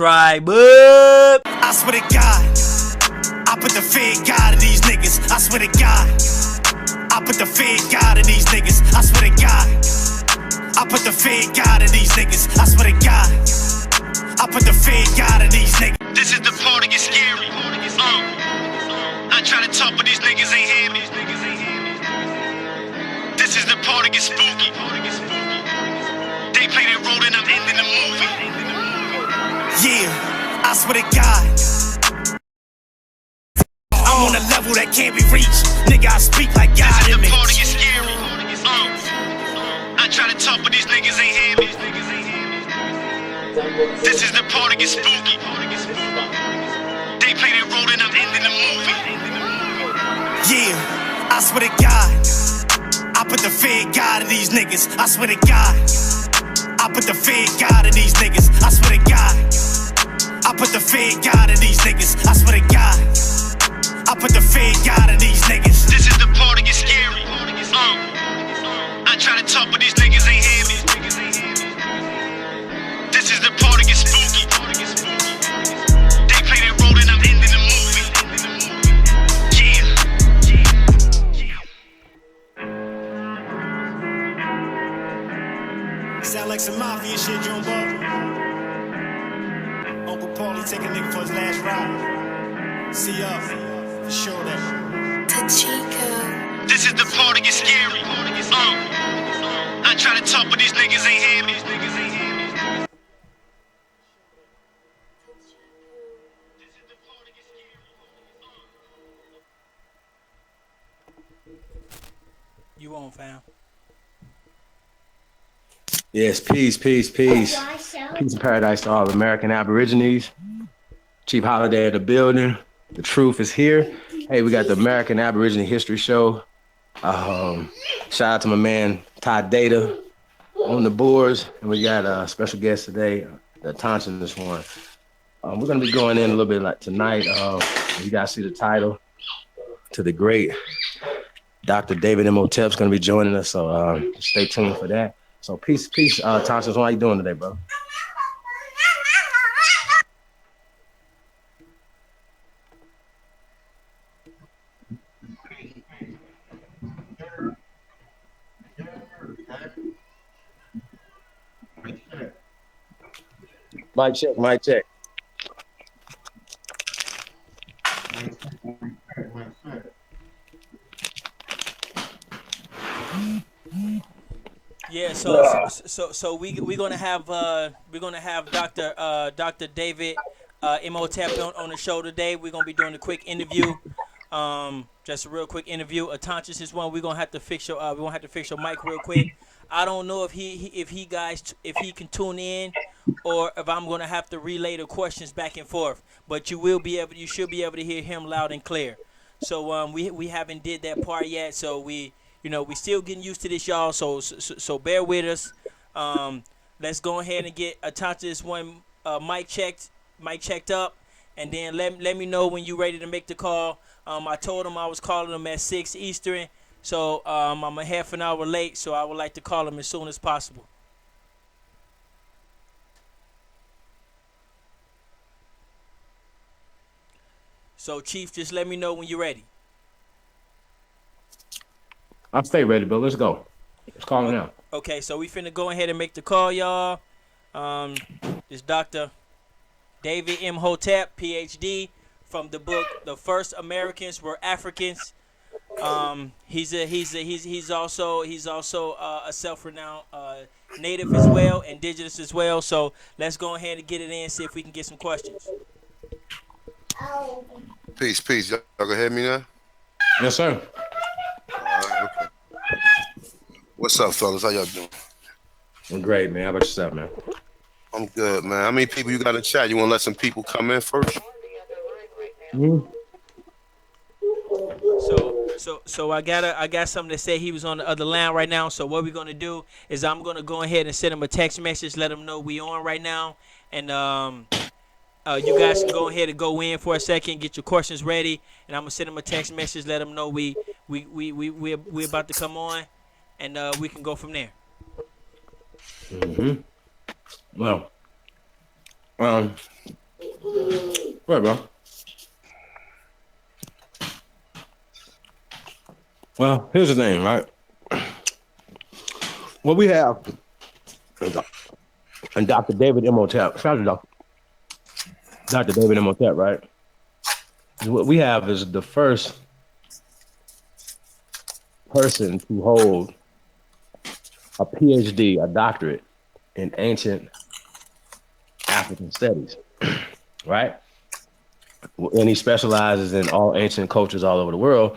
tribe up. I swear to God, I put the fear God in these niggas. I swear to God, I put the fear God in these niggas. I swear to God, I put the fear God in these niggas. I swear to God, I put the fear God in these niggas. This is the part that gets scary. I try to talk, but these niggas ain't hear me. This is the part that gets spooky. They play their role and I'm ending the movie. Yeah, I swear to God, I'm on a level that can't be reached. Nigga, I speak like God in me. This is the part that gets scary. I try to talk, but these niggas ain't hear me. This is the part that gets spooky. They play their role and I'm ending the movie. Yeah, I swear to God, I put the fear God in these niggas. I swear to God, I put the fear God in these niggas. I swear to God, I put the fear God in these niggas. I swear to God, I put the fear God in these niggas. This is the part that gets scary. I try to talk, but these niggas ain't hear me. This is the part that gets spooky. They play their role and I'm ending the movie. Sound like some mafia shit, Jumbo. Uncle Paulie take a nigga for his last ride. See ya, for sure that. Tachiko. This is the part that gets scary. I try to talk, but these niggas ain't hear me. You on, fam? Yes, peace. Peace and paradise to all American Aborigines. Chief Holiday at the building. The truth is here. Hey, we got the American Aborigine History Show. Shout out to my man Ty Data on the boards. And we got a special guest today, the Autochthonous one. We're going to be going in a little bit like tonight. You guys see the title, to the great Dr. Imhotep is going to be joining us. So stay tuned for that. So peace, Thompson. How you doing today, bro? Mic check. Yeah, so we're gonna have Dr. David Imhotep on the show today. We're gonna be doing a quick interview, just a real quick interview. Autochthonous is one. We're gonna have to fix your mic real quick. I don't know if he can tune in, or if I'm gonna have to relay the questions back and forth. But you should be able to hear him loud and clear. So we haven't did that part yet. So we still getting used to this, y'all. So bear with us. Let's go ahead and get Autochthonous one mic checked up, and then let me know when you're ready to make the call. I told him I was calling him at 6 Eastern, so I'm a half an hour late. So I would like to call him as soon as possible. So Chief, just let me know when you're ready. I'll stay ready, but let's go. Let's call it now. Okay, so we finna go ahead and make the call, y'all. It's Dr. David Imhotep, PhD, from the book "The First Americans Were Africans." He's also a self-renowned native as well, indigenous as well. So let's go ahead and get it in, see if we can get some questions. Peace. Y'all can hear me now? Yes, sir. All right, okay. What's up, fellas? How y'all doing? I'm great, man. How about yourself, man? I'm good, man. How many people you got in chat? You want to let some people come in first? Mm-hmm. So I got something to say. He was on the other line right now. So what we're gonna do is I'm gonna go ahead and send him a text message, let him know we on right now, and you guys can go ahead and go in for a second, get your questions ready, and I'm gonna send him a text message, let him know we about to come on, and we can go from there. Mm-hmm. Well, Um, what, bro? Well, here's the thing, right? What we have, and Dr. David Imhotep, shout out to Dr. David Imhotep, right? What we have is the first person to hold a PhD, a doctorate in ancient African studies, right? And he specializes in all ancient cultures all over the world.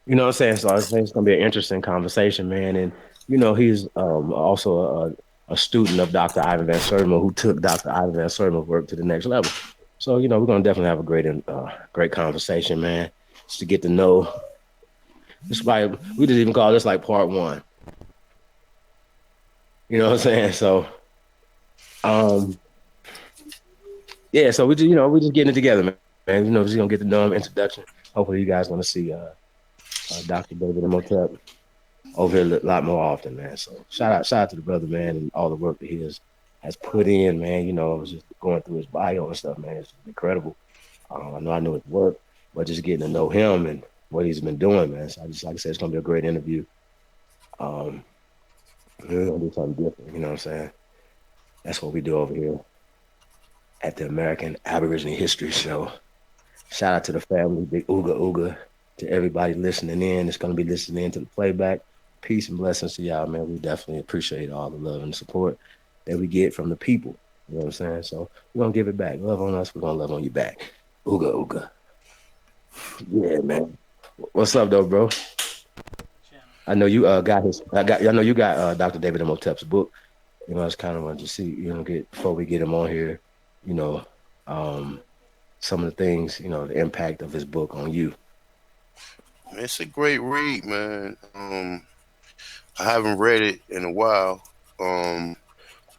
You know what I'm saying? So I think it's gonna be an interesting conversation, man. And he's also a student of Dr. Ivan Van Sertima, who took Dr. Ivan Van Sertima's work to the next level. So we're gonna definitely have a great conversation, man. Just to get to know. This why we just even call this like part one. You know what I'm saying? So um, yeah. So we just getting it together, man. We're just gonna get the dumb introduction. Hopefully, you guys want to see Dr. David Imhotep over here a lot more often, man. So shout out to the brother, man, and all the work that he has put in, man. I was just going through his bio and stuff, man. It's incredible. I knew his work, but just getting to know him and what he's been doing, man. So like I said, it's gonna be a great interview. We're gonna do something different, you know what I'm saying? That's what we do over here at the American Aborigine History Show. Shout out to the family, Big Ooga Ooga, to everybody listening in. It's gonna be listening in to the playback. Peace and blessings to y'all, man. We definitely appreciate all the love and support that we get from the people. You know what I'm saying? So we're gonna give it back. Love on us, we're gonna love on you back. Ooga Ooga. Yeah, man. What's up though, bro? I know you I know you got Dr. David Imhotep's book. I just kind of wanted to see, get before we get him on here, you know, um, some of the things, the impact of his book on you. It's a great read, man. I haven't read it in a while, um,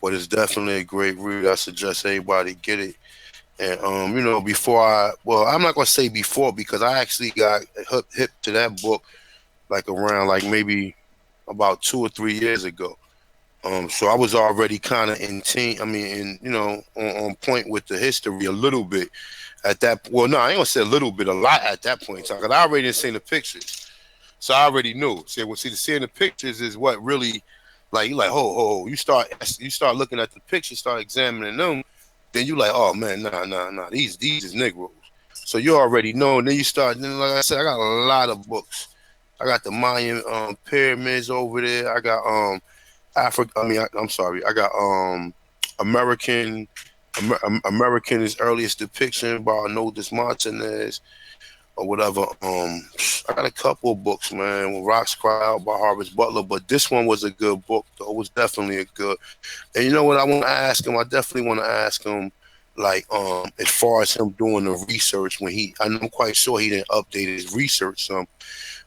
but it's definitely a great read. I suggest everybody get it. And before I'm not gonna say before because I actually got hip to that book like around like maybe about 2 or 3 years ago. So I was already kind of in team. I mean, on point with the history a little bit at that. Well, no, I ain't gonna say a little bit, a lot at that point in time. Cause I already seen the pictures. So I already knew. Seeing the pictures is what really, like, you like, ho. You start looking at the pictures, start examining them. Then you like, oh man, nah. These is Negroes. So you already know. And then you start. Then, like I said, I got a lot of books. I got the Mayan pyramids over there. I got Africa. I'm sorry. I got American. American's earliest depiction by Arnoldas Martinez or whatever. I got a couple of books, man. When Rocks Cry Out by Harvest Butler, but this one was a good book. Though. It was definitely a good. And you know what I want to ask him? I definitely want to ask him, like, as far as him doing the research when I'm quite sure he didn't update his research some.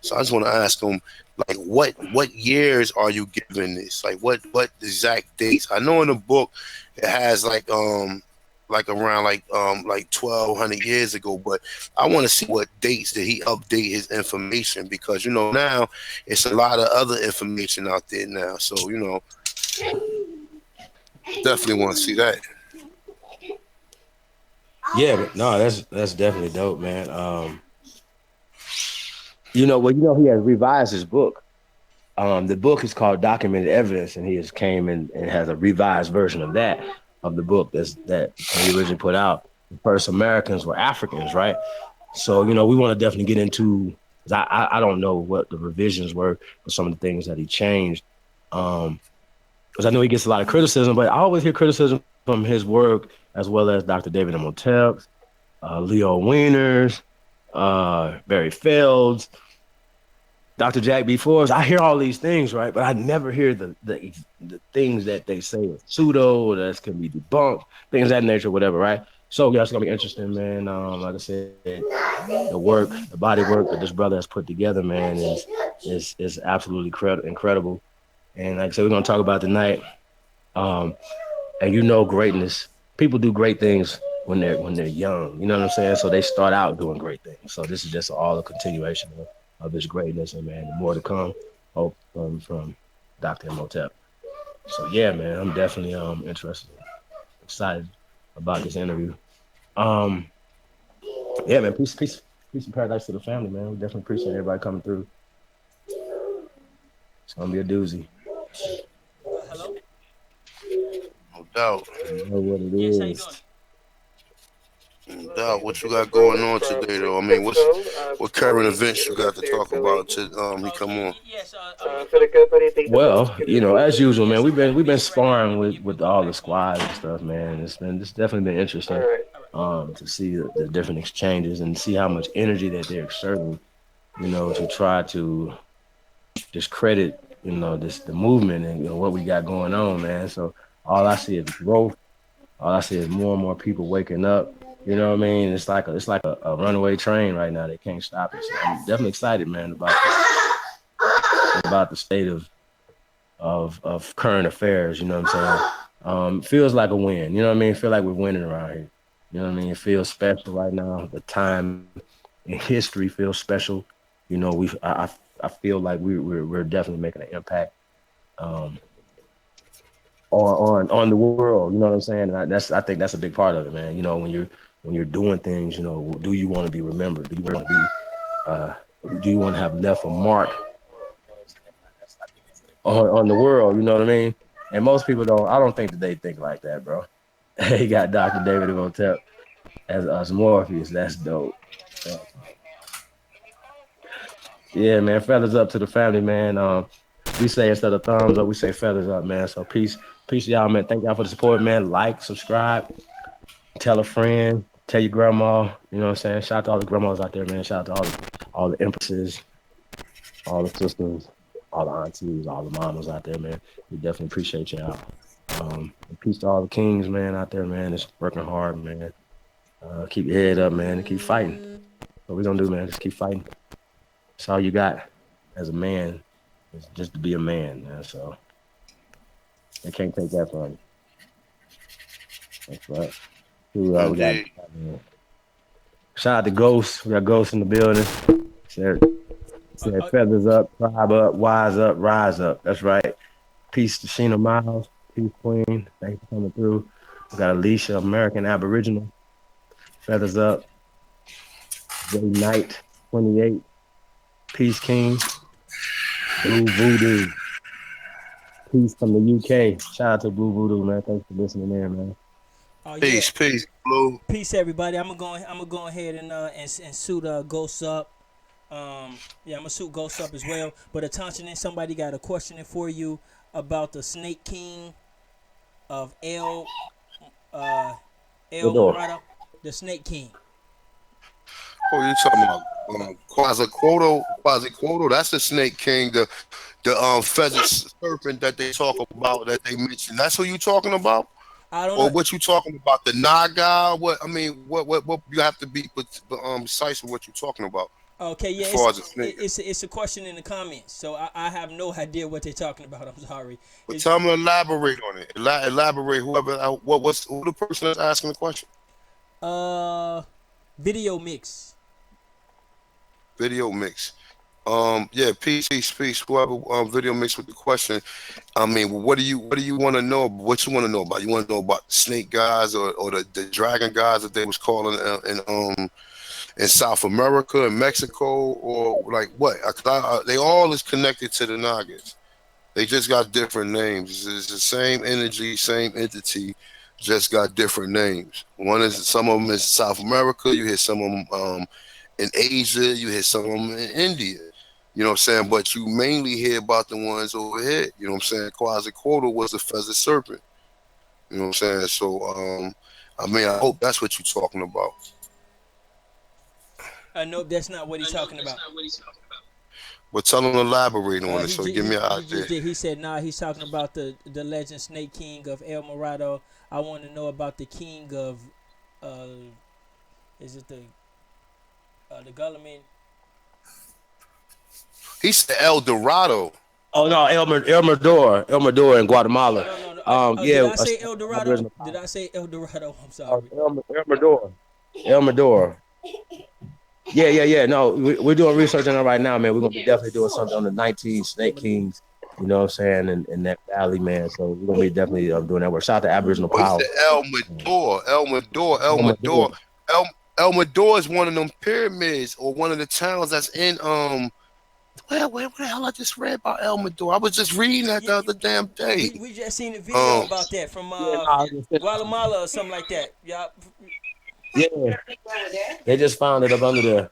So I just want to ask him, like, what years are you giving this? Like, what exact dates? I know in the book it has like around like 1,200 years ago, but I want to see what dates did he update his information because now it's a lot of other information out there now. So definitely want to see that. Yeah, but no, that's definitely dope, man. He has revised his book. The book is called Documented Evidence, and he has came and has a revised version of the book that he originally put out. The first Americans were Africans, right? So we want to definitely get into. I don't know what the revisions were for some of the things that he changed, because I know he gets a lot of criticism, but I always hear criticism from his work as well as Dr. David Imhotep, Leo Wieners, Barry Felds, Dr. Jack B. Forbes. I hear all these things, right? But I never hear the things that they say are pseudo, that can be debunked, things of that nature, whatever, right? So yeah, it's gonna be interesting, man. Like I said, the body work that this brother has put together, man, is absolutely incredible. And like I said, we're gonna talk about tonight. Um, and greatness. People do great things when they're young. You know what I'm saying? So they start out doing great things. So this is just all a continuation of his greatness, and man, more to come. Hope from Dr. Imhotep. So yeah, man, I'm definitely interested, excited about this interview. Um, yeah, man, peace and paradise to the family, man. We definitely appreciate everybody coming through. It's gonna be a doozy. Hello. No doubt. You know what it Yes, how you doing? is. No doubt. What you got going on today, though? I mean, what current events you got to talk about? To he come Okay. on. Yes. Real quick. Well, as usual, Yeah. man, So we've been be right back. sparring We'll with go all the back on. squads and stuff, man. It's definitely been interesting All right. to see the different exchanges and see how much energy that they're exerting, to try to discredit, this the movement and what we got going on, man. So all I see is growth. All I see is more and more people waking up. You know what I mean? It's like a runaway train right now. They can't stop it. So I'm definitely excited, man, about the state of current affairs. You know what I'm saying? Feels like a win. You know what I mean? Feel like we're winning around here. You know what I mean? It feels special right now. The time in history feels special. I feel like we're definitely making an impact um, on the world. You know what I'm saying? And I think that's a big part of it, man. When you're doing things, do you want to be remembered? Uh, do you want to have left a mark on the world? You know what I mean? And most people don't. I don't think that they think like that, bro. He got Dr. Imhotep as Morpheus. That's dope. Yeah, man. Feathers up to the family, man. We say instead of thumbs up, we say feathers up, man. So peace, to y'all, man. Thank y'all for the support, man. Like, subscribe, tell a friend, tell your grandma. You know what I'm saying? Shout out to all the grandmas out there, man. Shout out to all the empresses, all the sisters, all the aunties, all the mamas out there, man. We definitely appreciate y'all. And peace to all the kings, man, out there, man. It's working hard, man. Keep your head up, man, and keep fighting. What we gonna do, man? Just keep fighting. That's all you got as a man, is just to be a man, man. So they can't take that from you. That's right. We got Indeed. shout out to Ghost. We got Ghost in the building. Said, said feathers up, tribe up, wise up, rise up. That's right. Peace to Sheena Miles. Peace, Queen. Thanks for coming through. We got Alicia, American Aboriginal. Feathers up. J Knight, 28. Peace King. Blue Voodoo. Peace from the UK. Shout out to Blue Voodoo, man. Thanks for listening in, man. Yeah. Peace, Blue. Peace, everybody. I'm gonna go ahead and suit Ghost up. Yeah, I'm gonna suit Ghost up as well. But attention, somebody got a question for you about the Snake King of uh El Good door. Morada, the Snake King. Who are you talking about? Quasiquoto. That's the Snake King, the pheasant serpent that they talk about, that they mentioned. That's who you talking about, I don't or know. what you talking about? The Naga? What I mean? What you have to be precise with what you're talking about Okay, yeah, as far as the snake. it's a question in the comments, so I have no idea what they're talking about. I'm sorry. But It's tell me, elaborate on it. Elaborate. Whoever, who the person that's asking the question? uh video mix. Video mix. Yeah, peace. Whoever video mix with the question. I mean, what do you want to know? What you want to know about? You want to know about the snake guys, or the dragon guys that they was calling in South America and Mexico, or like what? They all is connected to the Nagas. They just got different names. It's the same energy, same entity, just got different names. Some of them is South America. You hear some of them in Asia. You hear some of them in India. You know what I'm saying? But you mainly hear about the ones over here. You know what I'm saying? Quasiquoto was a feather serpent. You know what I'm saying? So, I mean, I hope that's what you're talking about. Nope, that's not what he's talking about. But tell them to elaborate on it. He, So j- give me an he idea. just did. He said, "Nah, he's talking about the legend Snake King of El Morado. I want to know about the king of, uh, is it the Gulliman? He said El Dorado. Oh no, Elmer Dor in Guatemala. No. Did Yeah, I say El Dorado? Aboriginal Did power. I say El Dorado? I'm Oh, sorry. Elmer Dor. Yeah. No, we're doing research on it right now, man. We're gonna be definitely doing something on the 19 Snake Kings You know what I'm saying? In that valley, man. So we're gonna be definitely doing that work. Shout out to Aboriginal What is Power. the Elmador? Elmador, Oh my Elmador. God. El Elmador is one of them pyramids or one of the towns that's in what the hell I just read about Elmador? I was just reading that Yeah, the other damn day. we just seen a video Um about that from Yeah, no, I was gonna say, Guatemala or something like that. Yeah, yeah, they just found it up under there.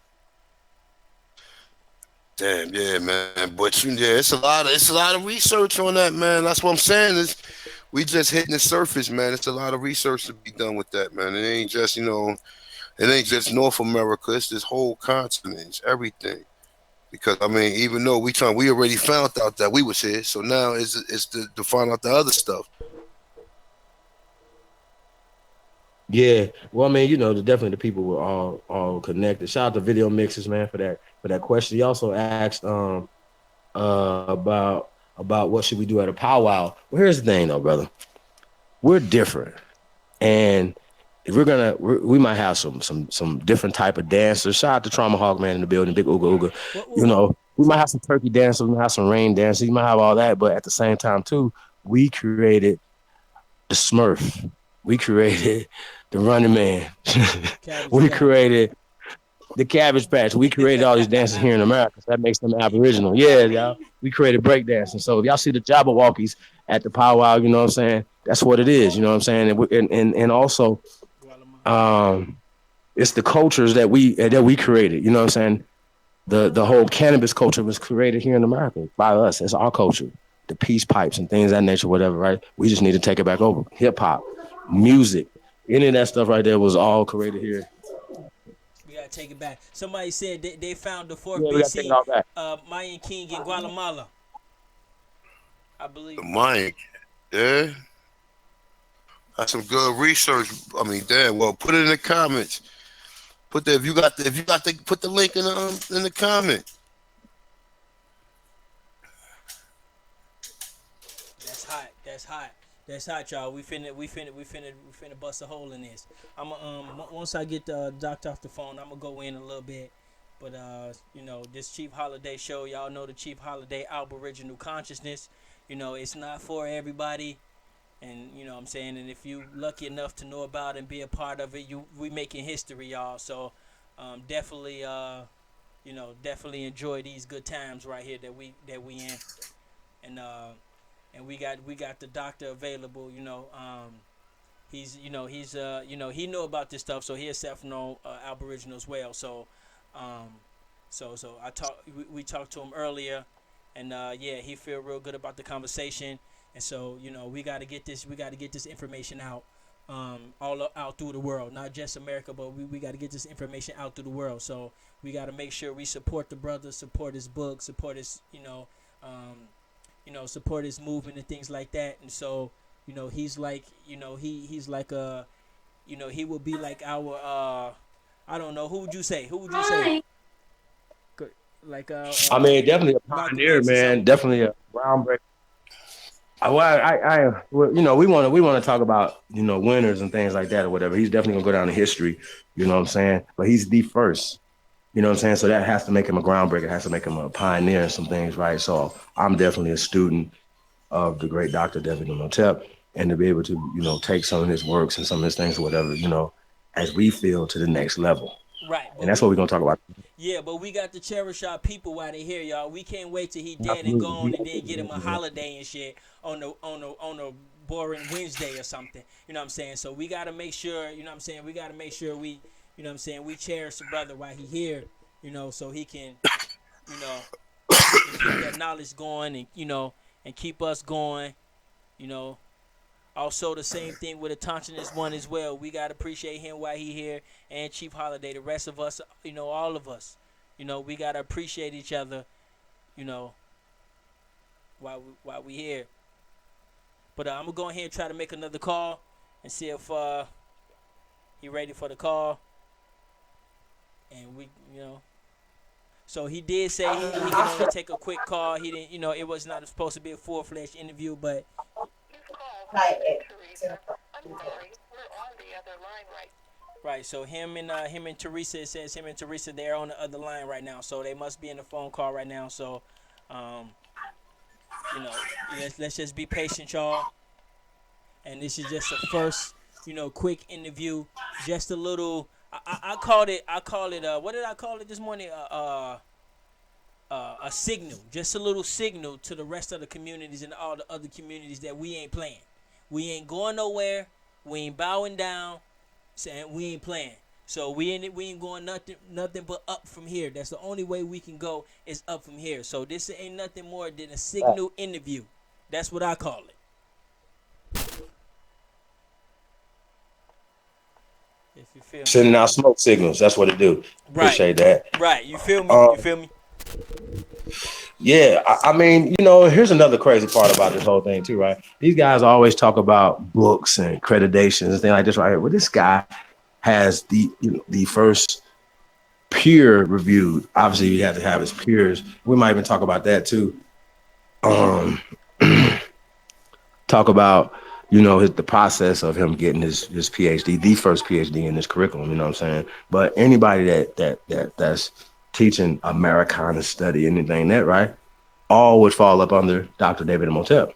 Damn, yeah, man. But yeah, it's a lot of research on that, man. That's what I'm saying is we just hitting the surface, man. It's a lot of research to be done with that, man. It ain't just, it ain't just North America. It's this whole continent. It's everything. Because I mean, even though we already found out that we was here, so now it's to find out the other stuff. Yeah. Well, I mean, definitely the people were all connected. Shout out to Video Mixers, man, for that question. He also asked about what should we do at a powwow. Well, here's the thing though, brother. We're different. And if we might have some different type of dancers. Shout out to Trauma Hawk man in the building, big Ooga Ooga. what We might have some turkey dancers, we might have some rain dancers, you might have all that, but at the same time too, we created the Smurf. We created the Running Man. Cabbage We Patch. created the Cabbage Patch. We created all these dances here in America. So that makes them Aboriginal. Yeah, y'all. We created breakdancing. So if y'all see the Jabberwockies at the powwow, you know what I'm saying? That's what it is. You know what I'm saying? And also, Guatemala. um, it's the cultures that we created. You know what I'm saying? The whole cannabis culture was created here in America by us. It's our culture. The peace pipes and things of that nature, whatever, right? We just need to take it back over. Hip hop, music, any of that stuff right there was all created here. We gotta take it back. Somebody said they found the fourth Yeah, we gotta take it BC all back. Mayan king in Guatemala. I believe. The mind, yeah, that's some good research. I mean, damn. Well, put it in the comments. Put the if you got the put the link in the comment. That's hot. That's hot. That's hot, y'all. We finna bust a hole in this. I'm once I get the doctor off the phone, I'm gonna go in a little bit. But this Chief Holiday show, y'all know the Chief Holiday Aboriginal Consciousness. It's not for everybody, and what I'm saying. And if you lucky enough to know about it and be a part of it, we making history, y'all. So definitely definitely enjoy these good times right here that we in, and we got the doctor available. He know about this stuff, so he himself know Aboriginal as well. Um, so we talked to him earlier, and yeah, he feel real good about the conversation, and so we got to get this information out. All out through the world, not just America, but we got to get this information out through the world. So we got to make sure we support the brother, support his book, support his, support his movement and things like that. And so, he's like, he's like he will be like our, I don't know, who would you say? Who would you say? Like I mean, definitely a Malcolm pioneer, X or man. something. Definitely a groundbreaker. Well, we want to talk about winners and things like that or whatever. He's definitely gonna go down in history. You know what I'm saying? But he's the first. You know what I'm saying? So that has to make him a groundbreaker. It has to make him a pioneer in some things, right? So I'm definitely a student of the great Dr. Imhotep, and to be able to take some of his works and some of his things or whatever, as we feel to the next level. Right, And but that's what we we're gonna talk about. yeah, but we got to cherish our people while they here, y'all. We can't wait till he dead and Absolutely. gone, and then get him a holiday and shit on a boring Wednesday or something. You know what I'm saying? So we gotta make sure. You know what I'm saying? We gotta make sure we, we cherish the brother while he here. So you know, he can keep that knowledge going, and and keep us going. You know, Also, the same thing with a Autochthonous one as well. We gotta appreciate him while he here, and Chief Holiday. The rest of us, all of us, we gotta appreciate each other, you know, while we here. But I'm gonna go ahead and try to make another call and see if he ready for the call. And so he did say he can only take a quick call. He didn't, it was not supposed to be a full-fledged interview, but right. So him and Teresa, it says him and Teresa, they're on the other line right now. So they must be in the phone call right now. So Let's just be patient, y'all. And this is just a first, quick interview. Just a little. I called it. I call it. What did I call it this morning? A signal, just a little signal to the rest of the communities and all the other communities that we ain't playing. We ain't going nowhere. We ain't bowing down. Saying we ain't playing. So we ain't going nothing but up from here. That's the only way we can go is up from here. So this ain't nothing more than a signal interview. That's what I call it. If you feel me. Sending out smoke signals. That's what it do. Right. Appreciate that. Right. You feel me? You Um, feel me? yeah, I mean, here's another crazy part about this whole thing too, right? These guys always talk about books and accreditations and things like this right here. Well, this guy has the first peer reviewed. Obviously, you have to have his peers. We might even talk about that too. Um, talk about the process of him getting his PhD, the first PhD in this curriculum. You know what I'm saying? But anybody that's teaching Americana study, anything that right, all would fall up under Dr. David Imhotep.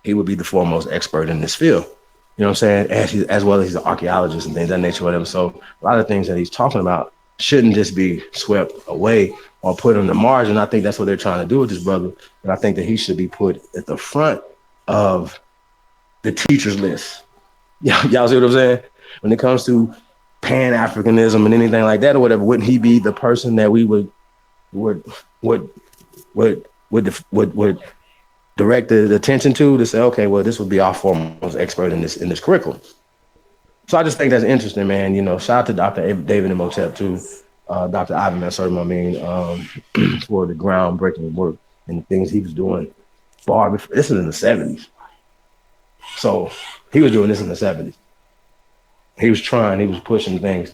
He would be the foremost expert in this field. You know what I'm saying? As well as he's an archaeologist and things of that nature, whatever. So a lot of things that he's talking about shouldn't just be swept away or put on the margin. I think that's what they're trying to do with this brother. And I think that he should be put at the front of the teacher's list. Y'all see what I'm saying? When it comes to Pan-Africanism and anything like that or whatever, wouldn't he be the person that we would would would would direct the attention to say, okay, well, this would be our foremost expert in this curriculum. So I just think that's interesting, man. Shout out to Dr. David Imhotep too, Dr. Ivan Messer, I mean, for the groundbreaking work and the things he was doing far before. This is in the 70s. So he was doing this in the 70s. He was pushing things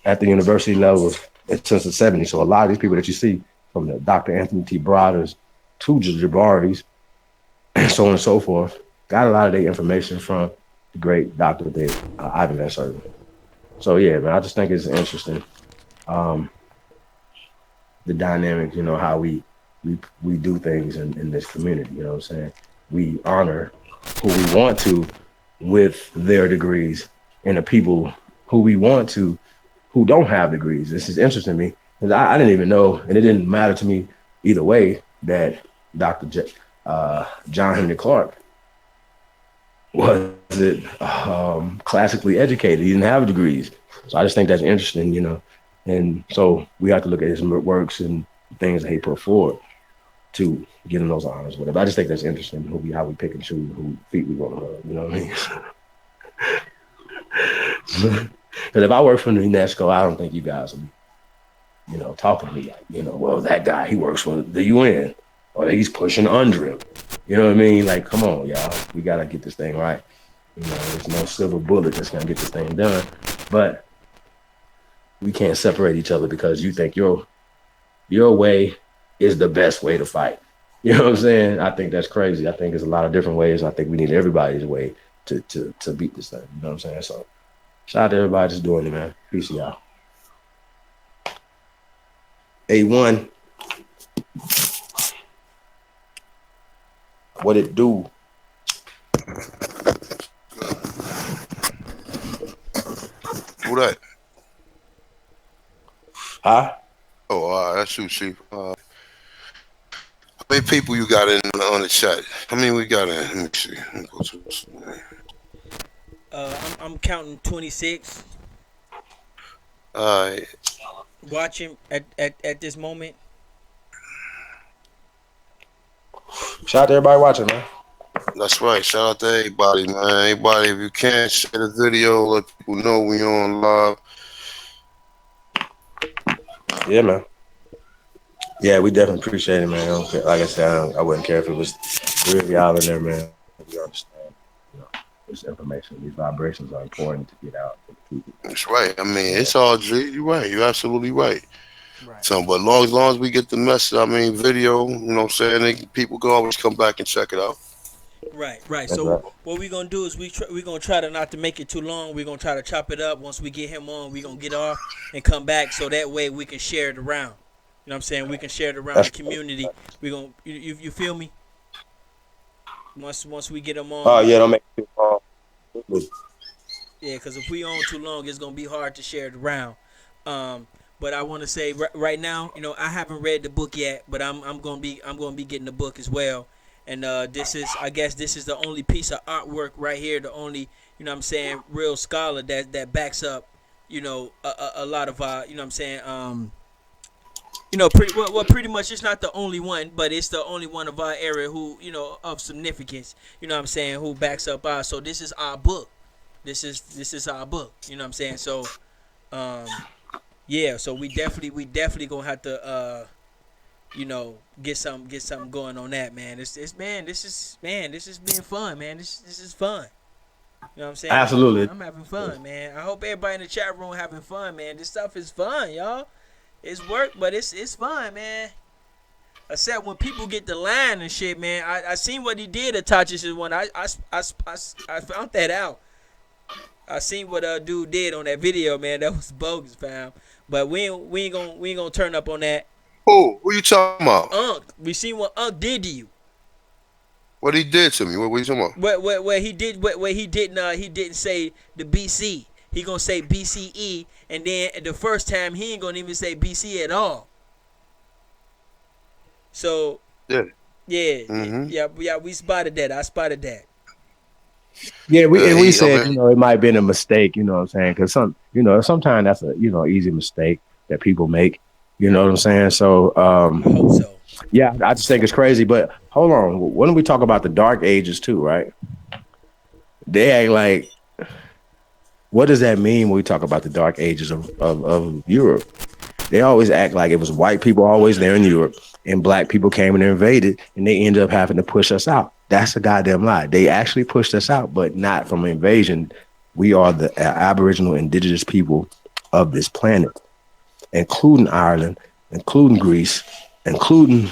at the university levels since the 70s. So a lot of these people that you see, from the Dr. Anthony T. Broaders to Jabaris and so on and so forth, got a lot of their information from the great Dr. Ivan Van Sertin. So yeah, man, I just think it's interesting. The dynamic, how we do things in this community, you know what I'm saying? We honor who we want to with their degrees and the people who we want to who don't have degrees. This is interesting to me because I didn't even know, and it didn't matter to me either way, that John Henry Clark was classically educated. He didn't have degrees. So I just think that's interesting, and so we have to look at his works and things that he put forward to get him those honors, whatever. I just think that's interesting how we pick and choose who feet we want to hug, you know what I mean? Because if I work for the UNESCO, I don't think you guys will be, talking to me like, well, that guy, he works for the UN or he's pushing under him. You know what I mean? Like, come on, y'all. We got to get this thing right. There's no silver bullet that's going to get this thing done. But we can't separate each other because you think your way is the best way to fight. You know what I'm saying? I think that's crazy. I think there's a lot of different ways. I think we need everybody's way to beat this thing. You know what I'm saying? So shout out to everybody just doing it, man. Peace, y'all. A1. What it do? Who that? Huh? Oh, that's you, Chief. How many people you got on the chat? How many we got in? Let me see. Let me go to this. I'm counting 26. All right. Watching at this moment. Shout out to everybody watching, man. That's right. Shout out to everybody, man. Everybody, if you can, share the video. Let people know we on live. Yeah, man. Yeah, we definitely appreciate it, man. Like I said, I wouldn't care if it was 3 of y'all in there, man. You understand? This information, these vibrations are important to get out. That's right. I mean, it's all G. You're right. You're absolutely right. Right. So, but long as we get the message, video, you know what I'm saying, people can always come back and check it out. Right. That's So right. what we're gonna do is we're gonna try to not to make it too long. We're gonna try to chop it up. Once we get him on, we're gonna get off and come back so that way we can share it around. You know what I'm saying? We can share it around the community. We're gonna you feel me? Once we get them on, Oh we yeah, don't gonna make it too long. yeah, because if we on too long, it's gonna be hard to share it around. Um, but I want to say right now, I haven't read the book yet, but I'm gonna be getting the book as well. And this is, I guess, this is the only piece of artwork right here, the only, what I'm saying, real scholar that backs up, a lot of what I'm saying, pretty much it's not the only one, but it's the only one of our area who, of significance, what I'm saying, who backs up our. So this is our book. This is our book. You know what I'm saying? So, um, yeah. So we definitely gonna have to, get something going on that, man. It's man. This has been fun, man. This is fun. You know what I'm saying? Absolutely. I'm having fun, man. I hope everybody in the chat room having fun, man. This stuff is fun, y'all. It's work, but it's fun, man. Except when people get the line and shit, man. I seen what he did at Tachis one. I found that out. I seen what dude did on that video, man. That was bogus, fam. But we ain't gonna turn up on that. Who you talking about? We seen what Unc did to you. What he did to me? What you talking about? What he did, what he didn't say the BC. He gonna say BCE, and then the first time he ain't gonna even say BC at all. So Yeah. yeah, Mm-hmm. yeah, we spotted that. I spotted that. Yeah, we I said, mean, it might have been a mistake, you know what I'm saying? Because sometimes that's a, easy mistake that people make, you know what I'm saying? So, I hope so. yeah, I just think it's crazy. But hold on, when we talk about the Dark Ages too, right? They act like, what does that mean when we talk about the Dark Ages of Europe? They always act like it was white people always there in Europe and black people came and invaded and they ended up having to push us out. That's a goddamn lie. They actually pushed us out, but not from invasion. We are the Aboriginal indigenous people of this planet, including Ireland, including Greece, including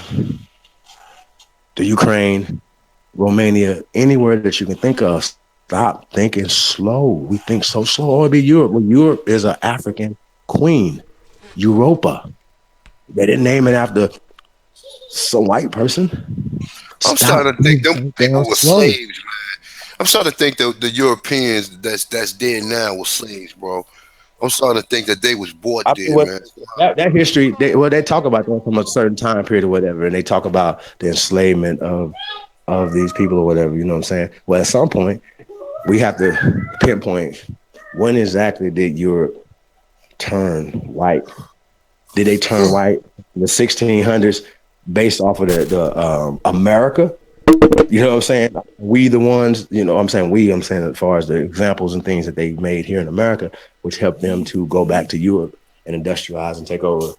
the Ukraine, Romania, anywhere that you can think of. Stop thinking slow. We think so slow. Oh, it'll be Europe. Well, Europe is an African queen. Europa. They didn't name it after some white person. I'm Stop starting to think being them so damn people were slow. slaves, man. I'm starting to think the Europeans that's dead now were slaves, bro. I'm starting to think that they was bought I mean, there, what man. that history, they talk about that from a certain time period or whatever, and they talk about the enslavement of these people or whatever. You know what I'm saying? Well, at some point, we have to pinpoint when exactly did Europe turn white? Did they turn white in the 1600s based off of the America? You know what I'm saying? We the ones, I'm saying I'm saying as far as the examples and things that they made here in America, which helped them to go back to Europe and industrialize and take over,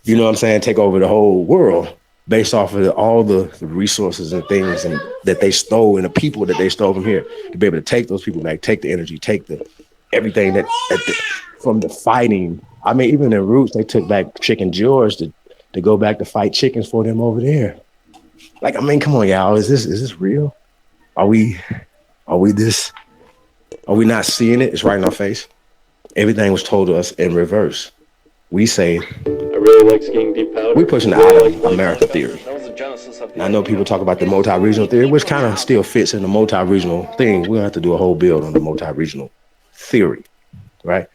take over the whole world based off of all the resources and things and that they stole and the people that they stole from here to be able to take those people back, take the energy, take the everything from the fighting. I mean, even the roots, they took back Chicken George to go back to fight chickens for them over there. Like, I mean, come on, y'all. Is this real? Are we are we this are we not seeing it? It's right in our face. Everything was told to us in reverse. We say I really like skiing deep powder. we're pushing the Island America theory. That was the genesis of And I know people talk about the multi-regional theory, which kind of still fits in the multi-regional thing. We're gonna have to do a whole build on the multi-regional theory, right?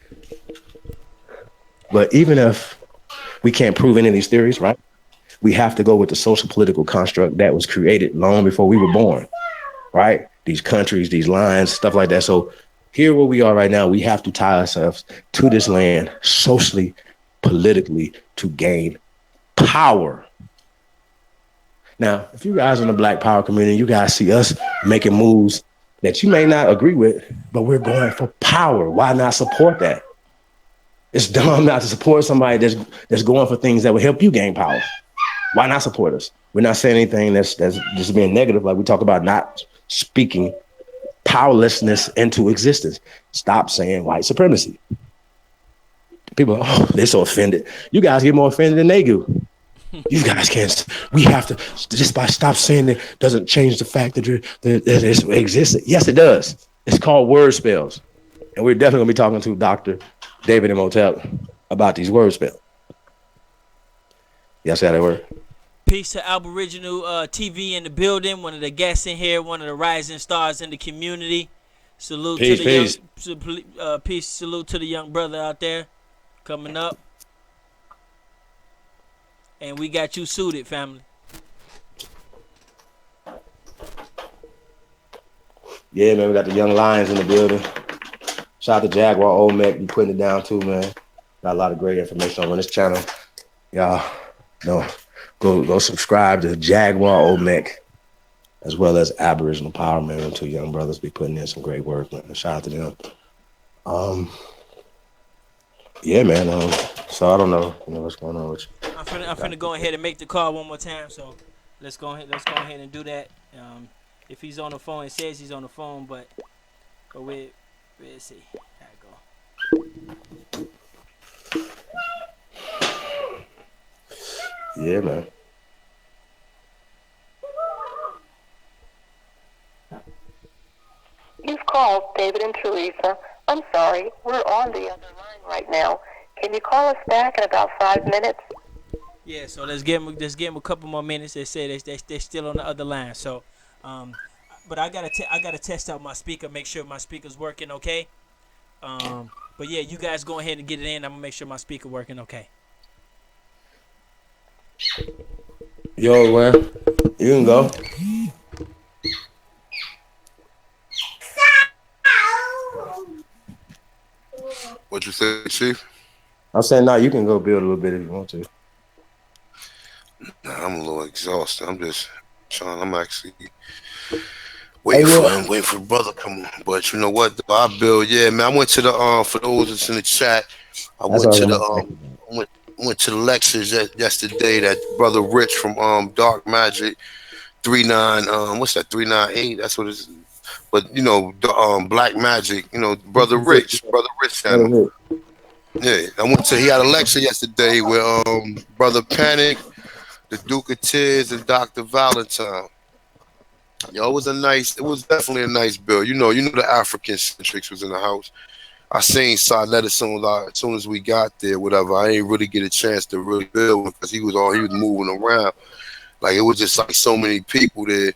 But even if we can't prove any of these theories, right? We have to go with the social political construct that was created long before we were born, right? These countries, these lines, stuff like that. So here where we are right now, we have to tie ourselves to this land socially, politically to gain power. Now, if you guys in the Black Power community, you guys see us making moves that you may not agree with, but we're going for power. Why not support that? It's dumb not to support somebody that's going for things that will help you gain power. Why not support us? We're not saying anything that's just being negative. Like we talk about not speaking powerlessness into existence. Stop saying white supremacy. People, they're so offended. You guys get more offended than they do. You guys can't. We have to just by stop saying it doesn't change the fact that it exists. Yes, it does. It's called word spells, and we're definitely gonna be talking to Dr. Dr.Imhotep about these word spells. Yes, how they work. Peace to Aboriginal TV in the building. One of the guests in here. One of the rising stars in the community. Salute to Peace, the young. peace. Peace. Salute to the young brother out there coming up. And we got you suited, family. Yeah, man, we got the young lions in the building. Shout out to Jaguar Olmec, you putting it down too, man. Got a lot of great information on this channel. Y'all know, go subscribe to Jaguar Olmec as well as Aboriginal Power, man. Them two young brothers be putting in some great work, man. Shout out to them. Um, yeah, man. So I don't know, what's going on with you. I'm finna go ahead and make the call one more time. So let's go ahead and do that. If he's on the phone, it says he's on the phone, but we'll see. There I go. Yeah, man. You've called David and Teresa. I'm sorry, we're on the other line right now. Can you call us back in about 5 minutes? Yeah, so let's give him a couple more minutes. They say they're still on the other line. So, but I gotta test out my speaker, make sure my speaker's working okay. But yeah, you guys go ahead and get it in. I'm gonna make sure my speaker working okay. Yo, man, you can go. What you say, Chief? I'm saying, no, you can go build a little bit if you want to. Nah, I'm a little exhausted. I'm just trying. I'm actually waiting for the brother to come on. But you know what? I build. Yeah, man. I went to the for those that's in the chat. I went to the went to the lectures yesterday. That brother Rich from Dark Magic 39. What's that? 398. That's what it's. But you know, Black Magic. You know, brother Rich channel. Yeah, he had a lecture yesterday with Brother Panic, the Duke of Tears, and Dr. Valentine. Yo, it was definitely a nice bill. You know the African centrics was in the house. I seen Sonnet as soon as we got there, whatever. I ain't really get a chance to really build because he was moving around. Like it was just like so many people there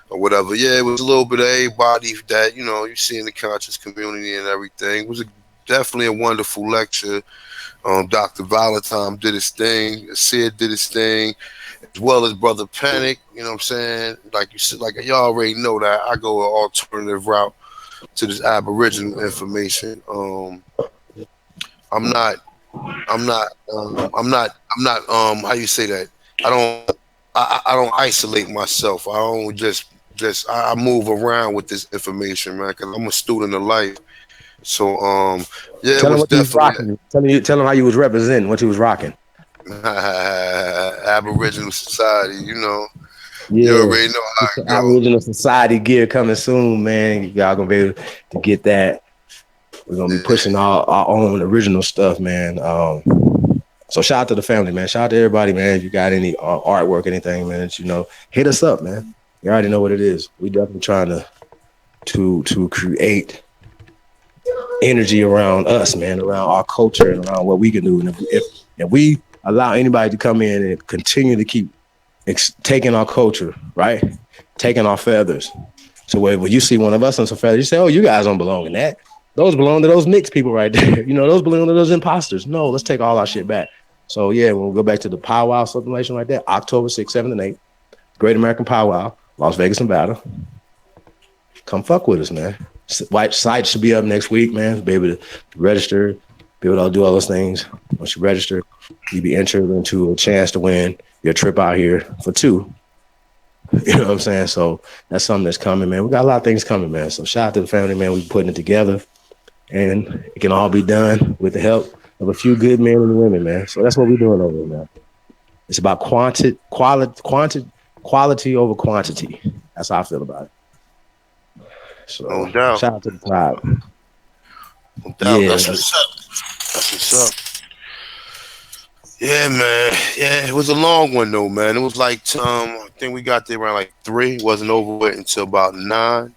or whatever. Yeah, it was a little bit of everybody that, you see in the conscious community and everything. It was definitely a wonderful lecture. Dr. Valentine did his thing. Sid did his thing, as well as Brother Panic. You know what I'm saying? Like you said, like y'all already know that I go an alternative route to this Aboriginal information. I'm not. How you say that? I don't isolate myself. I don't I move around with this information, man, because I'm a student of life. So yeah, Tell it him was what you was definitely rocking. Tell him how you was representing what you was rocking. Aboriginal society, You Yeah, already know how it go. Aboriginal Society gear coming soon, man. Y'all gonna be able to get that. We're gonna be pushing our own original stuff, man. So shout out to the family, man. Shout out to everybody, man. If you got any artwork, anything, man, hit us up, man. You already know what it is. We definitely trying to create energy around us, man, around our culture and around what we can do. And if we allow anybody to come in and continue to keep taking our culture, right? Taking our feathers. So when you see one of us on some feathers, you say, oh, you guys don't belong in that. Those belong to those mixed people right there. Those belong to those imposters. No, let's take all our shit back. So yeah, when we go back to the powwow, something like that, October 6th, 7th, and 8th, Great American Powwow, Las Vegas, Nevada. Come fuck with us, man. White site should be up next week, man. Be able to register, be able to do all those things. Once you register, you be entered into a chance to win your trip out here for 2. You know what I'm saying? So that's something that's coming, man. We got a lot of things coming, man. So shout out to the family, man. We putting it together, and it can all be done with the help of a few good men and women, man. So that's what we're doing over here, man. It's about quality over quantity. That's how I feel about it. So No doubt. shout out to the tribe. No doubt. Yeah, that's what's up. Yeah, man. Yeah, it was a long one though, man. It was like I think we got there around like 3. It wasn't over with until about 9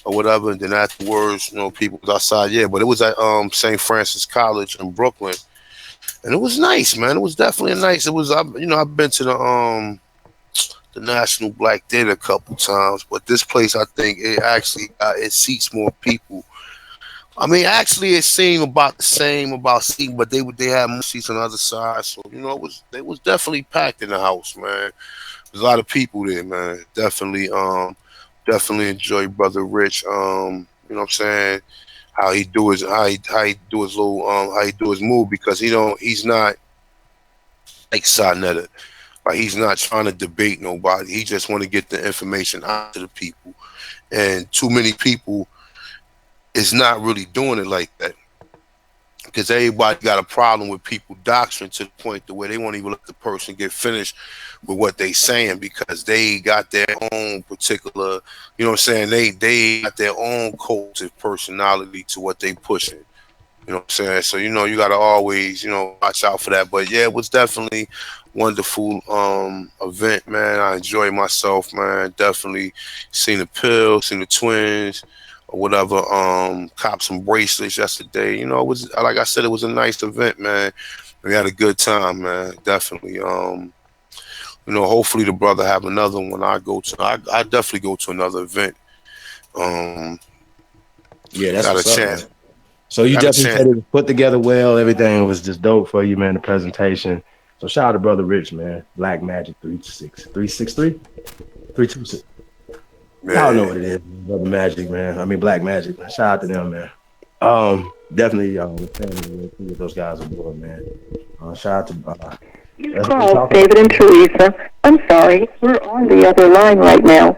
or whatever. And then afterwards, people was outside. Yeah, but it was at St. Francis College in Brooklyn, and it was nice, man. It was definitely nice. It was, I've been to the the National Black Theater a couple times, but this place I think it actually it seats more people. I mean, actually, it seemed about the same about seating, but they had more seats on the other side, so it was definitely packed in the house, man. There's a lot of people there, man. Definitely enjoy Brother Rich. You know what I'm saying? How he do his move because he's not like Sarnetta. Like he's not trying to debate nobody. He just want to get the information out to the people. And too many people is not really doing it like that. Because everybody got a problem with people doctrine to the point to where they won't even let the person get finished with what they saying because they got their own particular, you know what I'm saying? They got their own cult of personality to what they pushing. You know what I'm saying? So, you gotta always, watch out for that. But yeah, it was definitely wonderful event, man. I enjoyed myself, man. Definitely seen the pill, seen the twins or whatever. Copped some bracelets yesterday. It was like I said, it was a nice event, man. We had a good time, man. Definitely. Hopefully the brother have another one. I definitely go to another event. Um Yeah, that's got a what's up, man. chance. So you Got a definitely chance. said it was put together well. Everything was just dope for you, man. The presentation. So shout out to Brother Rich, man. Black Magic 363 326. Y'all know Yeah. what it is, Brother Magic, man. I mean Black Magic. Shout out to them, man. Definitely the family what those guys are doing, man. Shout out to You let's called talk about David and Teresa. I'm sorry, we're on the other line right now.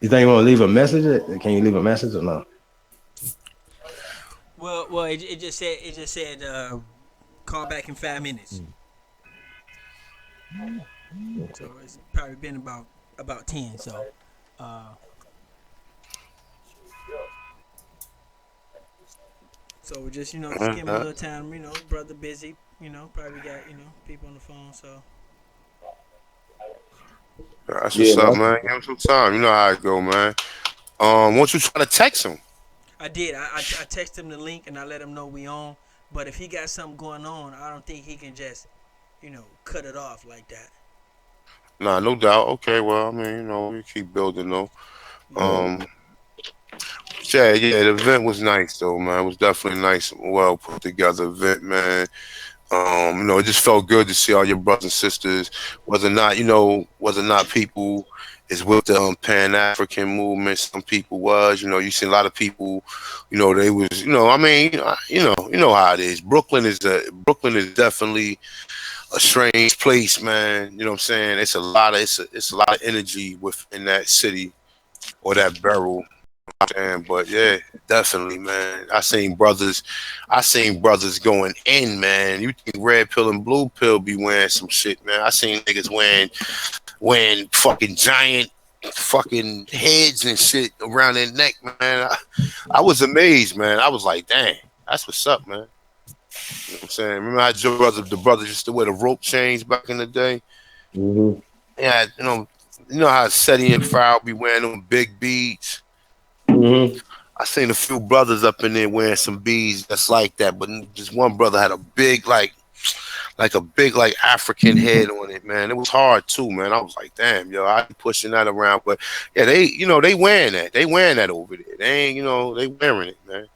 you think you want to leave a message? Can you leave a message or no? Well, it just said call back in 5 minutes. So it's probably been about 10. So uh, so just just give him a Uh-huh. little time. Brother busy. Probably got people on the phone. So That's Yeah, what's up, man. man. Give him some time. You know how it go, man. Won't you try to text him? I did. I texted him the link and I let him know we on. But if he got something going on, I don't think he can just cut it off like that. Nah, no doubt. Okay, well, I mean, we keep building though. Yeah. Um, yeah, the event was nice though, man. It was definitely nice, well put together event, man. It just felt good to see all your brothers and sisters. Whether or not people is with the Pan African movement. Some people was, you see a lot of people, they was, I mean, you know how it is. Brooklyn is definitely a strange place, man. You know what I'm saying? It's a lot of energy within that city or that borough. But yeah, definitely, man. I seen brothers going in, man. You think red pill and blue pill be wearing some shit, man? I seen niggas wearing fucking giant fucking heads and shit around their neck, man. I was amazed, man. I was like, dang, that's what's up, man. You know what I'm saying? Remember how the brothers used to wear the rope chains back in the day? Mm-hmm. Yeah, you know how Seti and Foul be wearing them big beads. Mm-hmm. I seen a few brothers up in there wearing some beads that's like that, but just one brother had a big like a big like African head on it, man. It was hard too, man. I was like, damn, yo, I be pushing that around, but yeah, they wearing that, over there. They ain't, they wearing it, man.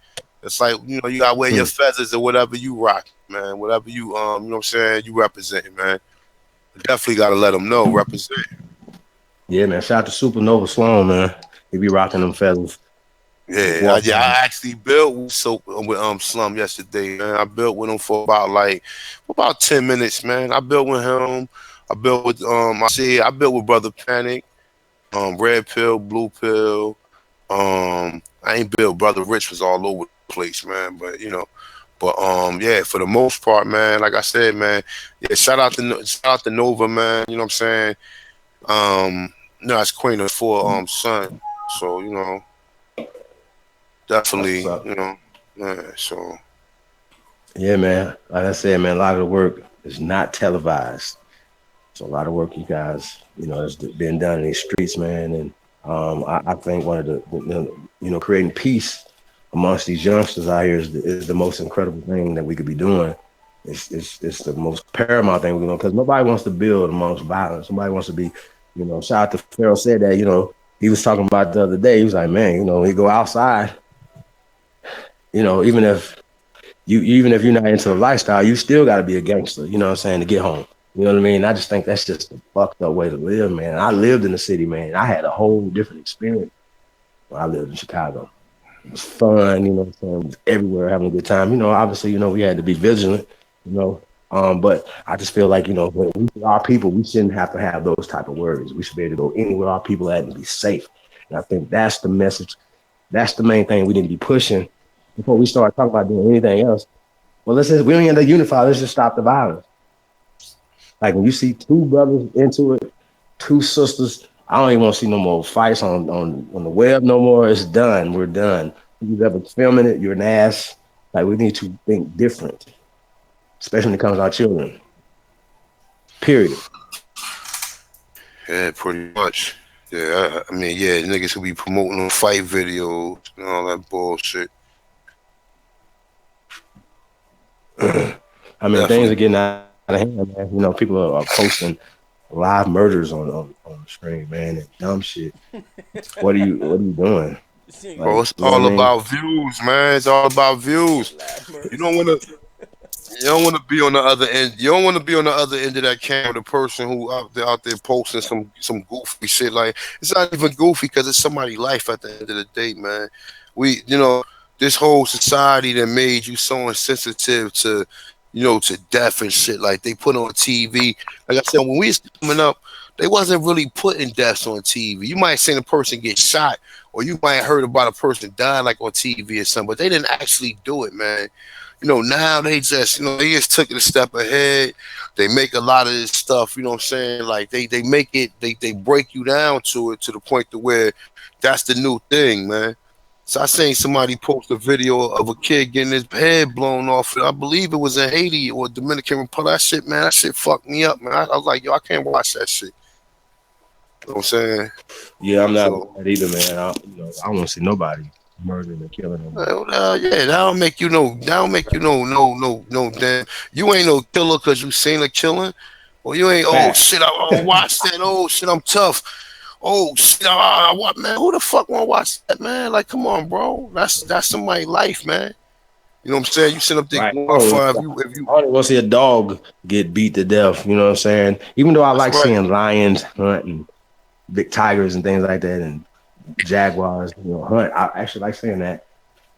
It's like you gotta wear your feathers or whatever you rock, man. Whatever you what I'm saying, you representing, man. Definitely gotta let them know, represent. Yeah, man. Shout out to Supernova Sloan, man. He be rocking them feathers. I actually built with Slum yesterday, man. I built with him for about 10 minutes, man. I built with him. I built with I built with Brother Panic, Red Pill, Blue Pill. I ain't built. Brother Rich was all over the place, man. Yeah, for the most part, man. Like I said, man. Yeah, shout out to Nova, man. You know what I'm saying? It's Queen of Four son. So That's what's definitely, up. man. So Yeah, man. Like I said, man, a lot of the work is not televised. So a lot of work you guys, has been done in these streets, man. And I think one of creating peace amongst these youngsters out here is the most incredible thing that we could be doing. It's the most paramount thing we know because nobody wants to build amongst violence. Somebody wants to be, shout out to Pharaoh said that, he was talking about the other day. He was like, man, when you go outside, even if you're not into the lifestyle, you still got to be a gangster, you know what I'm saying, to get home. You know what I mean? I just think that's just a fucked up way to live, man. I lived in the city, man. I had a whole different experience when I lived in Chicago. It was fun, you know what I'm saying? It was everywhere having a good time. Obviously, we had to be vigilant, you know. But I just feel like, when we our people, we shouldn't have to have those type of worries. We should be able to go anywhere our people at and be safe. And I think that's the message. That's the main thing we need to be pushing before we start talking about doing anything else. Well, we don't need to unify. Let's just stop the violence. Like when you see two brothers into it, two sisters, I don't even want to see no more fights on the web no more. It's done. We're done. If you've ever filming it, you're an ass. Like we need to think different, especially when it comes to our children. Period. Yeah, pretty much. Yeah, I mean, yeah, niggas who be promoting them fight videos and all that bullshit. I mean, things are Definitely. getting out of hand, man. People are posting live murders on the screen, man, and dumb shit. What are you doing? Bro, Like, it's you know what I all mean? about views, man. It's all about views. Live You murders. don't want to. You don't want to be on the other end. You don't want to be on the other end of that camera. The person who out there posting some goofy shit. Like it's not even goofy because it's somebody's life at the end of the day, man. This whole society that made you so insensitive to death and shit. Like they put on TV. Like I said, when we was coming up, they wasn't really putting deaths on TV. You might have seen a person get shot, or you might have heard about a person dying like on TV or something, but they didn't actually do it, man. Now they just took it a step ahead. They make a lot of this stuff, you know what I'm saying? Like they make it, they break you down to it to the point to where that's the new thing, man. So I seen somebody post a video of a kid getting his head blown off. I believe it was in Haiti or Dominican Republic. That shit, man, that shit fucked me up, man. I was like, yo, I can't watch that shit. You know what I'm saying? Yeah, I'm not with So that either, man. I don't want to see nobody murdering and killing no more. yeah, that don't make you no. That don't make you no. Damn, you ain't no killer because you seen a killing. Well, you ain't. Oh Facts. shit, I watch that. Oh shit, I'm tough. Oh shit, what man? Who the fuck want to watch that, man? Like, come on, bro. That's somebody's life, man. You know what I'm saying? You sit up there Right. glorify if you. I don't want to see a dog get beat to death. You know what I'm saying? Even though I That's like right. seeing lions hunt and big tigers and things like that, and jaguars, hunt. I actually like seeing that,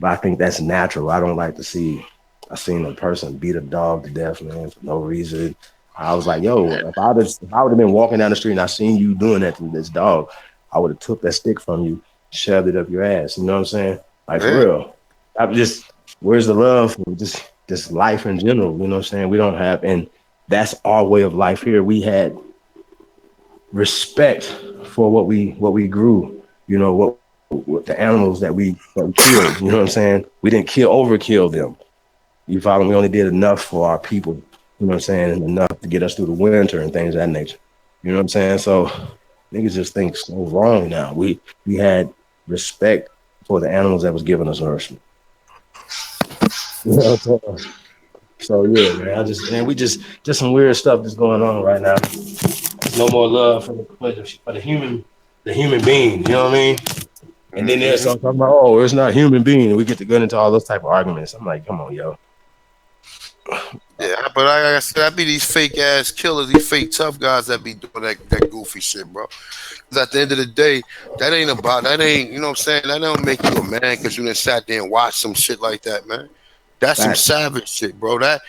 but I think that's natural. I don't like to see. I seen a person beat a dog to death, man, for no reason. I was like, yo, if I would have been walking down the street and I seen you doing that to this dog, I would have took that stick from you, shoved it up your ass. You know what I'm saying? Like for Yeah. real. I'm just where's the love for just life in general? You know what I'm saying? We don't have, and that's our way of life here. We had respect for what we grew. What the animals that we killed. You know what I'm saying? We didn't overkill them. You follow me? We only did enough for our people. You know what I'm saying? And enough to get us through the winter and things of that nature. You know what I'm saying? So niggas just think so wrong now. We had respect for the animals that was giving us nourishment. You know what I'm saying? So yeah, man. We just some weird stuff that's going on right now. There's no more love for the human being. You know what I mean? And then there's hmm some talking about, oh, it's not human being. And we get to get into all those type of arguments. I'm like, come on, yo. Yeah, but like I said, I be these fake ass killers, these fake tough guys that be doing that goofy shit, bro. Because at the end of the day, that ain't, you know what I'm saying? That don't make you a man because you done sat there and watched some shit like that, man. That's some Facts. savage shit, bro. That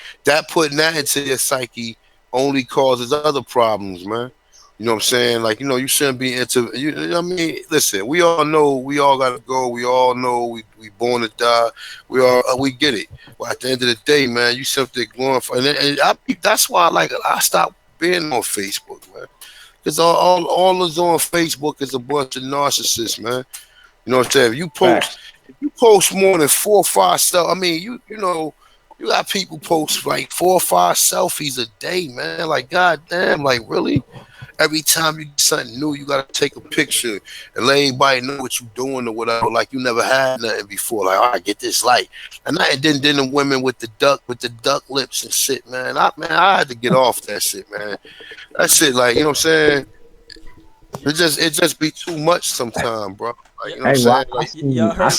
putting that into your psyche only causes other problems, man. You know what I'm saying? Like, you shouldn't be into you know what I mean, listen, we all know we all gotta go. We all know we born to die. We get it. But at the end of the day, man, you sit there glorifying that's why I stopped being on Facebook, man. Because all that's on Facebook is a bunch of narcissists, man. You know what I'm saying? Facts. If you post more than 4 or 5 stuff, I mean, you got people post like 4 or 5 selfies a day, man. Like, goddamn, like really? Every time you get something new, you gotta take a picture and let everybody know what you doing or whatever. Like you never had nothing before. Like, all right, get this light. And then the women with the duck lips and shit, man. I had to get off that shit, man. That shit, like, you know what I'm saying? It just be too much sometimes, bro. Like, you know what I'm Hey, well, saying? Like, Y'all heard?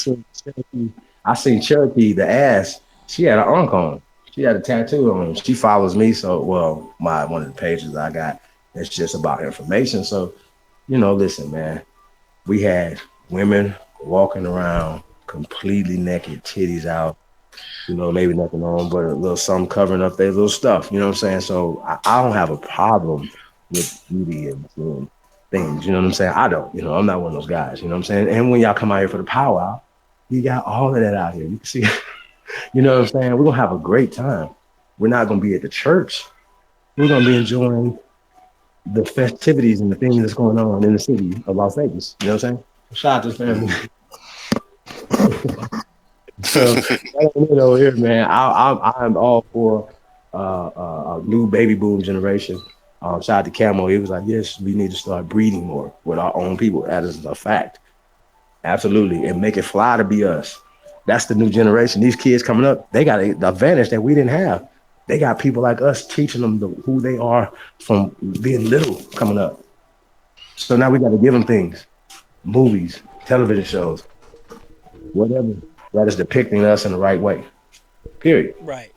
I seen Cherokee, the ass. She had an unk on. She had a tattoo on. She follows me, so well, my one of the pages I got. It's just about information. So, listen, man. We had women walking around completely naked, titties out. Maybe nothing on, but a little something covering up their little stuff. You know what I'm saying? So I don't have a problem with beauty and things. You know what I'm saying? I don't. I'm not one of those guys. You know what I'm saying? And when y'all come out here for the powwow, we got all of that out here. You can see. You know what I'm saying? We're gonna have a great time. We're not gonna be at the church. We're gonna be enjoying the festivities and the things that's going on in the city of Las Vegas. You know what I'm saying? Shout out to the family. mm. So here, man. I'm all for a new baby boom generation. Shout out to Camo. He was like, yes, we need to start breeding more with our own people. That is a fact. Absolutely. And make it fly to be us. That's the new generation. These kids coming up, they got the advantage that we didn't have. They got people like us teaching them who they are from being little coming up. So now we got to give them things, movies, television shows, whatever that is depicting us in the right way. Period. Right.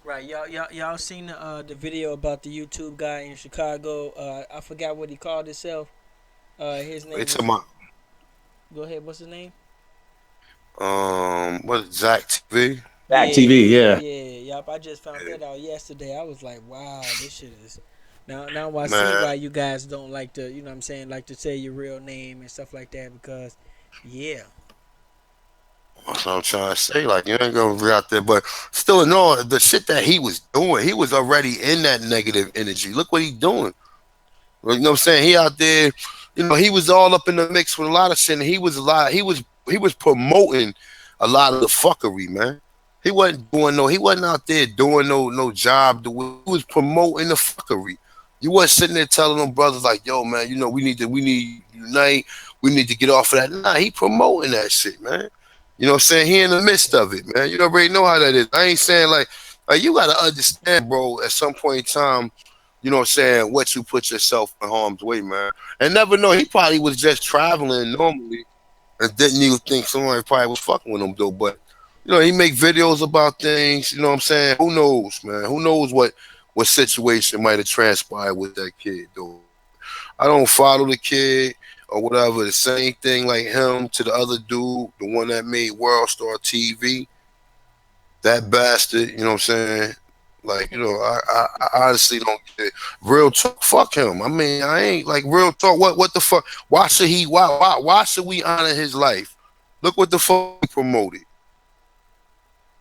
Right, y'all seen the video about the YouTube guy in Chicago? I forgot what he called himself. His name It's was. my Go ahead. What's his name? what is Zach TV? Back Yeah, TV, yeah. yeah, yup. I just found Yeah, that out yesterday. I was like, wow, this shit is. Now I see man. why you guys don't like to, you know what I'm saying, like to say your real name and stuff like that because, yeah, That's what I'm trying to say. Like, you ain't gonna be out there, but still, in all the shit that he was doing, he was already in that negative energy. Look what he doing. Well, you know what I'm saying? He out there, he was all up in the mix with a lot of shit. And he was promoting a lot of the fuckery, man. He wasn't out there doing no job. He was promoting the fuckery. You wasn't sitting there telling them brothers like, yo, man, we need to unite, we need to get off of that. Nah, he promoting that shit, man. You know what I'm saying? He in the midst of it, man. You already know how that is. I ain't saying like you gotta understand, bro, at some point in time, you know what I'm saying, what you put yourself in harm's way, man. And never know, he probably was just traveling normally and didn't even think somebody probably was fucking with him though. But he make videos about things, you know what I'm saying? Who knows, man? Who knows what situation might have transpired with that kid though. I don't follow the kid or whatever. The same thing like him to the other dude, the one that made World Star TV, that bastard, you know what I'm saying? Like, I honestly don't get it. Real talk, fuck him. I mean, I ain't like real talk. What the fuck? Why should we honor his life? Look what the fuck he promoted.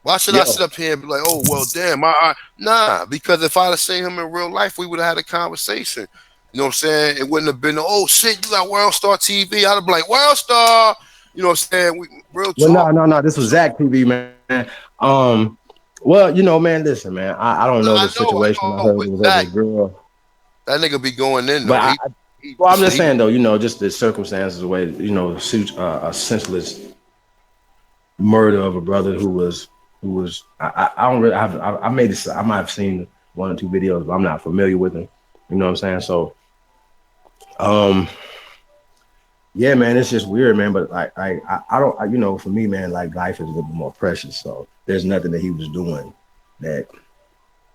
Why should I sit Yo, up here and be like, oh well, damn, nah? Because if I'd have seen him in real life, we would have had a conversation. You know what I'm saying? It wouldn't have been, oh shit, you got World Star TV. I'd have been like, World Star. You know what I'm saying? Real well, talk. no. This was So Zach TV, man. Um, well, man, listen, man. I don't know the I situation. I know, heard but it was over Zach, a girl, that nigga be going in but though. I, He I he well, I'm just he saying though, just the circumstances, the way suit a senseless murder of a brother who was. I don't really. I made this. I might have seen one or two videos, but I'm not familiar with him. You know what I'm saying? So, um, yeah, man, it's just weird, man. But I don't, for me, man, like life is a little bit more precious. So there's nothing that he was doing that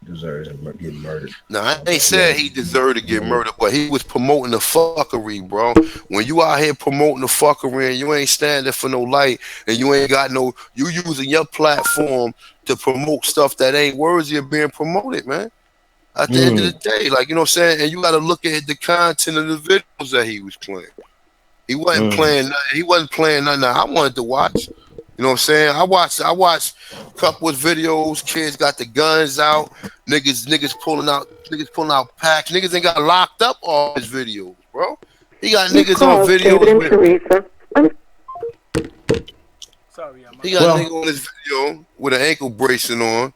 deserves him getting murdered. Now, I ain't But yeah, saying he deserved to get murdered, but he was promoting the fuckery, bro. When you out here promoting the fuckery and you ain't standing for no light and you ain't got you using your platform to promote stuff that ain't worthy of being promoted, man. At the end of the mm, day, like, you know what I'm saying? And you got to look at the content of the videos that he was playing. He wasn't mm. playing nothing. He wasn't playing nothing that I wanted to watch. You know what I'm saying? I watched a couple of videos, kids got the guns out, niggas pulling out packs. Niggas ain't got locked up all his videos, bro. He got You've niggas on called David videos and with Teresa. sorry, my he got bad. a Well, nigga on his video with an ankle bracing on.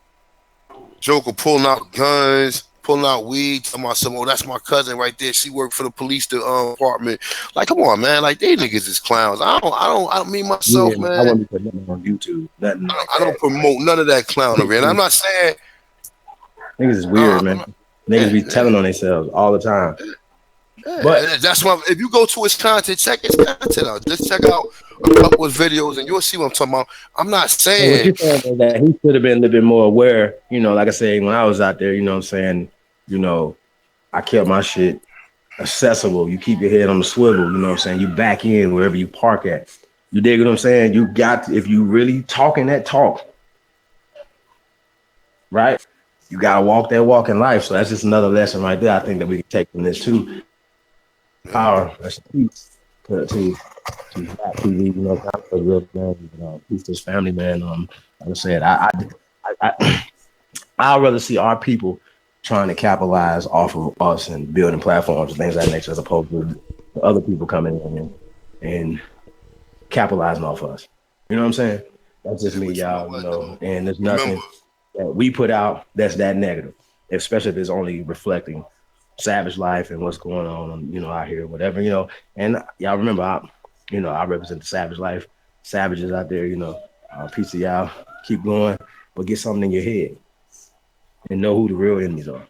Joker pulling out guns, pulling out weed, talking about some, oh, that's my cousin right there. She worked for the police department. Like, come on, man. Like, these niggas is clowns. I don't mean Yeah, myself, I man. wouldn't put nothing on YouTube, nothing like I don't that. promote none of that clownery. And I'm not saying, Niggas is uh, weird, I'm man. not, Niggas yeah, be yeah, telling on themselves all the time. yeah. But And that's why if you go to his content, check his content out. Just check out a couple of videos and you'll see what I'm talking about. I'm not so what saying, you're saying is that he should have been a little bit more aware. You know, like I said, when I was out there, you know what I'm saying, you know, I kept my shit accessible. You keep your head on the swivel, you know what I'm saying? You back in wherever you park at. You dig what I'm saying? You got to, if you really talking that talk, right? You gotta walk that walk in life. So that's just another lesson right there. I think that we can take from this too. Power, that's a piece to Black TV, you know, kind of real man, peace to his family, man. Like I said, I'd rather see our people trying to capitalize off of us and building platforms and things of that nature as opposed to other people coming in and capitalizing off us. You know what I'm saying? That's just yeah, me, but you know y'all, you what know, though? and there's Remember, nothing that we put out that's that negative, especially if it's only reflecting savage life and what's going on, you know, out here, whatever, you know. And y'all remember, I represent the savage life, savages out there, you know. Peace to y'all, keep going, but get something in your head and know who the real enemies are.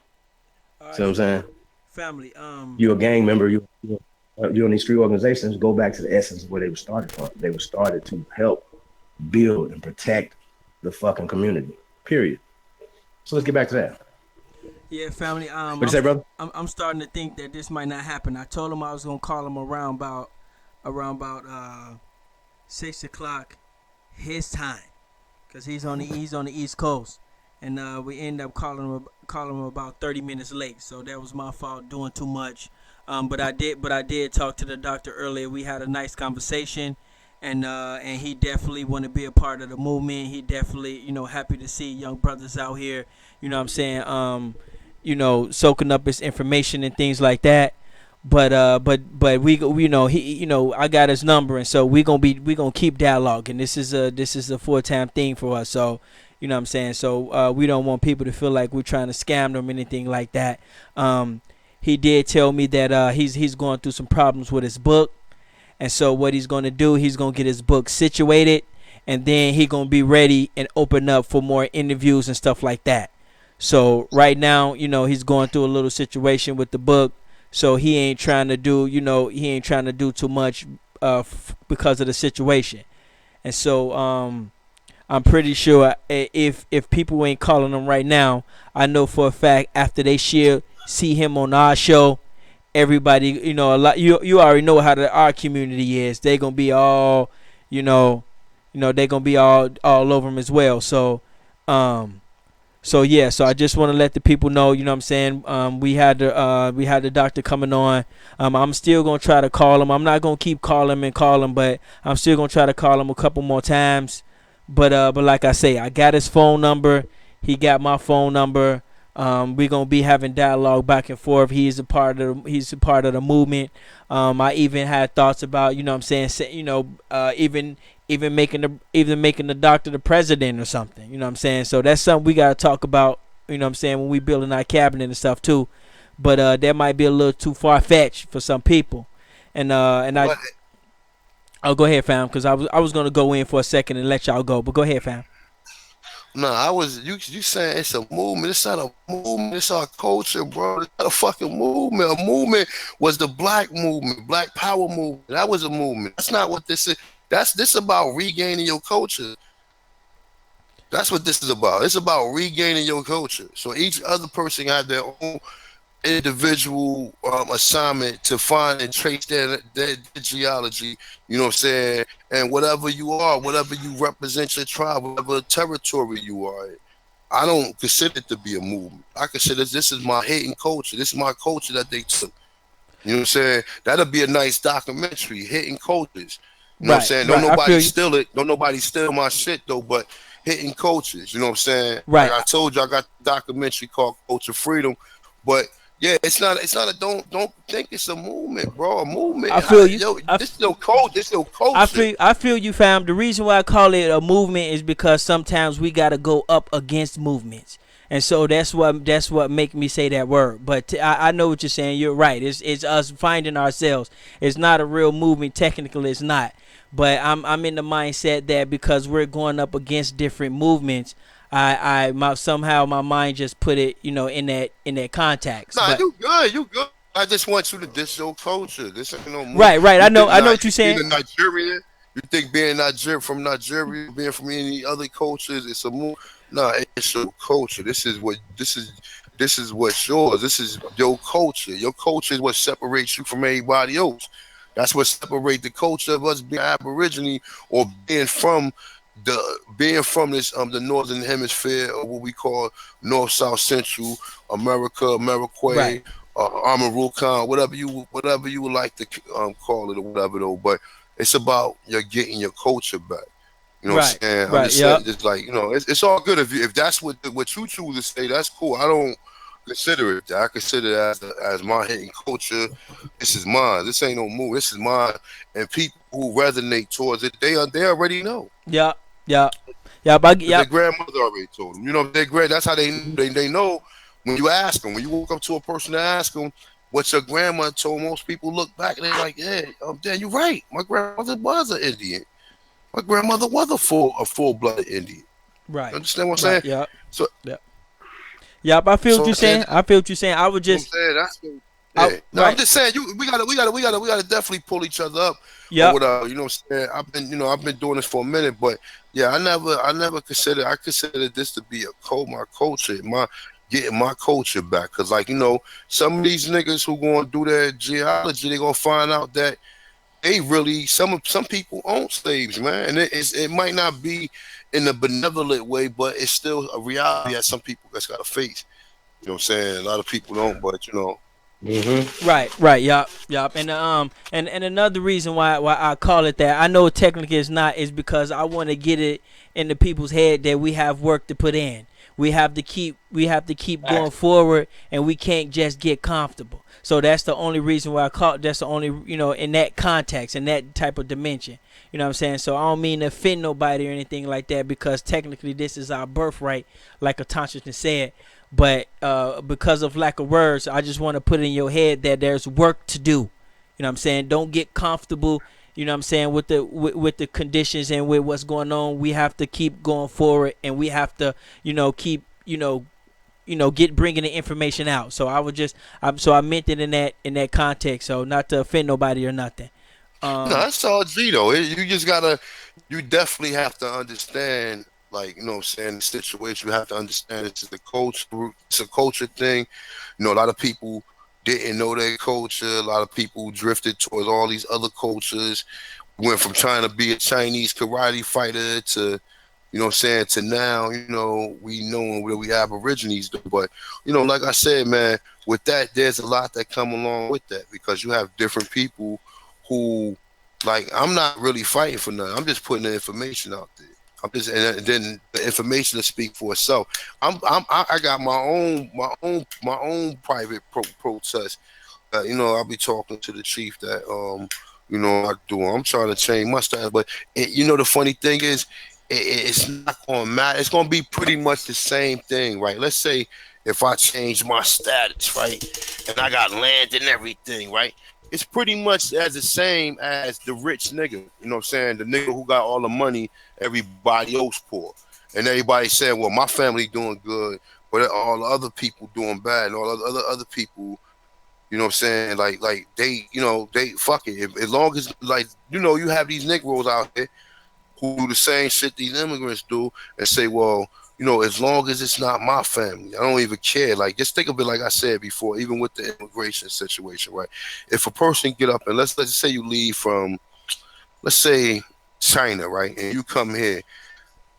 All See right, what I'm saying? family. You're a gang member. You're in these three organizations. Go back to the essence of where they were started from. They were started to help build and protect the fucking community. Period. So let's get back to that. Yeah, family. What you say, brother? I'm starting to think that this might not happen. I told him I was gonna call him around about 6 o'clock his time, cause he's on the East Coast, and we end up calling him about 30 minutes late. So that was my fault doing too much. But I did talk to the doctor earlier. We had a nice conversation, and he definitely want to be a part of the movement. He definitely happy to see young brothers out here. You know what I'm saying? Soaking up his information and things like that. But I got his number, and so we gonna keep dialoguing. This is a full time thing for us. So you know what I'm saying. So we don't want people to feel like we're trying to scam them or anything like that. He did tell me that he's going through some problems with his book, and so what he's gonna do, he's gonna get his book situated, and then he gonna be ready and open up for more interviews and stuff like that. So right now, he's going through a little situation with the book, so he ain't trying to do too much because of the situation. And so I'm pretty sure if people ain't calling him right now, I know for a fact after they see him on our show, everybody, a lot, you already know how our community is. They gonna be all, you know, they gonna be all over him as well. Um, so yeah, so I just want to let the people know, what I'm saying. We had the doctor coming on. I'm still gonna try to call him. I'm not gonna keep calling him, but I'm still gonna try to call him a couple more times. But like I say, I got his phone number. He got my phone number. We're gonna be having dialogue back and forth. He's a part of the movement. I even had thoughts about, what I'm saying, even making the doctor the president or something. You know what I'm saying? So that's something we gotta talk about, what I'm saying, when we building our cabinet and stuff too. But that might be a little too far fetched for some people. And I but oh, go ahead, fam, because I was gonna go in for a second and let y'all go, but go ahead, fam. no, I was you saying it's a movement. It's not a movement. It's our culture, bro. It's not a fucking movement. A movement was the black movement, black power movement. That was a movement. That's not what this is. This about regaining your culture. That's what this is about. It's about regaining your culture. So each other person have their own individual assignment to find and trace their geology, you know what I'm saying? And whatever you are, whatever you represent your tribe, whatever territory you are in, I don't consider it to be a movement. I consider this is my hidden culture. This is my culture that they took. You know what I'm saying? That'll be a nice documentary, hitting cultures. You know what I'm Right, saying? Don't right. I nobody feel you. steal it. Don't nobody steal my shit though, but hitting cultures. You know what I'm saying? Like Right. I told you, I got a documentary called Culture Freedom. But yeah, it's not a don't think it's a movement, bro. A movement. I feel you. This is your code. This is your I culture. feel I feel you, fam. The reason why I call it a movement is because sometimes we gotta go up against movements, And so that's what make me say that word. But I know what you're saying. You're right. It's us finding ourselves. It's not a real movement. Technically, it's not. But I'm in the mindset that because we're going up against different movements, somehow my mind just put it, in that context. Nah, But you good, you good. I just want you to diss your culture. This ain't no move. right, right. You think I know not what you're being saying. a Nigerian? You think being Niger from Nigeria, being from any other cultures, it's a move? Nah, it's your culture. This is what's yours. This is your culture. Your culture is what separates you from everybody else. That's what separates the culture of us being Aborigine or being from this the northern hemisphere or what we call North South Central America, Ameriquay, Right, Amarukan, whatever you would like to call it or whatever though. But it's about you're getting your culture back. You know what right, I'm saying? I'm right. just saying, Yep, just like it's all good if that's what you choose to say. That's cool. I don't consider it. I consider it as my hitting culture. This is mine. This ain't no move. This is mine. And people who resonate towards it, they already know. yep, yep, yep. I, Because their yep. grandmother already told them. Their that's how they know when you ask them. When you walk up to a person and ask them what your grandma told, most people look back and they're like, "Yeah, Dan, you're right. My grandmother was an Indian. My grandmother was a full-blooded Indian." You Right, understand what I'm right. saying? Yep, So, yep, yep. I feel what so you're at the end, saying. I feel what you're saying. I would you know what just, I'm saying? That's what, I yeah. No, I'm right. just saying we gotta definitely pull each other up or Yep, whatever. You know what I'm saying? I've been doing this for a minute, but yeah, I never considered this to be my culture, my getting my culture back. Cause like some of these niggas who gonna do their geology, they gonna find out that they really some people own slaves, man, and it might not be in a benevolent way, but it's still a reality that some people just gotta face. You know what I'm saying? A lot of people don't, but Mm-hmm. right, right. Yep, yep. And another reason why I call it that, I know technically it's not, is because I want to get it in the people's head that we have work to put in. We have to keep going forward, and we can't just get comfortable. So that's the only reason why I call. That's the only, in that context, in that type of dimension. You know what I'm saying? So I don't mean to offend nobody or anything like that, because technically this is our birthright, like Autochthonous said. But because of lack of words, I just want to put in your head that there's work to do. You know what I'm saying? Don't get comfortable. You know what I'm saying, with the conditions and with what's going on. We have to keep going forward, and we have to, keep, get bringing the information out. So I meant it in that context. So not to offend nobody or nothing. no, Um, that's all G though. You definitely have to understand, like what I'm saying, the situation. You have to understand it's a culture thing. A lot of people didn't know their culture. A lot of people drifted towards all these other cultures. Went from trying to be a Chinese karate fighter to what I'm saying, to now, we know where we Aborigines do. But, like I said, man, with that, there's a lot that come along with that because you have different people who, like, I'm not really fighting for nothing. I'm just putting the information out there. And then the information to speak for itself. I got my own private protest. I'll be talking to the chief that I do. I'm trying to change my style, but the funny thing is, it's not going to matter. It's going to be pretty much the same thing, right? Let's say if I change my status, right, and I got land and everything, right, it's pretty much as the same as the rich nigga. You know what I'm saying? The nigga who got all the money, everybody else poor, and everybody saying, "Well, my family doing good, but all the other people doing bad, and all the other people." You know what I'm saying? Like they fuck it. As long as you have these Negroes out here who do the same shit these immigrants do and say, well, as long as it's not my family, I don't even care. Like, just think of it like I said before, even with the immigration situation, right? If a person get up and let's say you leave from, let's say, China, right, and you come here,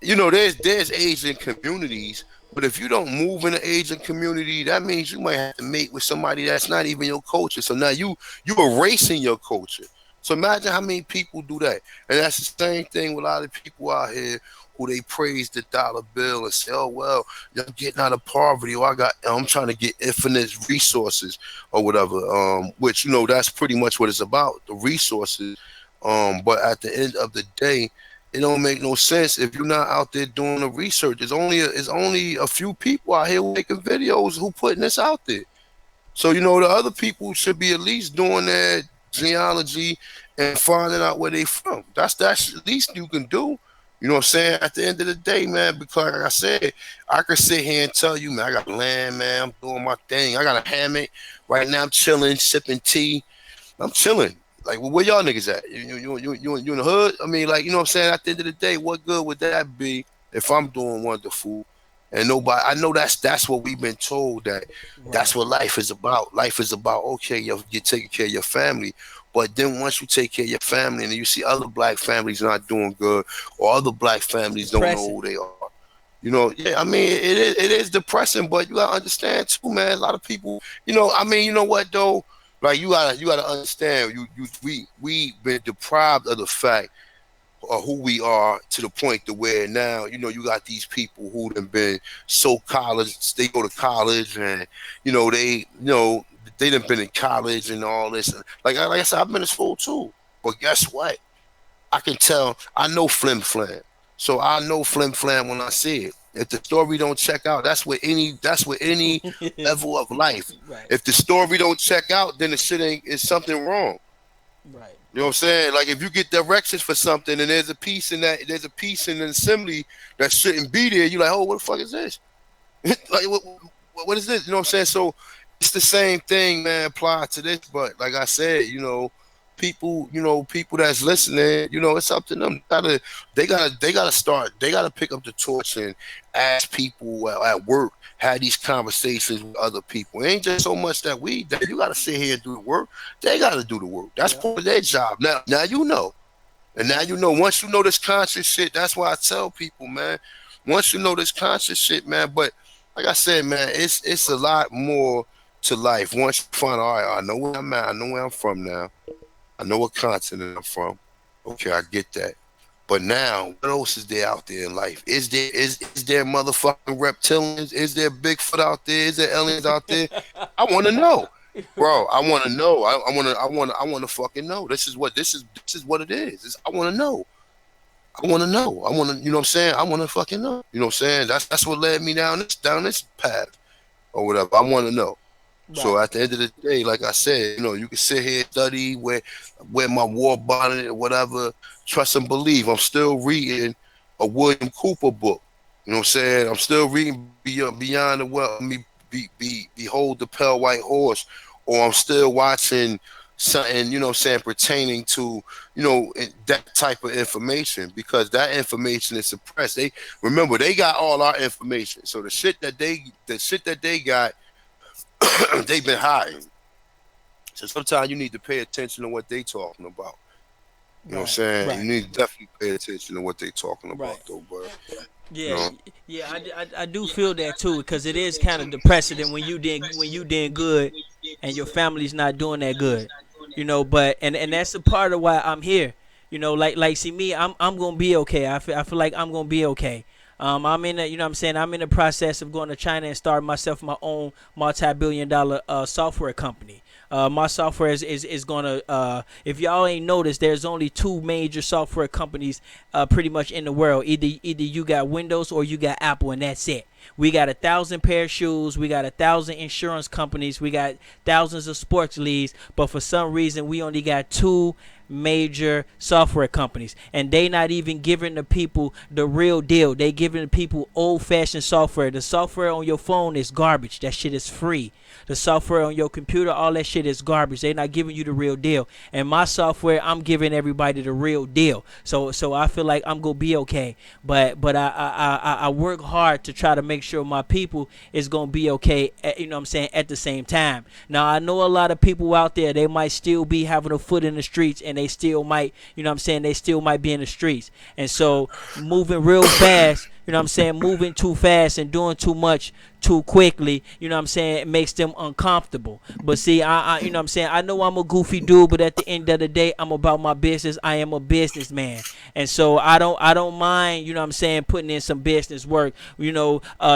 there's Asian communities, but if you don't move in the Asian community, that means you might have to mate with somebody that's not even your culture. So now you erasing your culture. So imagine how many people do that. And that's the same thing with a lot of people out here who they praise the dollar bill and say, oh well, I'm getting out of poverty, or I'm trying to get infinite resources or whatever. Which that's pretty much what it's about, the resources. But at the end of the day, It don't make no sense if you're not out there doing the research. It's only a few people out here making videos who putting this out there. So the other people should be at least doing their genealogy and finding out where they from. That's at least you can do. You know what I'm saying? At the end of the day, man, because like I said, I could sit here and tell you, man, I got land, man, I'm doing my thing. I got a hammock. Right now I'm chilling, sipping tea. I'm chilling. Like, well, where y'all niggas at? You in the hood? I mean, like, you know what I'm saying? At the end of the day, what good would that be if I'm doing wonderful and nobody? I know that's what we've been told, that Right. that's what life is about. Life is about, okay, you're taking care of your family. But then once you take care of your family and you see other black families not doing good, or other black It's families don't know depressing. who they are. Yeah, I mean, it is depressing, but you gotta understand too, man. A lot of people, I mean, you know what though? Like, you gotta understand, we been deprived of the fact of who we are, to the point to where now, you got these people who have been so college, they go to college, and they done been in college and all this. Like I said, I've been in school too. But guess what? I can tell. I know flim flam, so I know flim flam when I see it. If the story don't check out, that's with any level of life. Right. If the story don't check out, then the shit ain't is something wrong. Right. You know what I'm saying? Like, if you get directions for something and there's a piece in the assembly that shouldn't be there, you're like, oh, what the fuck is this? Like, what is this? You know what I'm saying? So it's the same thing, man, applied to this. But like I said, people that's listening, it's up to them. They gotta start. They gotta pick up the torch and ask people at work, have these conversations with other people. It ain't just so much that you gotta sit here and do the work. They gotta do the work. That's Yeah. part of their job. Now you know. And now you know. Once you know this conscious shit, that's why I tell people, man. Once you know this conscious shit, man. But like I said, man, it's a lot more to life. Once you find, all right, I know where I'm at. I know where I'm from now. I know what continent I'm from. Okay, I get that. But now, what else is there out there in life? Is there motherfucking reptilians? Is there Bigfoot out there? Is there aliens out there? I want to know, bro. I want to know. I want to fucking know. This is what it is. I want to know. I want to know. I want to. You know what I'm saying? I want to fucking know. You know what I'm saying? That's what led me down this path or whatever. I want to know. So Right. at the end of the day, like I said, you can sit here and study, wear my war bonnet or whatever. Trust and believe. I'm still reading a William Cooper book. You know what I'm saying? I'm still reading Beyond the Well. Behold the Pale White Horse, or I'm still watching something. You know what I'm saying, pertaining to that type of information, because that information is suppressed. They remember they got all our information. So the shit that they got, they've been hiding. So sometimes you need to pay attention to what they talking about. You know what I'm Right. saying? You Right. need to definitely pay attention to what they talking Right. about, though, bro. You Yeah, know? yeah, I do feel that too, because it is kind of depressing when you did good, and your family's not doing that good, But and that's a part of why I'm here, Like see me, I'm gonna be okay. I feel like I'm gonna be okay. I'm in you know what I'm saying, I'm in the process of going to China and starting myself my own multi-billion-dollar software company. My software is gonna if y'all ain't noticed, there's only two major software companies pretty much in the world. Either you got Windows or you got Apple, and that's it. We got 1,000 pair of shoes. We got 1,000 insurance companies. We got thousands of sports leagues. But for some reason, we only got two major software companies, and they not even giving the people the real deal. They giving the people old-fashioned software. The software on your phone is garbage. That shit is free. The software on your computer, all that shit is garbage. They not giving you the real deal. And my software, I'm giving everybody the real deal. So I feel like I'm gonna be okay. But I work hard to try to make sure my people is gonna be okay. You know what I'm saying, at the same time. Now I know a lot of people out there, they might still be having a foot in the streets, and they still might, they still might be in the streets. And so moving real fast, you know what I'm saying, moving too fast and doing too much too quickly, you know what I'm saying, it makes them uncomfortable. But see, you know what I'm saying, I know I'm a goofy dude, but at the end of the day, I'm about my business. I am a businessman. And so I don't mind, you know what I'm saying, putting in some business work,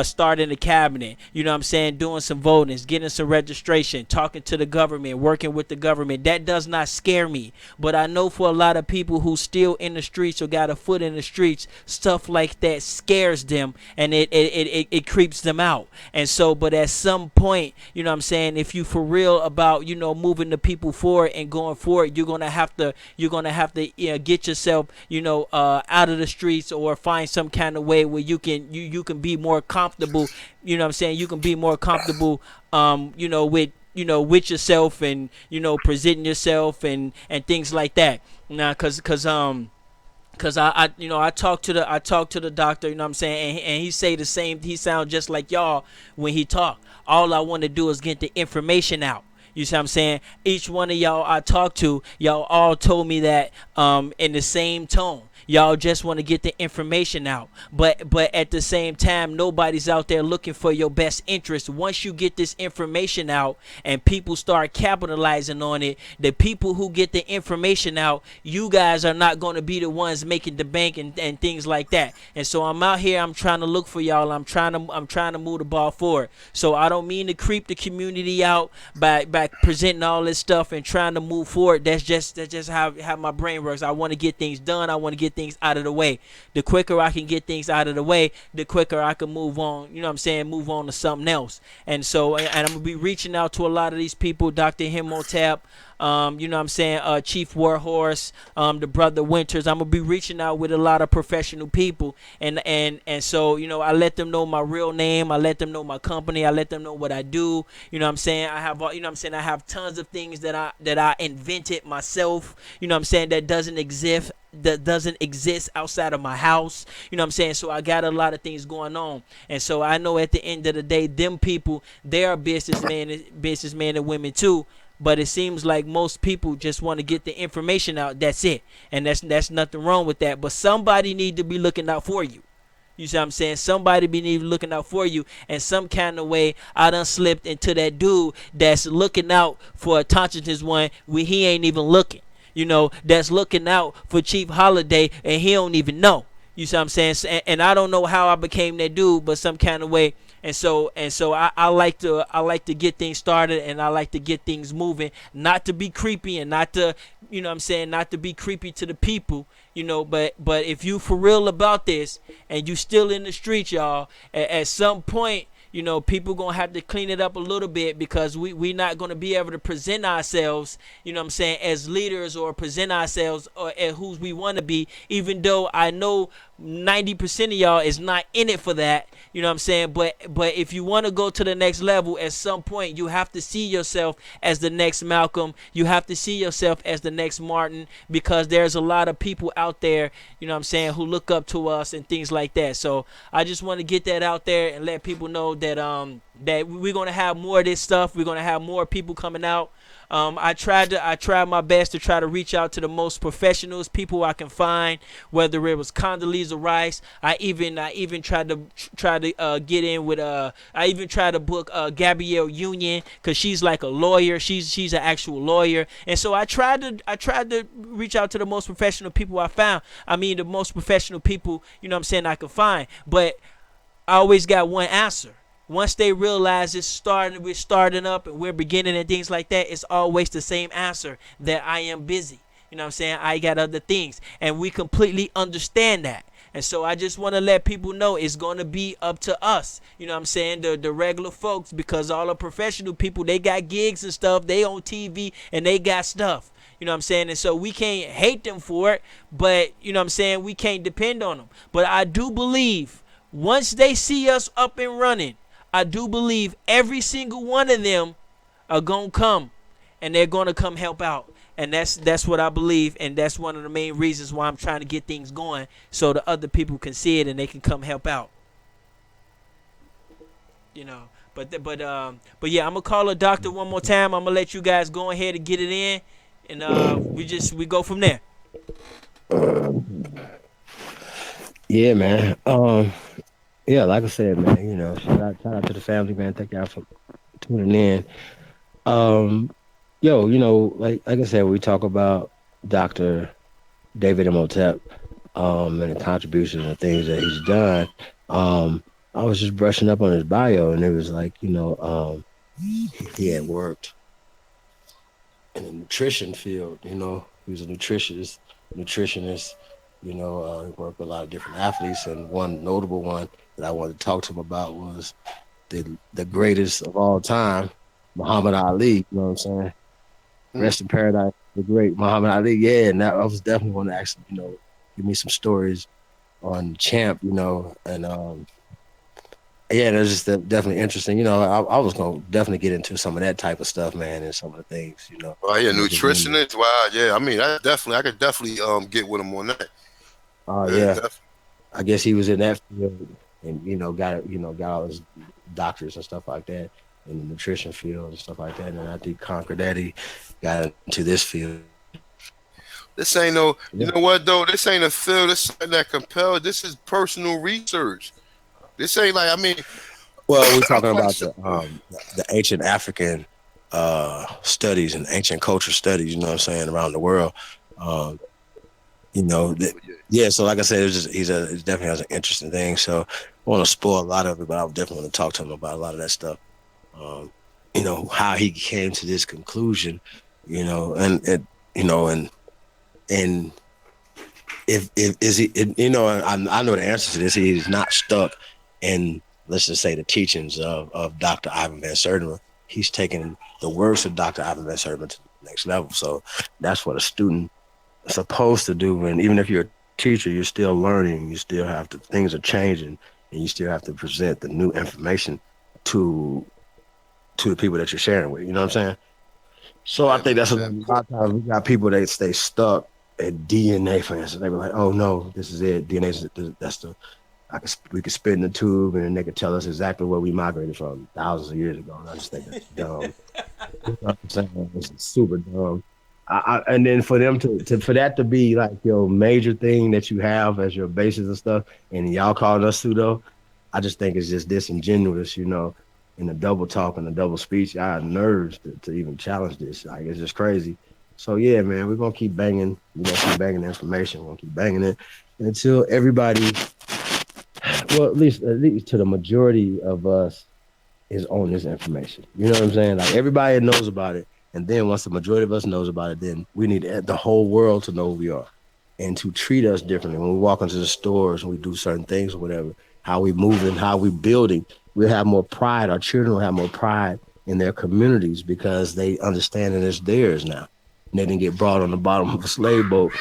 starting the cabinet, you know what I'm saying, doing some voting, getting some registration, talking to the government, working with the government. That does not scare me. But I know for a lot of people who still in the streets or got a foot in the streets, stuff like that scares them, and it creeps them out. And so, but at some point, you know what I'm saying, if you for real about, moving the people forward and going forward, you're gonna have to get yourself, out of the streets, or find some kind of way where you can be more comfortable. You know what I'm saying, you can be more comfortable, with yourself, and presenting yourself, and things like that. Now, cause I talked to the doctor, you know what I'm saying, and he say the same. He sound just like y'all when he talk. All I want to do is get the information out. You see what I'm saying? Each one of y'all I talked to, y'all all told me that in the same tone. Y'all just want to get the information out. But at the same time, nobody's out there looking for your best interest. Once you get this information out and people start capitalizing on it, the people who get the information out, you guys are not going to be the ones making the bank, and things like that. And so I'm out here, I'm trying to look for y'all. I'm trying to move the ball forward. So I don't mean to creep the community out by presenting all this stuff and trying to move forward. That's just how my brain works. I want to get things done. I want to get things out of the way. The quicker I can get things out of the way, the quicker I can move on, you know what I'm saying, move on to something else. And so, and I'm going to be reaching out to a lot of these people, Dr.Imhotep, you know what I'm saying, Chief Warhorse, the brother Winters. I'm going to be reaching out with a lot of professional people. And so, I let them know my real name. I let them know my company. I let them know what I do. You know what I'm saying? I have tons of things that I invented myself, you know what I'm saying, that doesn't exist outside of my house. You know what I'm saying? So I got a lot of things going on. And so I know at the end of the day, them people, they are businessmen and women too. But it seems like most people just want to get the information out. That's it. And that's nothing wrong with that. But somebody need to be looking out for you. You see what I'm saying? Somebody be looking out for you. And some kind of way, I done slipped into that dude that's looking out for a Autochthonous one when he ain't even looking. That's looking out for Chief Holiday and he don't even know. You see what I'm saying? And I don't know how I became that dude, but some kind of way. And so I like to get things started, and I like to get things moving, not to be creepy, and not to, you know what I'm saying, not to be creepy to the people, but if you for real about this and you still in the streets, y'all, at some point, people gonna have to clean it up a little bit, because we not gonna be able to present ourselves, you know what I'm saying, as leaders, or present ourselves as who we want to be, even though I know 90% of y'all is not in it for that, you know what I'm saying, but if you want to go to the next level, at some point you have to see yourself as the next Malcolm. You have to see yourself as the next Martin, because there's a lot of people out there, you know what I'm saying, who look up to us and things like that. So I just want to get that out there and let people know that that we're gonna have more of this stuff. We're gonna have more people coming out. I tried my best to try to reach out to the most professionals, people I can find, whether it was Condoleezza Rice. I even tried to get in with I even tried to book Gabrielle Union, because she's like a lawyer. She's an actual lawyer. And so I tried to reach out to the most professional people I found. I mean, the most professional people, you know what I'm saying, I could find. But I always got one answer. Once they realize we're starting up and we're beginning and things like that, it's always the same answer, that I am busy. You know what I'm saying? I got other things. And we completely understand that. And so I just want to let people know it's going to be up to us. You know what I'm saying? The regular folks, because all the professional people, they got gigs and stuff. They on TV and they got stuff. You know what I'm saying? And so we can't hate them for it, but, you know what I'm saying, we can't depend on them. But I do believe once they see us up and running, I do believe every single one of them are going to come, and they're going to come help out. And that's what I believe, and that's one of the main reasons why I'm trying to get things going, so the other people can see it and they can come help out. But yeah, I'm going to call a doctor one more time. I'm going to let you guys go ahead and get it in, and we go from there. Yeah, man. Yeah, like I said, man, shout out to the family, man. Thank y'all for tuning in. Um, yo, like I said, we talk about Dr. David Imhotep, and the contributions and things that he's done. Um, I was just brushing up on his bio, and it was like, he had worked in the nutrition field. He was a nutritionist. He worked with a lot of different athletes, and one notable one that I wanted to talk to him about was the greatest of all time, Muhammad Ali. You know what I'm saying? Hmm. Rest in paradise, the great Muhammad Ali. Yeah, and that I was definitely want to actually, give me some stories on Champ. And yeah, that's just definitely interesting. I was gonna definitely get into some of that type of stuff, man, and some of the things, Oh yeah, with his memory. nutritionist. Wow, yeah. I mean, I could definitely get with him on that. Oh Yeah, yeah, definitely. I guess he was in that field, and got all his doctors and stuff like that in the nutrition field and stuff like that. And after he conquered that, he got into this field. This ain't no, Yeah. you know what though? This ain't a field. This ain't that compelled. This is personal research. This ain't like I mean, Well, we're I'm talking quite about sure. the ancient African studies and ancient culture studies. You know what I'm saying, around the world. Um, that, But yeah, yeah. So like I said, it definitely has an interesting thing. So I want to spoil a lot of it, but I definitely want to talk to him about a lot of that stuff. Um, how he came to this conclusion. And if is he, I know the answer to this. He's not stuck in, let's just say, the teachings of Dr. Ivan Van Sertima. He's taken the works of Dr. Ivan Van Sertima to the next level. So that's what a student is supposed to do. And even if you're a teacher, you're still learning. You still have to, things are changing, and you still have to present the new information to the people that you're sharing with. You know what I'm saying? So I yeah, think that's most a lot of times we got people that stay stuck at DNA, for instance. They were like, "Oh no, this is it. DNA is that's the we could spit in the tube, and then they could tell us exactly where we migrated from thousands of years ago." And I just think that's dumb. You know what I'm saying? It's super dumb. And then for them for that to be like your major thing that you have as your basis and stuff, and y'all calling us pseudo, I just think it's just disingenuous, in the double talk and the double speech. I have nerves to even challenge this. Like it's just crazy. So yeah, man, we're gonna keep banging. We're gonna keep banging the information. We're gonna keep banging it until everybody, well, at least to the majority of us, is on this information. You know what I'm saying? Like everybody knows about it, and then once the majority of us knows about it, then we need the whole world to know who we are and to treat us differently when we walk into the stores and we do certain things or whatever. How we moving, how we building, we'll have more pride. Our children will have more pride in their communities because they understand that it's theirs now. And they didn't get brought on the bottom of a slave boat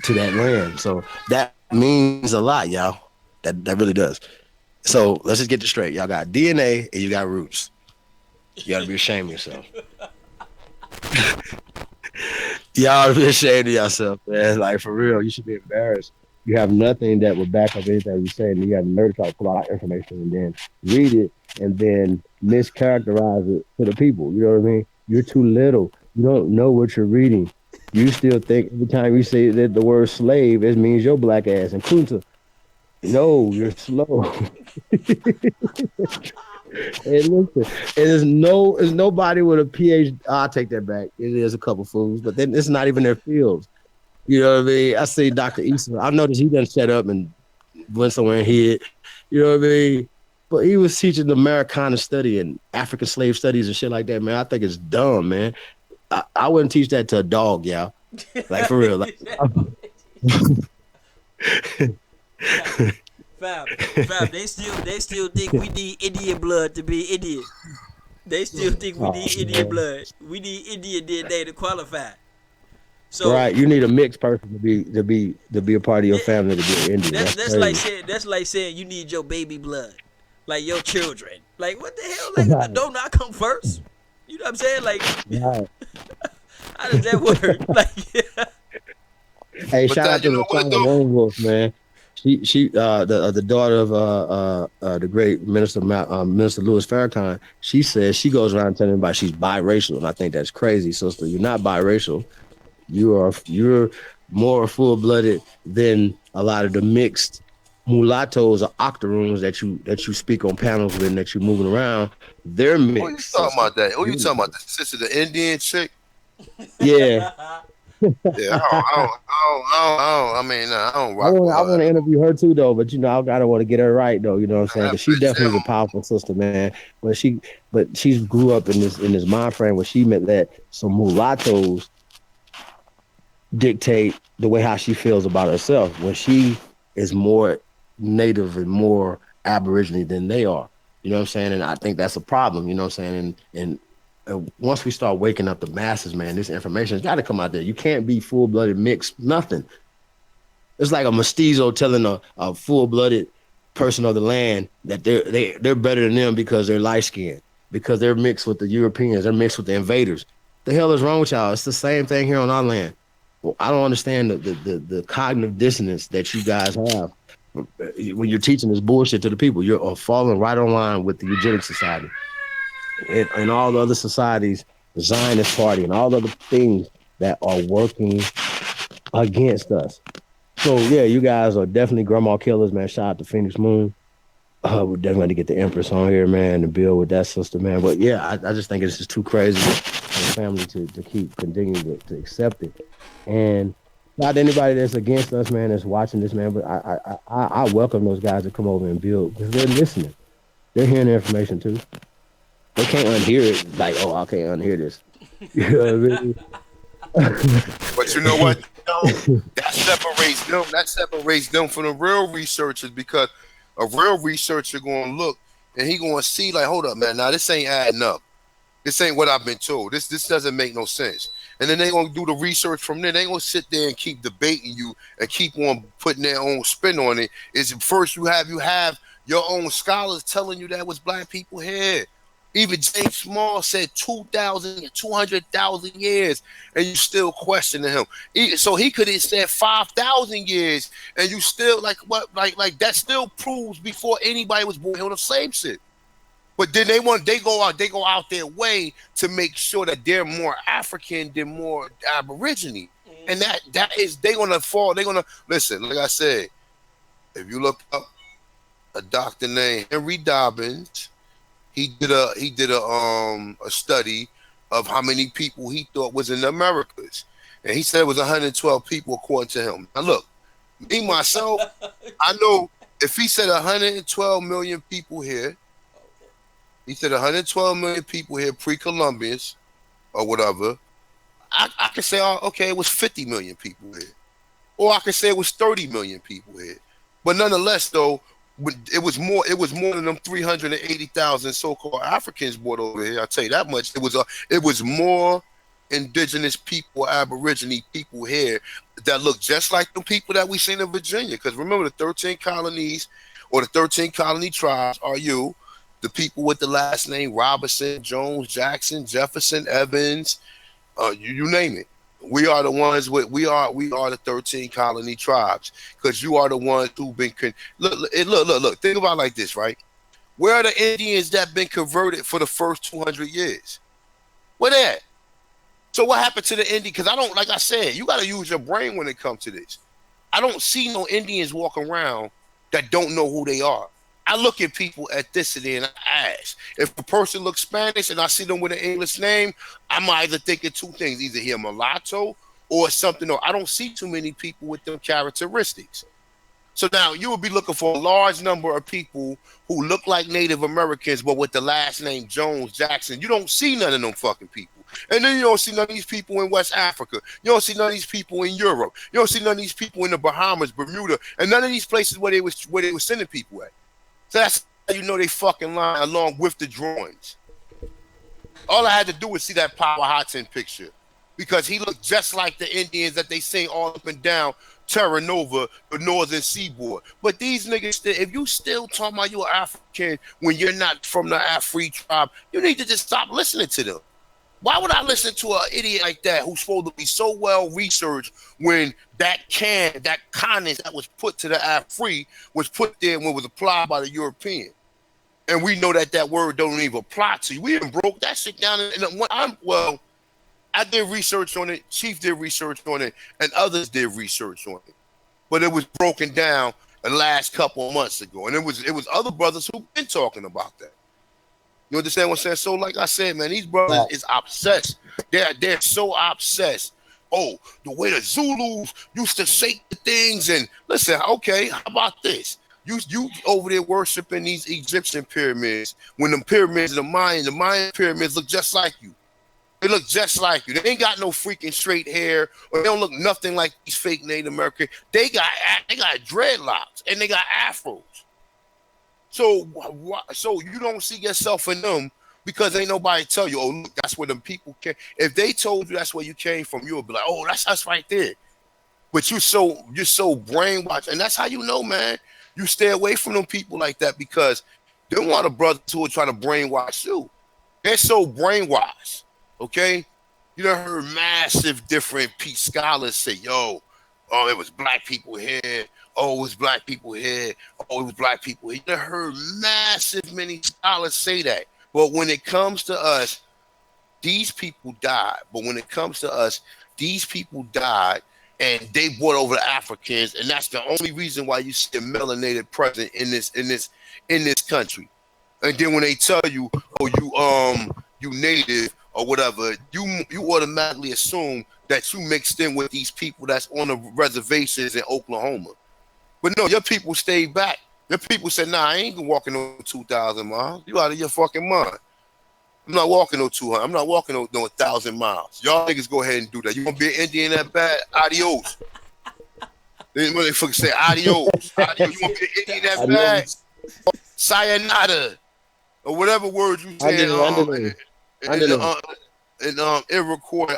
to that land. So that means a lot, y'all. That really does. So let's just get this straight. Y'all got DNA and you got roots. You gotta be ashamed of yourself. Y'all ought to be ashamed of yourself, man. Like for real, you should be embarrassed. You have nothing that would back up anything you say, and you have the nerve to try to pull out information and then read it and then mischaracterize it to the people. You know what I mean? You're too little. You don't know what you're reading. You still think every time you say that the word slave, it means your black ass and kunta. No, you're slow. Hey, listen, it's nobody with a PhD. I'll take that back. It is a couple fools, but then it's not even their fields. You know what I mean? I see Dr. Eastman. I noticed he done set up and went somewhere and hid. You know what I mean? But he was teaching the Americana study and African slave studies and shit like that, man. I think it's dumb, man. I wouldn't teach that to a dog, y'all. Like for real. Like, fam, fam, they still think we need Indian blood to be Indian. They still think we oh, need Indian man. blood. We need Indian DNA to qualify. So Right. You need a mixed person to be a part of your yeah, family to be an Indian. That's crazy. that's like saying you need your baby blood, like your children. Like what the hell? Like Right. don't I come first? You know what I'm saying? Like Right. how does that work? Like yeah. Hey, but shout that out you to know what Latanya though? Lone Wolf, man. She the daughter of the great Minister Louis Farrakhan. She says she goes around telling everybody she's biracial, and I think that's crazy, sister. You're not biracial. You're more full blooded than a lot of the mixed mulattoes or octoroons that you speak on panels with and that you're moving around, they're Who you mixed talking sister. about that? Who you talking about? The sister, the Indian chick? Yeah. Yeah, I mean, nah, I don't I rock want with I her want at to all. interview her too though, but I gotta want to get her right though. You know what I'm Nah, saying? that Because she bitch, definitely is a powerful sister, man. But she's grew up in this mind frame where she met that some mulattoes dictate the way how she feels about herself when she is more native and more aborigine than they are. You know what I'm saying? And I think that's a problem. You know what I'm saying? And once we start waking up the masses, man, this information has got to come out there. You can't be full blooded mixed, nothing. It's like a mestizo telling a full blooded person of the land that they're better than them because they're light skinned, because they're mixed with the Europeans, they're mixed with the invaders. The hell is wrong with y'all? It's the same thing here on our land. Well, I don't understand the cognitive dissonance that you guys have when you're teaching this bullshit to the people. You're falling right on line with the eugenics society and all the other societies, the Zionist party, and all other things that are working against us. So yeah, you guys are definitely grandma killers, man. Shout out to Phoenix Moon. We're definitely going to get the Empress on here, man, to build with that sister, man. But yeah, I just think it's just too crazy for the family to keep continuing to accept it. And not anybody that's against us, man, that's watching this, man. But I welcome those guys to come over and build because they're listening. They're hearing the information too. They can't unhear it. Like, oh, I can't unhear this. You know But you know what? Though? what I mean? That separates them. That separates them from the real researchers because a real researcher going to look and he going to see like, hold up, man. Now this ain't adding up. This ain't what I've been told. This doesn't make no sense. And then they gonna do the research from there. They gonna sit there and keep debating you and keep on putting their own spin on it. Is first you have your own scholars telling you that was black people here. Even James Small said 2,000, 200,000 years, and you still questioning him. So he could have said 5,000 years, and you still like what? Like that still proves before anybody was born on the slave shit. But then they go out their way to make sure that they're more African than more Aborigine. And that is they gonna fall, they're gonna listen, like I said, if you look up a doctor named Henry Dobbins, he did a study of how many people he thought was in the Americas. And he said it was 112 people according to him. Now look, me myself, I know if he said 112 million people here, he said 112 million people here, pre-Columbians or whatever. I could say, oh, okay, it was 50 million people here. Or I could say it was 30 million people here. But nonetheless, though, it was more than them 380,000 so-called Africans brought over here. I'll tell you that much. It was more indigenous people, Aborigine people here that look just like the people that we seen in Virginia. Because remember, the 13 colonies or the 13 colony tribes are the people with the last name Robinson, Jones, Jackson, Jefferson, Evans, you name it. We are the 13 colony tribes because you are the ones who've been look. Think about it like this, right? Where are the Indians that been converted for the first 200 years? Where they at? So what happened to the Indian? Because I don't, like I said, you got to use your brain when it comes to this. I don't see no Indians walking around that don't know who they are. I look at people ethnicity and I ask. If a person looks Spanish and I see them with an English name, I'm either thinking two things: either he a mulatto or something. Or I don't see too many people with them characteristics. So now you would be looking for a large number of people who look like Native Americans, but with the last name Jones, Jackson. You don't see none of them fucking people. And then you don't see none of these people in West Africa. You don't see none of these people in Europe. You don't see none of these people in the Bahamas, Bermuda, and none of these places where they were sending people at. So that's how you know they fucking lying along with the drawings. All I had to do was see that Power Hudson picture because he looked just like the Indians that they sing all up and down Terra Nova, the northern seaboard. But these niggas, if you still talking about you're African when you're not from the Afri tribe, you need to just stop listening to them. Why would I listen to an idiot like that who's supposed to be so well researched when that kindness that was put to the Afri was put there when it was applied by the European? And we know that word don't even apply to you. We even broke that shit down. I did research on it. Chief did research on it, and others did research on it. But it was broken down the last couple of months ago, and it was other brothers who've been talking about that. You understand what I'm saying? So, like I said, man, these brothers Right. is obsessed. They're so obsessed. Oh, the way the Zulus used to shake the things, and listen, okay, how about this? You over there worshiping these Egyptian pyramids when the pyramids, the Mayan pyramids look just like you. They look just like you. They ain't got no freaking straight hair, or they don't look nothing like these fake Native American. They got dreadlocks and they got afros. So you don't see yourself in them because ain't nobody tell you, oh, look, that's where them people came. If they told you that's where you came from, you would be like, oh, that's us right there. But you're so brainwashed, and that's how you know, man. You stay away from them people like that because they want the brothers who are trying to brainwash you. They're so brainwashed. Okay, you done heard massive different scholars say, yo, oh, it was black people here. Oh, it was black people here. Oh, it was black people here. You done heard massive many scholars say that. But when it comes to us, these people died. But when it comes to us, these people died and they brought over the Africans, and that's the only reason why you see a melanated president in this country. And then when they tell you, oh, you native or whatever, you automatically assume that you mixed in with these people that's on the reservations in Oklahoma. But no, your people stayed back. Your people said, nah, I ain't gonna walking no 2,000 miles. You out of your fucking mind. I'm not walking no 200. I'm not walking no 1,000 miles. Y'all niggas go ahead and do that. You want to be an Indian that bad? Adios. They motherfuckers say adios. Adios. You want to be an Indian that bad? Adios. Sayonara. Or whatever words you say in Iroquois,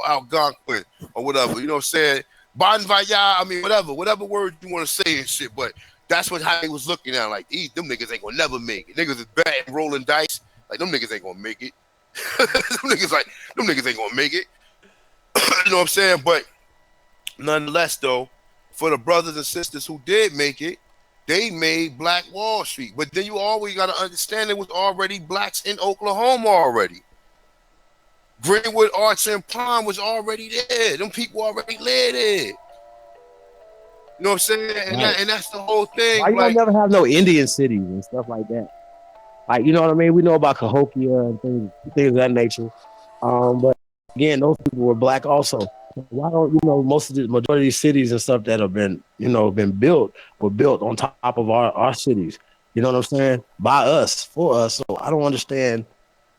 Algonquin, or whatever. You know what I'm saying? Bon voyage, I mean, whatever word you want to say and shit, but that's how they was looking at, like, them niggas ain't gonna never make it. Niggas is betting, rolling dice, like, them niggas ain't gonna make it. them niggas ain't gonna make it. You know what I'm saying? But nonetheless, though, for the brothers and sisters who did make it, they made Black Wall Street. But then you always got to understand there was already blacks in Oklahoma already. Greenwood Arts and Palm was already there. Them people already lived there. You know what I'm saying? Right. And that's the whole Why thing. you don't Like, never have no Indian cities and stuff like that? Like, you know what I mean? We know about Cahokia and things of that nature. But again, those people were black also. Why don't most of the majority of these cities and stuff that have been built were built on top of our cities. You know what I'm saying? By us, for us. So I don't understand.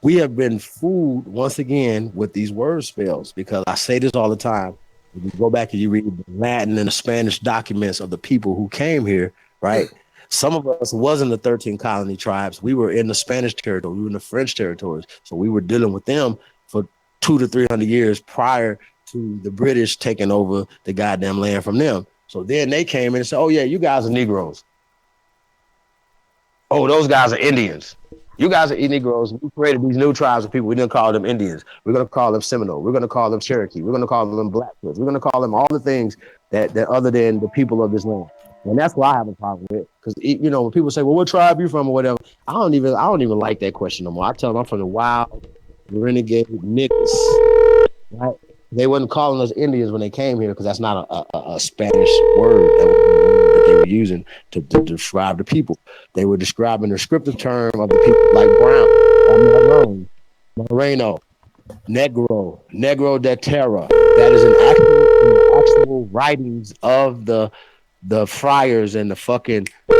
We have been fooled once again with these word spells because I say this all the time. If you go back and you read the Latin and the Spanish documents of the people who came here, right? Some of us wasn't the 13 colony tribes. We were in the Spanish territory. We were in the French territories. So we were dealing with them for 200 to 300 years prior to the British taking over the goddamn land from them. So then they came in and said, oh, yeah, you guys are Negroes. Oh, those guys are Indians. You guys are Negroes. We created these new tribes of people. We didn't call them Indians. We're going to call them Seminole. We're going to call them Cherokee. We're going to call them Blackfoot. We're going to call them all the things that other than the people of this land. And that's what I have a problem with. Because when people say, "Well, what tribe you from?" or whatever, I don't even like that question no more. I tell them I'm from the wild, renegade niggas. Right? They wasn't calling us Indians when they came here because that's not a Spanish word that they were using to describe the people. They were describing the descriptive term of the people like Brown, Moreno, Negro de Terra. That is an actual writings of the friars and the fucking people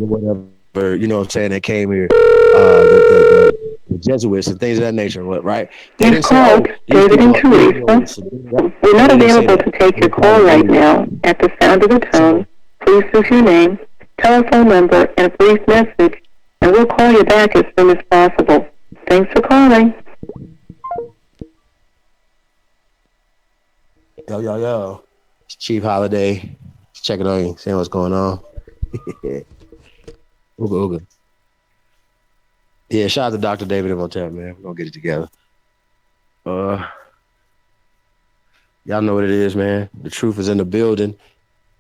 or whatever, you know what I'm saying, that came here, the Jesuits and things of that nature, right? They didn't say, oh, David and Teresa. We're not available to take your call right now. At the sound of the tone, please leave your name, telephone number, and a brief message, and we'll call you back as soon as possible. Thanks for calling. Yo. It's Chief Holiday. Checking on you, seeing what's going on. Ooga. Yeah, shout out to Dr. David Imhotep, man. We're gonna get it together. Y'all know what it is, man. The truth is in the building.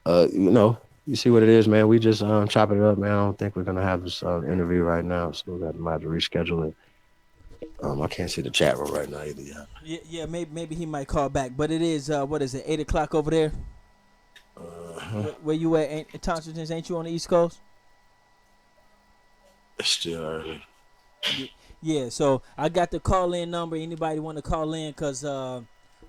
You see what it is, man. We just chopping it up, man. I don't think we're gonna have this interview right now, so we might have to reschedule it. I can't see the chat room right now either. Yeah, maybe he might call back, but it is what is it, 8 o'clock over there? Where you at? Thompson's, ain't you on the East Coast? It's still early. Yeah, yeah. So I got the call in number. Anybody want to call in? Cause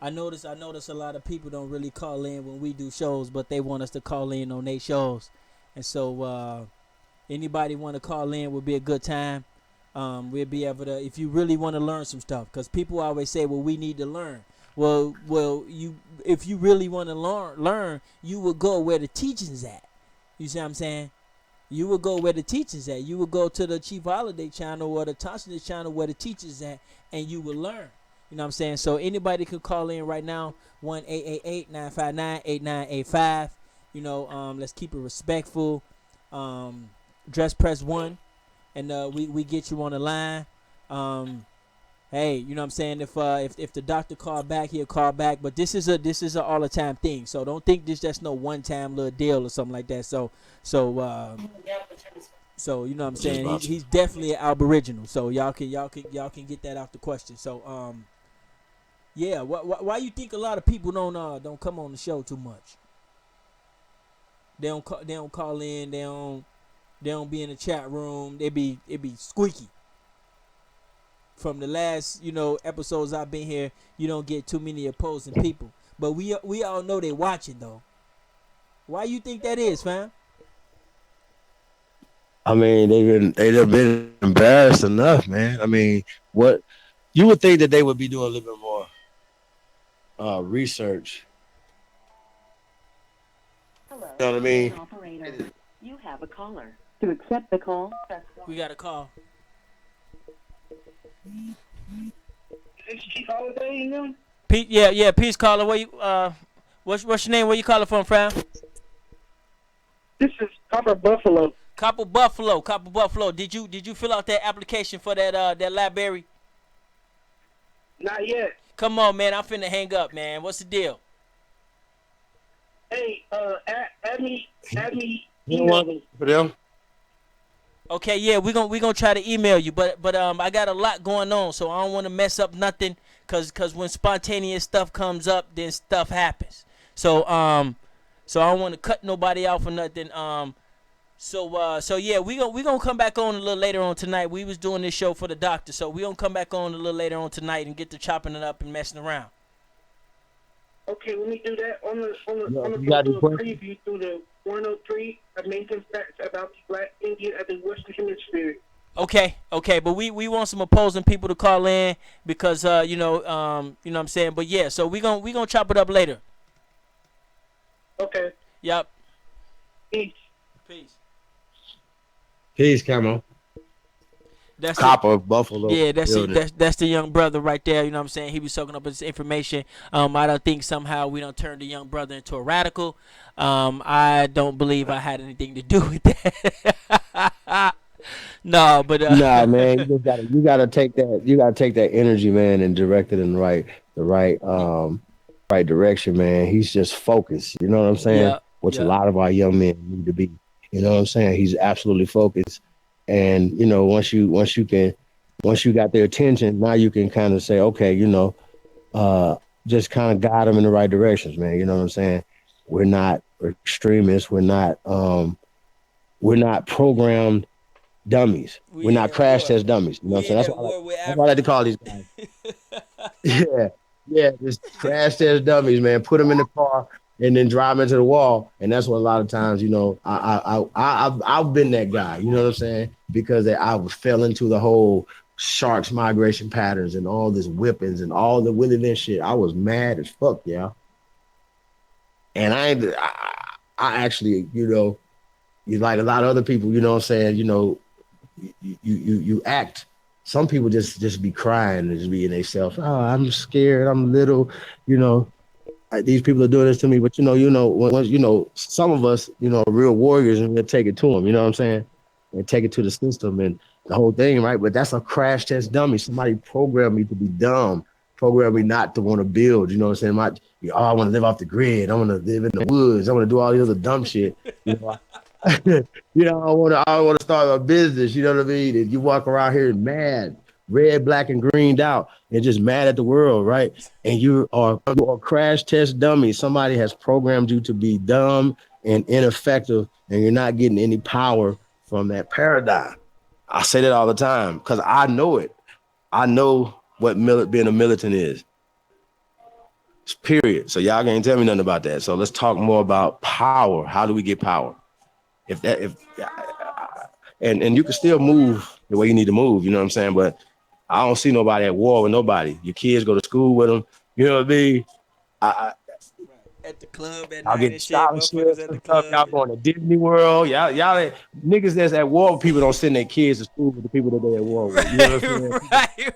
I notice a lot of people don't really call in when we do shows, but they want us to call in on their shows, and so anybody want to call in would be a good time. We'll be able to, if you really want to learn some stuff, because people always say, well, we need to learn. Well, you, if you really want to learn, you will go where the teaching's at. You see what I'm saying? You will go where the teachers at. You will go to the Chief Holiday channel or the Thompson's channel where the teachers at, and you will learn. You know what I'm saying? So anybody could call in right now, 1-888-959-8985. You know, let's keep it respectful. Dress press one, and we get you on the line. Hey, you know what I'm saying? If the doctor call back, he'll call back. But this is a all the time thing. So don't think this just no one time little deal or something like that. So you know what I'm Just saying? about He's definitely an aboriginal. So y'all can get that out the question. So yeah, why you think a lot of people don't come on the show too much? They don't call in. They don't be in the chat room. It be squeaky. From the last episodes I've been here, you don't get too many opposing people. But we all know they watching though. Why you think that is, fam? I mean, they've been embarrassed enough, man. I mean, what you would think that they would be doing a little bit more research. You know what I mean? Operator, you have a caller. To accept the call, press 1. We got a call. It's Chief Holiday, you know? Pete, yeah, peace caller. Where you what's your name? Where you calling from, fam? This is Copper Buffalo. Copper Buffalo. Did you fill out that application for that library? Not yet. Come on, man. I'm finna hang up, man. What's the deal? Hey, add me, You don't email want me. for them? Okay, yeah, we gonna try to email you, but I got a lot going on, so I don't want to mess up nothing, cause when spontaneous stuff comes up, then stuff happens. So I don't want to cut nobody off or nothing. So yeah, we gonna come back on a little later on tonight. We was doing this show for the doctor, so we gonna come back on a little later on tonight and get to chopping it up and messing around. Okay, let me do that on the You got any little questions? preview through the 103 amazing facts about the Black Indian of the Western Hemisphere. Okay, but we want some opposing people to call in because you know what I'm saying. But yeah, so we gonna chop it up later. Okay, Yep. peace. Peace. Peace, Camo. That's Copper Buffalo. Yeah, Building. that's the young brother right there. You know what I'm saying? He was soaking up his information. I don't think somehow we don't turn the young brother into a radical. I don't believe I had anything to do with that. No, but Nah, man, you gotta take that energy, man, and direct it in the right direction, man. He's just focused. You know what I'm saying? yeah, Which a yeah, lot of our young men need to be. You know what I'm saying? He's absolutely focused. And once you got their attention, now you can kind of say, okay, uh, just kind of guide them in the right directions, man. You know what I'm saying? We're not extremists. We're not programmed dummies. We're we not ain't at crash war. test dummies. You know what I'm We saying? ain't That's at what I like. war with That's what I like to Africa. call these guys. Yeah, yeah, just crash test dummies, man. Put them in the car and then drive them into the wall. And that's what a lot of times, I've been that guy. You know what I'm saying? Because I fell into the whole sharks migration patterns and all this whippings and all the Willie Lynch shit. I was mad as fuck, yeah. And I actually, you like a lot of other people, you know what I'm saying? You act. Some people just be crying and just be in themselves. Oh, I'm scared. I'm little. You know, these people are doing this to me. But once some of us, are real warriors, and we'll take it to them. You know what I'm saying? And take it to the system and the whole thing, right? But that's a crash test dummy. Somebody programmed me to be dumb. Programmed me not to want to build. You know what I'm saying? I want to live off the grid. I want to live in the woods. I want to do all these other dumb shit. You know, I want to start a business. You know what I mean? And you walk around here mad, red, black, and greened out, and just mad at the world, right? And you are crash test dummy. Somebody has programmed you to be dumb and ineffective, and you're not getting any power from that paradigm. I say that all the time because I know it. I know what being a militant is. Period. So y'all can't tell me nothing about that. So let's talk more about power. How do we get power? If and you can still move the way you need to move, you know what I'm saying? But I don't see nobody at war with nobody. Your kids go to school with them, you know what I mean? I, At the club at Y'all night getting and shit, motherfuckers scholarships at the and stuff. club. Y'all going to Disney World. Y'all niggas that's at war with people don't send their kids to school with the people that they at war with. You know what I'm saying?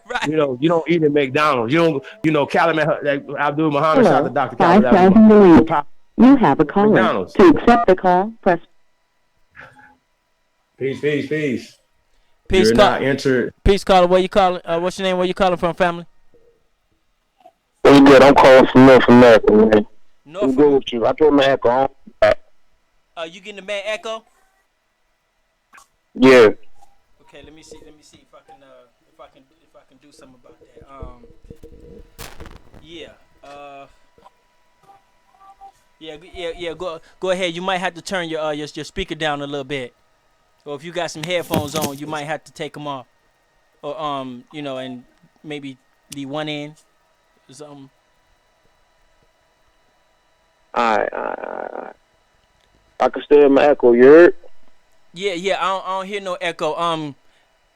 Right. You don't eat at McDonald's. You don't, Khalid, like Abdul Muhammad shot the Hello, Dr. Khalid Abdul 5000 Muhammad. deleted. You have a caller. McDonald's. To accept the call, press. Peace. Peace, You're call. not entered. Peace, caller. Where you calling? What's your name? Where you calling from, family? I'm good. I'm calling from North America, man. North I'm good America. with you. I told my echo. You getting the man echo? Yeah. Okay, let me see if I can do something about that. Yeah. Yeah. Go ahead. You might have to turn your speaker down a little bit, or if you got some headphones on, you might have to take them off, or and maybe leave one in, or something. I can still hear my echo. You heard? Yeah. I don't hear no echo.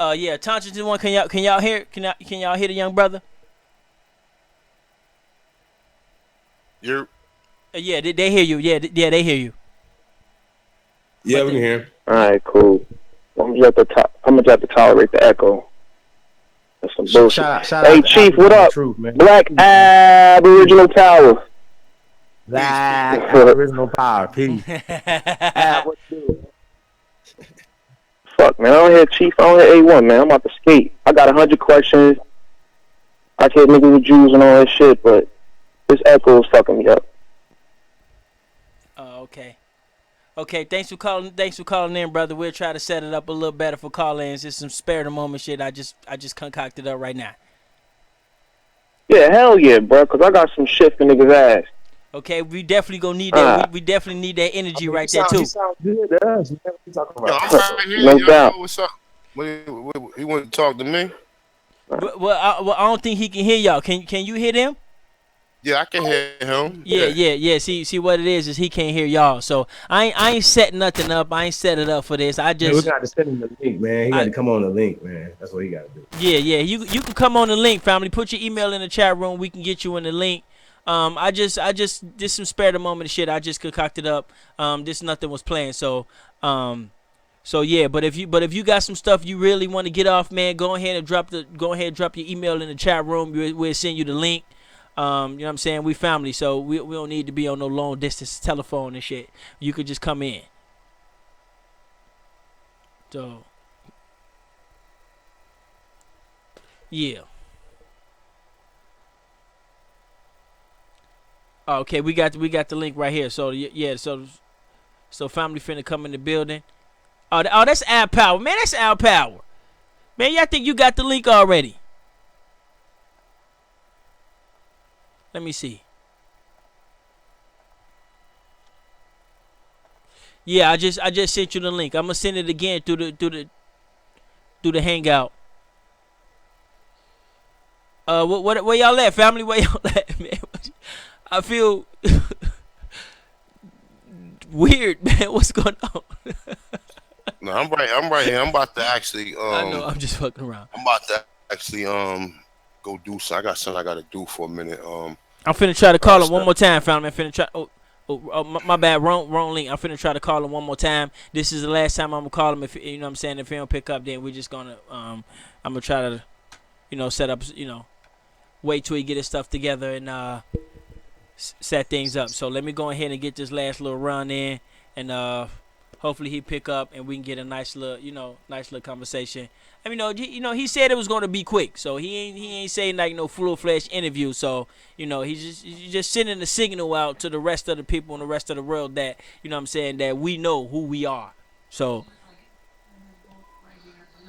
Yeah. Tantra one. Can y'all hear? Can y'all hear the young brother? You're Yeah, they hear you. Yeah, they hear you. Yeah, we can hear. All right, cool. I'm gonna have to tolerate the echo. That's some bullshit. Shout Hey, out to Chief, what Aboriginal up? Truth, man. Black Aboriginal Power. Black Aboriginal Power. Peace. What you do? Fuck, man. I don't hear Chief. I don't hear A1, man. I'm about to skate. I got 100 questions. I can't niggas with Jews and all that shit, but this echo is fucking me up. Oh, okay. Okay, thanks for calling in, brother. We'll try to set it up a little better for call-ins. It's some spare the moment shit I just concocted up right now. Yeah, hell yeah, bro, because I got some shit for niggas' ass. Okay, we definitely gonna need that. We definitely need that energy right there too. He sounds good to us. What are you talking yo, about? I'm right here. No Yo, doubt. what's up? You want to talk to me? Well, I don't think he can hear y'all. Can you hear them? Yeah, I can hear him. Yeah. See what it is he can't hear y'all. So I ain't setting nothing up. I ain't set it up for this. I Man, we just got to send him the link, man. He got to come on the link, man. That's what he got to do. yeah. You can come on the link, family. Put your email in the chat room. We can get you in the link. I just this some spare the moment shit. I just concocted up. This nothing was planned. So yeah. But if you got some stuff you really want to get off, man, go ahead and drop your email in the chat room. We'll send you the link. You know what I'm saying? We family, so we don't need to be on no long distance telephone and shit. You could just come in. So yeah. Okay, we got the link right here. So yeah, so family finna come in the building. That's Al Power, man. That's Al Power, man. Y'all think you got the link already? Let me see. Yeah, I just sent you the link. I'm gonna send it again through the hangout. Where y'all at, family? Where y'all at, man? I feel weird, man. What's going on? No, I'm right here. I'm about to actually. I know. I'm just fucking around. I'm about to actually go do something. I got something I gotta do for a minute. I'm finna try to call him one more time, family. I'm finna try. My bad. Wrong link. I'm finna try to call him one more time. This is the last time I'm gonna call him. If you know what I'm saying, if he don't pick up, then we're just gonna I'm gonna try to set up wait till he get his stuff together and set things up. So let me go ahead and get this last little run in, and hopefully he pick up and we can get a nice little conversation. I mean, he said it was going to be quick, so he ain't saying like no full-fledged interview. So he's just sending a signal out to the rest of the people in the rest of the world that what I'm saying, that we know who we are. So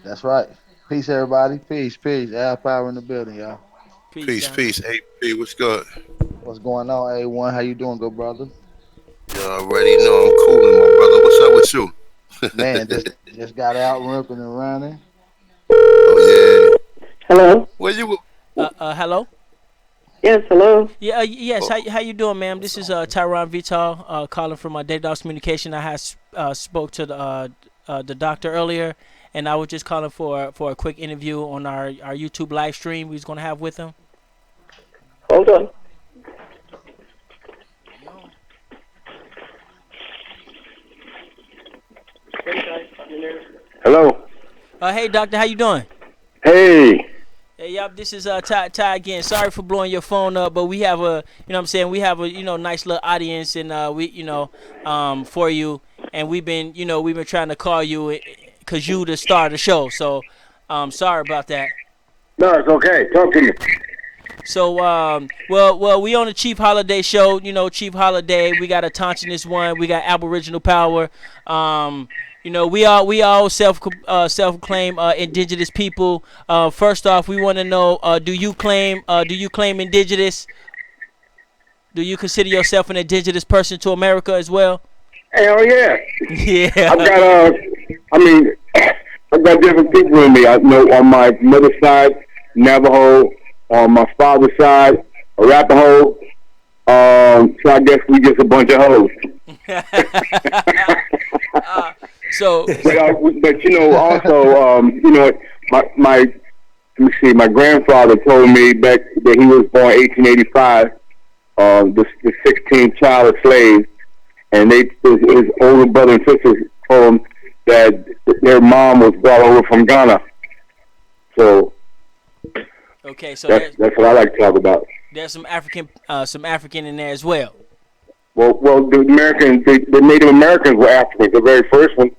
That's right. Peace, everybody. Peace. Al Power in the building, y'all. Peace. AP, what's good? What's going on, A1? How you doing, good brother? You already know I'm cooling, my brother. What's up with you? Man, just got out ripping and running. Oh yeah. Hello? Where you? Hello. Yes, hello? Yeah, yes. How you doing, ma'am? This is Tyron Vital calling from Data Dogs Communication. I had spoke to the doctor earlier, and I was just calling for a quick interview on our YouTube live stream we was gonna have with him. Hold on. Hello. Hey, doctor, how you doing? Hey. Hey, yup, this is Ty again. Sorry for blowing your phone up, but we have a, you know what I'm saying, we have a, nice little audience, and for you, and we've been trying to call you because you the star of the show. So, sorry about that. No, it's okay. Talk to me. So, well, we on the Chief Holiday show. Chief Holiday. We got Autochthonous one. We got Aboriginal power. We all self-claim indigenous people. First off, we want to know: do you claim indigenous? Do you consider yourself an indigenous person to America as well? Hell yeah. Yeah. I've got different people in me. I know on my mother's side, Navajo. On my father's side, Arapaho. So I guess we just a bunch of hoes. But also, my let me see, my grandfather told me back that he was born 1885, the 16th child of slaves, and his older brother and sisters told him that their mom was brought over from Ghana. So okay, so that's what I like to talk about. There's some African in there as well. Well, the Native Americans were Africans, the very first one.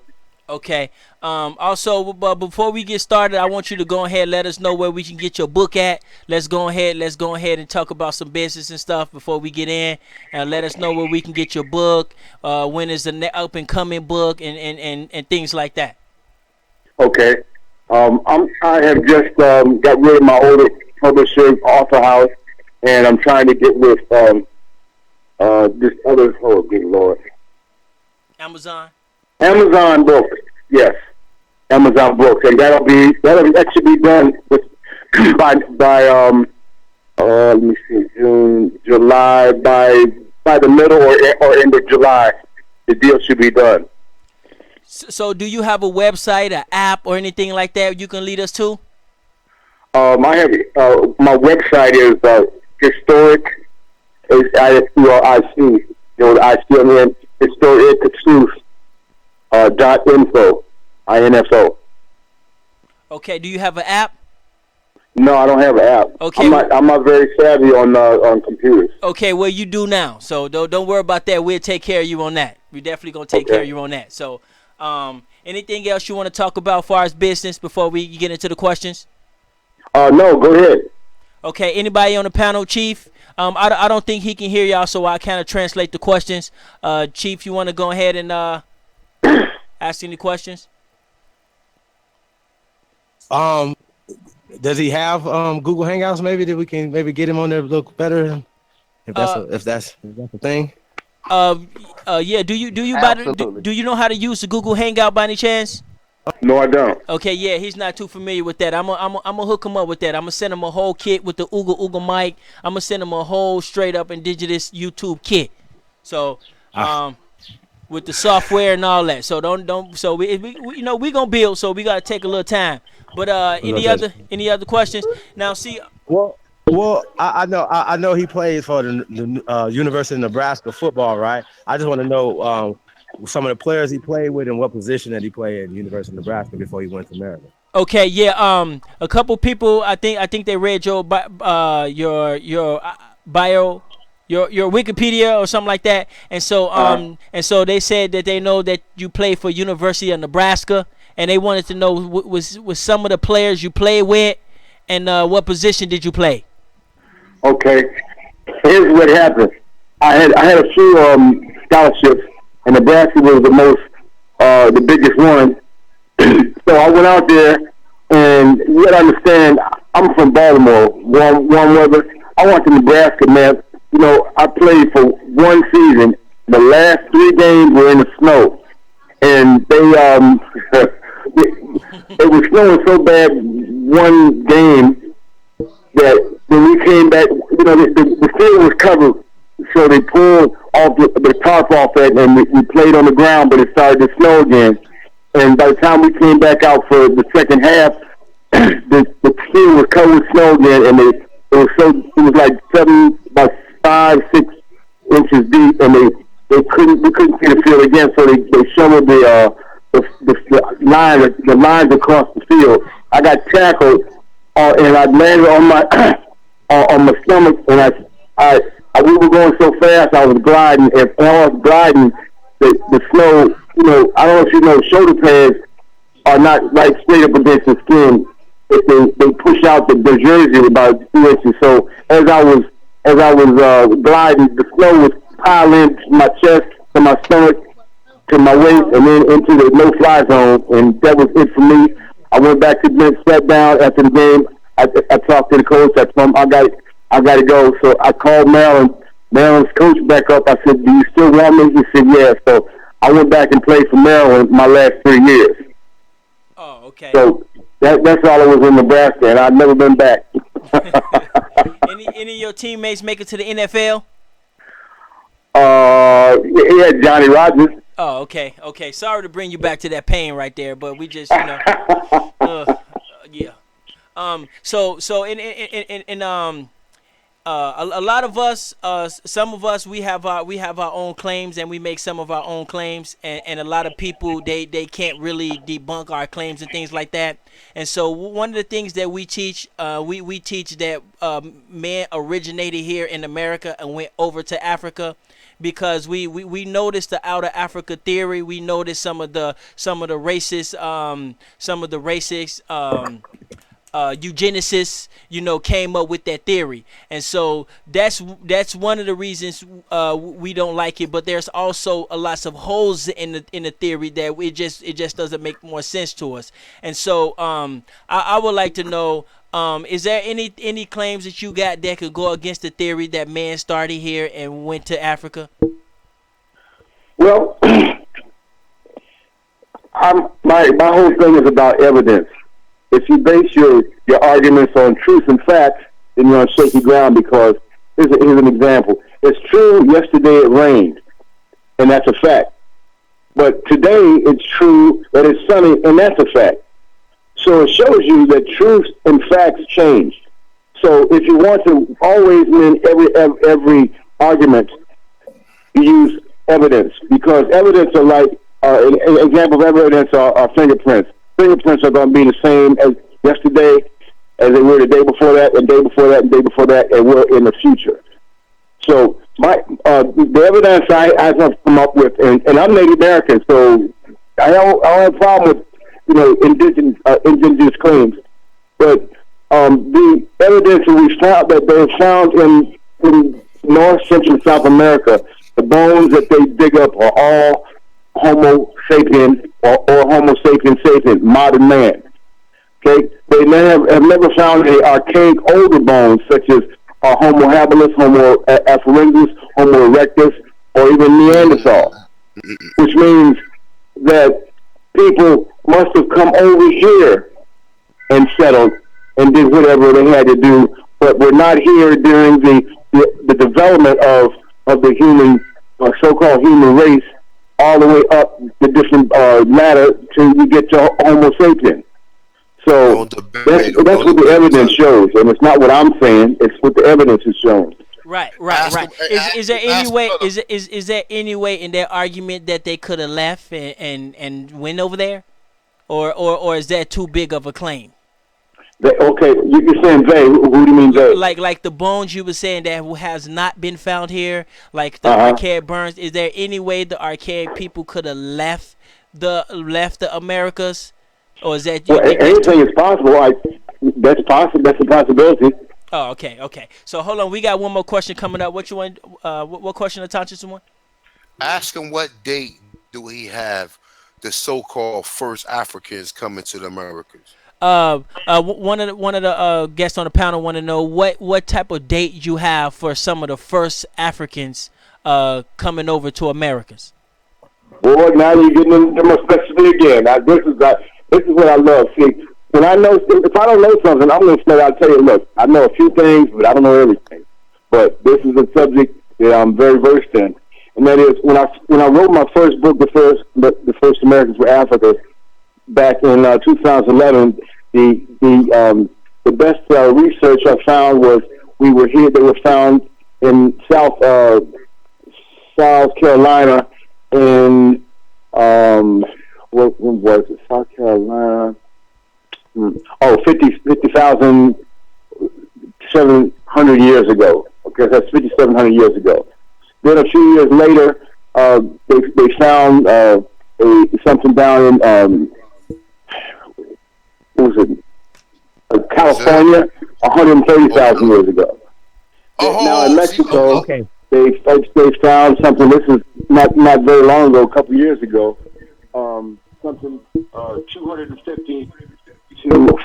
Okay. Also, but before we get started, I want you to go ahead and let us know where we can get your book at. Let's go ahead and talk about some business and stuff before we get in. And let us know where we can get your book. When is the up and coming book and things like that. Okay. I have just got rid of my older publisher, Author House, and I'm trying to get with this other. Oh, good Lord. Amazon Books, yes, Amazon Books, and that should be done by let me see, July, by the middle or end of July, the deal should be done. So, do you have a website, an app, or anything like that you can lead us to? I have my website is historic. It's ISTRIC. Historic .info. INFO. Okay. Do you have an app? No, I don't have an app. Okay. I'm not very savvy on computers. Okay. Well, you do now. So don't worry about that. We'll take care of you on that. We definitely gonna take care of you on that. So, anything else you want to talk about as far as business before we get into the questions? No, go ahead. Okay. Anybody on the panel, Chief? I don't think he can hear y'all, so I kind of translate the questions. Chief, you want to go ahead and ask any questions? Does he have Google Hangouts? Maybe that we can get him on there a little better. If that's the thing. Yeah. Do you know how to use the Google Hangout by any chance? No, I don't. Okay, yeah, he's not too familiar with that. I'm gonna hook him up with that. I'm gonna send him a whole kit with the Ooga mic. I'm gonna send him a whole straight up indigenous YouTube kit. So, with the software and all that. So don't. So we gonna build. So we gotta take a little time. But any other questions? Now, see. Well, I know he plays for the University of Nebraska football, right? I just want to know some of the players he played with and what position that he played at the University of Nebraska before he went to Maryland. Okay, yeah. A couple people, I think they read your bio, your Wikipedia or something like that, and so they said that they know that you played for University of Nebraska, and they wanted to know was some of the players you played with, and what position did you play? Okay, here's what happened. I had a few scholarships, and Nebraska was the biggest one. So I went out there, and you gotta understand, I'm from Baltimore, warm weather. I went to Nebraska, man. I played for one season, the last 3 games were in the snow, and it was snowing so bad one game that when we came back, the field was covered, so they pulled off the tarp off it, and we played on the ground, but it started to snow again. And by the time we came back out for the second half, the field was covered with snow again, and it was like about 5-6 inches deep, and we couldn't see the field again, so they shoveled the lines across the field. I got tackled, and I landed on my on my stomach, and we were going so fast, I was gliding, and when I was gliding, the snow, I don't know if you know, shoulder pads are not right straight up against the skin. They push out the jersey about 2 inches. So as I was gliding, the snow was piling to my chest, to my stomach, to my waist, and then into the no-fly zone. And that was it for me. I went back to the bench, sat down after the game. I talked to the coach. I told him I got to go. So I called Maryland's coach back up. I said, "Do you still want me?" He said, "Yeah." So I went back and played for Maryland my last 3 years. Oh, okay. So that's all I was in Nebraska, and I've never been back. Any of your teammates make it to the NFL? Yeah, Johnny Rodgers. Oh, okay. Sorry to bring you back to that pain right there, but we just, yeah. So a lot of us, some of us, we have our own claims, and we make some of our own claims, and a lot of people they can't really debunk our claims and things like that. And so one of the things that we teach, we teach that man originated here in America and went over to Africa, because we noticed the outer Africa theory. We noticed some of the racist eugenicists, came up with that theory. And so that's one of the reasons we don't like it. But there's also a lots of holes in the theory that it just doesn't make more sense to us. And so I would like to know, is there any claims that you got that could go against the theory that man started here and went to Africa? Well, my whole thing is about evidence. If you base your arguments on truth and facts, then you're on shaky ground, because here's an example. It's true yesterday it rained, and that's a fact. But today it's true that it's sunny, and that's a fact. So it shows you that truth and facts change. So if you want to always win every argument, you use evidence, because evidence are like an example of evidence are fingerprints. Fingerprints are going to be the same as yesterday, as they were the day before that, and day before that, and day before that, and will in the future. So the evidence I have come up with, and I'm Native American, so I don't have a problem with indigenous claims, but the evidence that they found in North, Central, and South America, the bones that they dig up are all Homo sapien or Homo sapien sapien, modern man. Okay, they have never found any archaic older bones such as Homo habilis, Homo afarensis, Homo erectus, or even Neanderthal, which means that people must have come over here and settled and did whatever they had to do, but were not here during the development of the human, so-called human race, all the way up the different ladder till you get to Homo sapien. So that's what the evidence shows, and it's not what I'm saying; it's what the evidence is showing. Right. Is there any way? Is there any way in their argument that they could have left and went over there, or is that too big of a claim? Okay, you're saying they. Who do you mean they? Like the bones you were saying that has not been found here, like the archaic bones. Is there any way the archaic people could have left the Americas, or is that? Anything is possible. That's possible. That's a possibility. Oh, okay. So hold on, we got one more question coming up. What you want? What question, Autochthonous one? Ask him what date do we have the so-called first Africans coming to the Americas? One of the guests on the panel want to know what type of date you have for some of the first Africans coming over to Americas? Boy, now you're getting into my specialty again. This is what I love. See, when I know, if I don't know something, I'm going to say, I'll tell you, look, I know a few things, but I don't know everything. But this is a subject that I'm very versed in, and that is when I wrote my first book, the first Americans were Africa, back in 2011. The best research I found was we were here. They were found in South Carolina, in what was it? South Carolina. 50,700 years ago. Okay, that's 5,700 years ago. Then a few years later, they found something down in what was it? California, 130,000 years ago. Now in Mexico, they found something. This is not very long ago, a couple of years ago. Something 250 to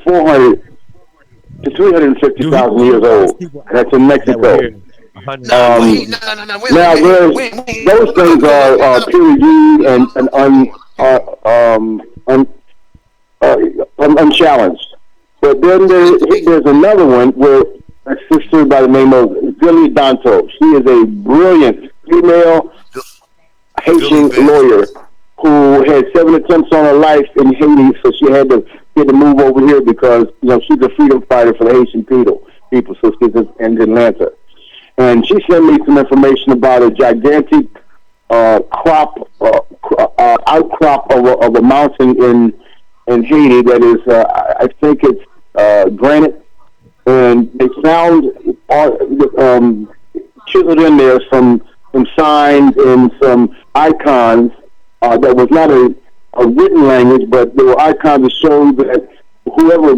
400 to 350,000 years old. That's in Mexico. Now those things are peer reviewed and unchallenged. But then there's another one where a sister by the name of Billy Danto. She is a brilliant female Haitian lawyer who had 7 attempts on her life in Haiti, so she had to move over here because she's a freedom fighter for the Haitian people. So she's in Atlanta, and she sent me some information about a gigantic outcrop of a mountain in Haiti that is, I think it's granite, and they found chiseled in there some signs and some icons that was not a written language, but there were icons that showed that whoever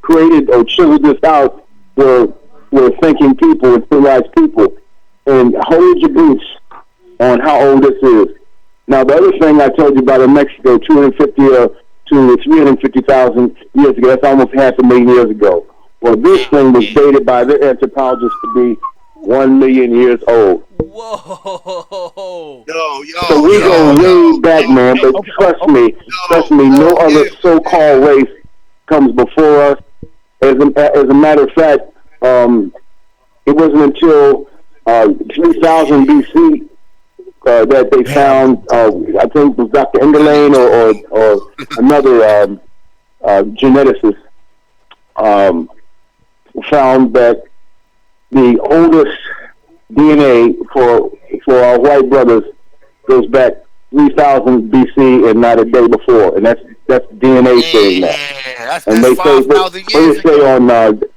created or chiseled this out were thinking people and civilized people. And hold your boots on how old this is. Now, the other thing I told you about in Mexico, 250 to 350,000 years ago, that's almost 500,000 years ago. Well, this thing was dated by their anthropologists to be 1 million years old. Whoa! So we go way back, man. But trust me, no other so-called race comes before us. As a matter of fact, it wasn't until 3000 BC that they found. I think it was Dr. Enderlein or another geneticist found that the oldest DNA for our white brothers goes back 3000 BC and not a day before, and that's DNA saying that. And they say on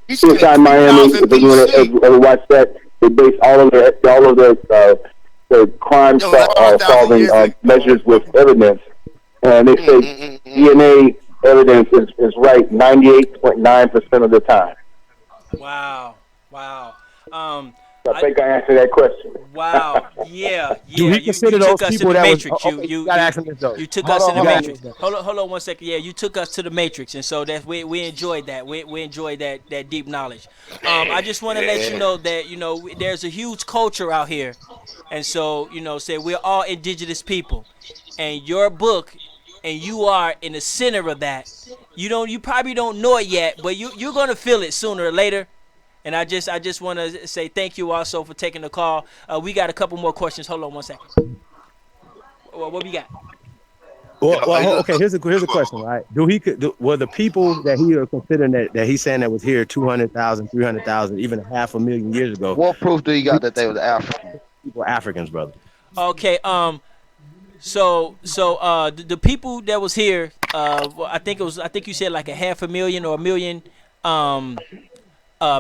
CSI Miami, if you want to ever watch that, they base all of their crime solving measures with evidence, and they say DNA evidence is right 98.9% of the time. Wow. I think I answered that question. Wow. Yeah. Do he consider those people that Matrix. You took us to the Matrix. Hold on 1 second. Yeah, you took us to the Matrix, and so that we enjoyed that. We enjoyed that deep knowledge. I just want to let you know that there's a huge culture out here, and so say we're all indigenous people, and your book, and you are in the center of that. You probably don't know it yet, but you're gonna feel it sooner or later. And I just want to say thank you also for taking the call. We got a couple more questions. Hold on 1 second. What we got? Well, okay. Here's a question, right? Were the people that he are considering that he's saying that was here 200,000, 300,000, even 500,000 years ago? What proof do you got that they were African? People Africans, brother. Okay. So the people that was here, I think you said like 500,000 or 1 million,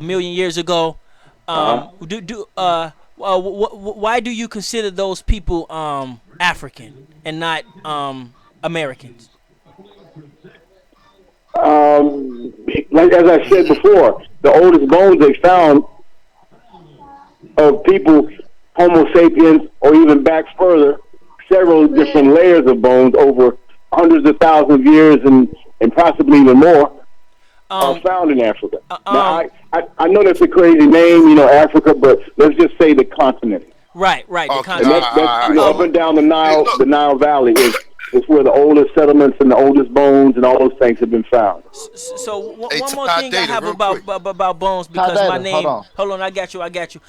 million years ago. Why do you consider those people African and not Americans? Like as I said before, the oldest bones they found of people, Homo sapiens, or even back further, several different layers of bones over hundreds of thousands of years and possibly even more. are found in Africa. uh, Now, um, I know that's a crazy name, Africa, but let's just say the continent. right, the Okay, And continent. that's up Um, and down hey, look, The Nile Valley is where the oldest settlements and the oldest bones and all those things have been found. so hey, one more Todd thing I Data, have real quick. about bones Ty because my Data, hold name. on. Hold on, I got you.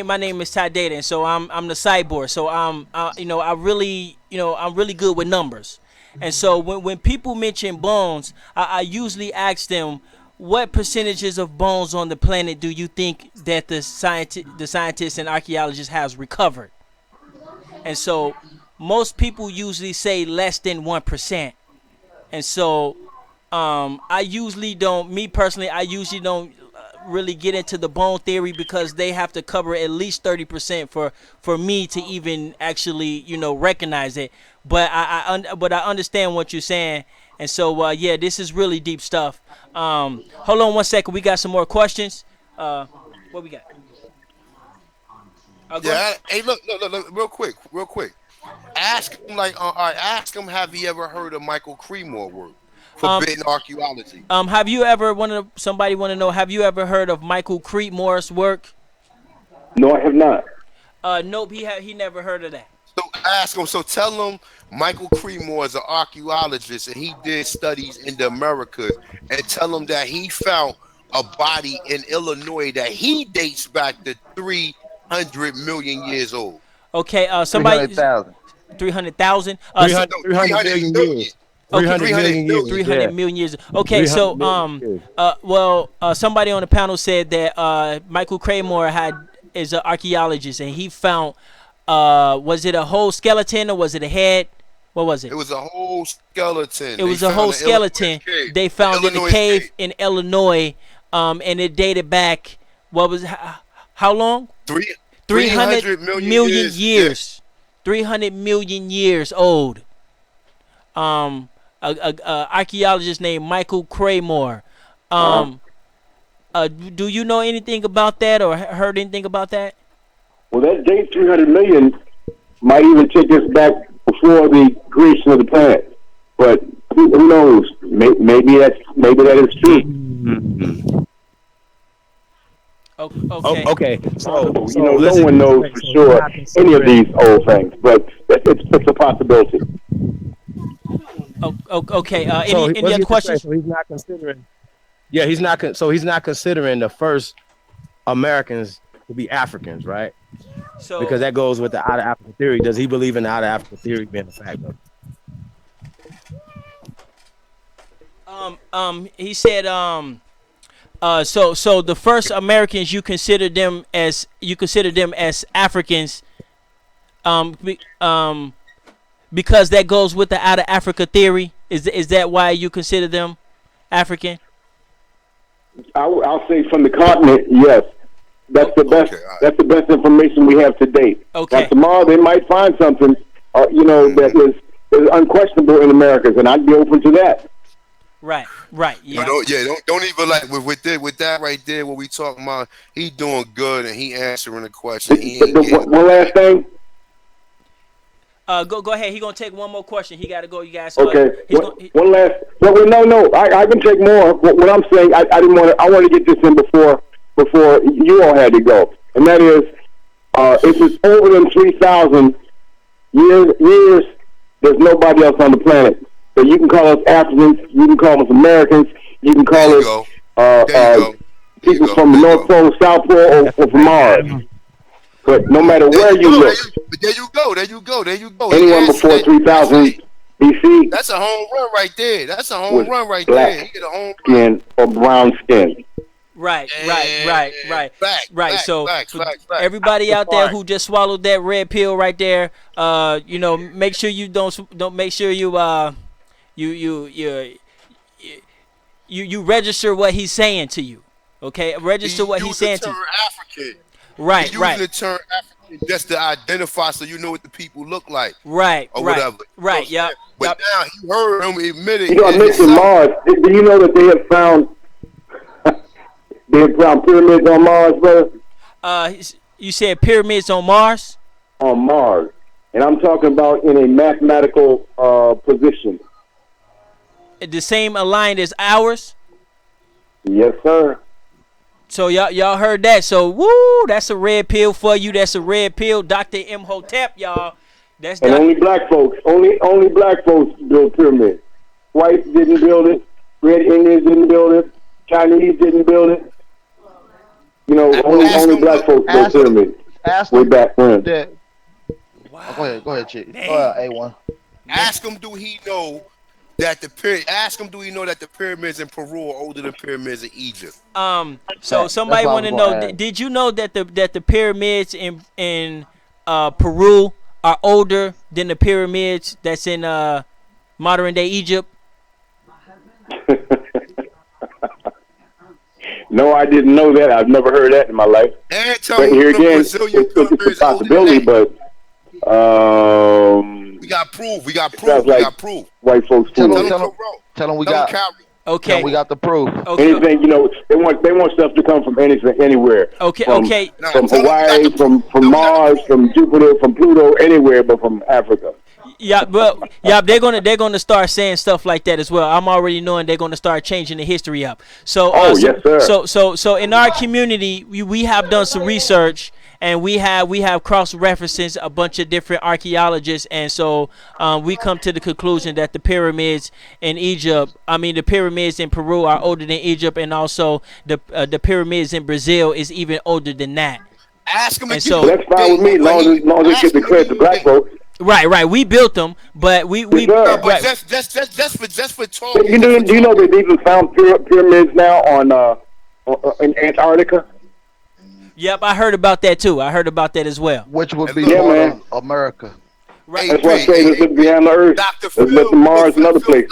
My name is Ty Data, and so I'm the cyborg. So I'm really good with numbers, and so when people mention bones, I usually ask them what percentages of bones on the planet do you think that the scientists and archaeologists has recovered, and so most people usually say less than 1%. And so I usually don't, me personally, I usually don't really get into the bone theory because they have to cover at least 30% for me to even actually recognize it. But but I understand what you're saying, and so yeah, this is really deep stuff. Hold on one second, we got some more questions. What we got? Go ahead. Yeah, hey, look, real quick. Ask him all right, ask him, have he ever heard of Michael Cremore work? Um, Forbidden Archaeology. have you ever somebody want to know? Have you ever heard of Michael Creedmore's work? No, I have not. Nope, he never heard of that. So ask him. So tell him Michael Cremore is an archaeologist and he did studies in the Americas. And tell him that he found a body in Illinois that he dates back to 300 million years old. Okay, Three hundred somebody thousand. 300,000. 300, No, 300 300 million million. years. Okay, 300 300 million years. million. 300 Yeah. million years. Okay, 300 so million years. somebody on the panel said that Michael Cremore is an archaeologist and he found was it a whole skeleton or was it a head? What was it? It was a whole skeleton. It They was a found whole in Illinois skeleton cave. they found in a Illinois cave in Illinois, and it dated back. What was how long? 300 million million years. Yeah. years. 300 million years old. A archaeologist named Michael Cremore. Do you know anything about that or heard anything about that? Well, that date 300 million might even take us back before the creation of the planet. But who knows? Maybe that is true. Okay. Okay. So No listen, one knows for so sure he's not any of considering- these old things, but it's a possibility. Okay. So Any let's other get this straight. questions? So he's not considering. Yeah, he's not considering the first Americans to be Africans, right? So Because that goes with the out of Africa theory. Does he believe in the out of Africa theory being a fact? he said so the first Americans you consider them as Africans because that goes with the out of Africa theory. Is that why you consider them African? I'll say from the continent, yes. That's the best. Okay, all right. That's the best information we have to date. Okay. Now tomorrow they might find something, that is unquestionable in Americas, and I'd be open to that. Right. Yeah. Don't even with that right there. What we talking about? He doing good and he answering the question. He ain't getting. One last thing. Go ahead. He gonna take one more question. He gotta go. You guys. Okay. One last. Well, no. I can take more. What I'm saying, I didn't want to. I want to get this in before you all had to go, and that is, if it's over than 3,000 years, there's nobody else on the planet. So you can call us Africans, you can call us Americans, you can call us people from the North Pole, South Pole, or from Mars. But no matter where you look, There you go. anyone before 3,000 BC That's a home run right there. That's a home run right black there. You get a home run. skin or brown skin. Right. Facts, So facts. everybody out there who just swallowed that red pill right there, make sure you don't make sure you register what he's saying to you. Okay, register what he's saying to you. African. Right. He using the term African just to identify, so you know what the people look like. Right. Or whatever. Right. You know what I'm saying? Yep. But now he heard him admit it. I mentioned Mars. Do you know that they have found pyramids on Mars, brother? You said pyramids on Mars? On Mars. And I'm talking about in a mathematical position. The same aligned as ours? Yes, sir. So y'all heard that. So woo, that's a red pill for you. That's a red pill. Dr. Imhotep, y'all. That's And Doc. only black folks, only black folks built pyramids. Whites didn't build it. Red Indians didn't build it. Chinese didn't build it. You know, Ask only him black folks built Ask them. pyramids Ask way them back when. that. Wow. Go ahead, chick. Go Damn. ahead, A1. Ask him, do he know that the pyramid? Ask him, do he know that the pyramids in Peru are older than pyramids in Egypt? So That's somebody what I want was to gonna know? ask. Did you know that the pyramids in Peru are older than the pyramids that's in modern day Egypt? No, I didn't know that. I've never heard that in my life. And tell But me here the again, Brazilian it's a pyramids older than possibility, that. but We got proof. We got it proof. sounds We like got proof. white folks Tell fool. them, Tell him tell them, Carol. tell them we Tell him got. Cali. Tell Okay. them we got the proof. Okay. Anything, you know, they want stuff to come from anything, anywhere. Okay. From Okay. Nah, from tell him we got Hawaii, the proof. from Tell him we got the Mars, proof. from Jupiter, from Pluto, anywhere but from Africa. Yeah, but yeah, they're gonna start saying stuff like that as well. I'm already knowing they're gonna start changing the history up. So, Oh, yes, sir. so in our community, we have done some research and we have cross references a bunch of different archaeologists, and so we come to the conclusion that the pyramids in Egypt, the pyramids in Peru are older than Egypt, and also the pyramids in Brazil is even older than that. Ask him to And give so you Well, a that's fine date with me, on when he. as long as they Ask get the him to credit give to you a black date. folks. right, we built them, but we Yes, sir. But right. just for talking. Do you know they've even found pyramids now on in Antarctica? Yep, I heard about that too. I heard about that as well. Which would And be look, Yeah, part man. of America. Right. That's why I say let's look beyond the Earth. Dr. Let's look to Mars and other places.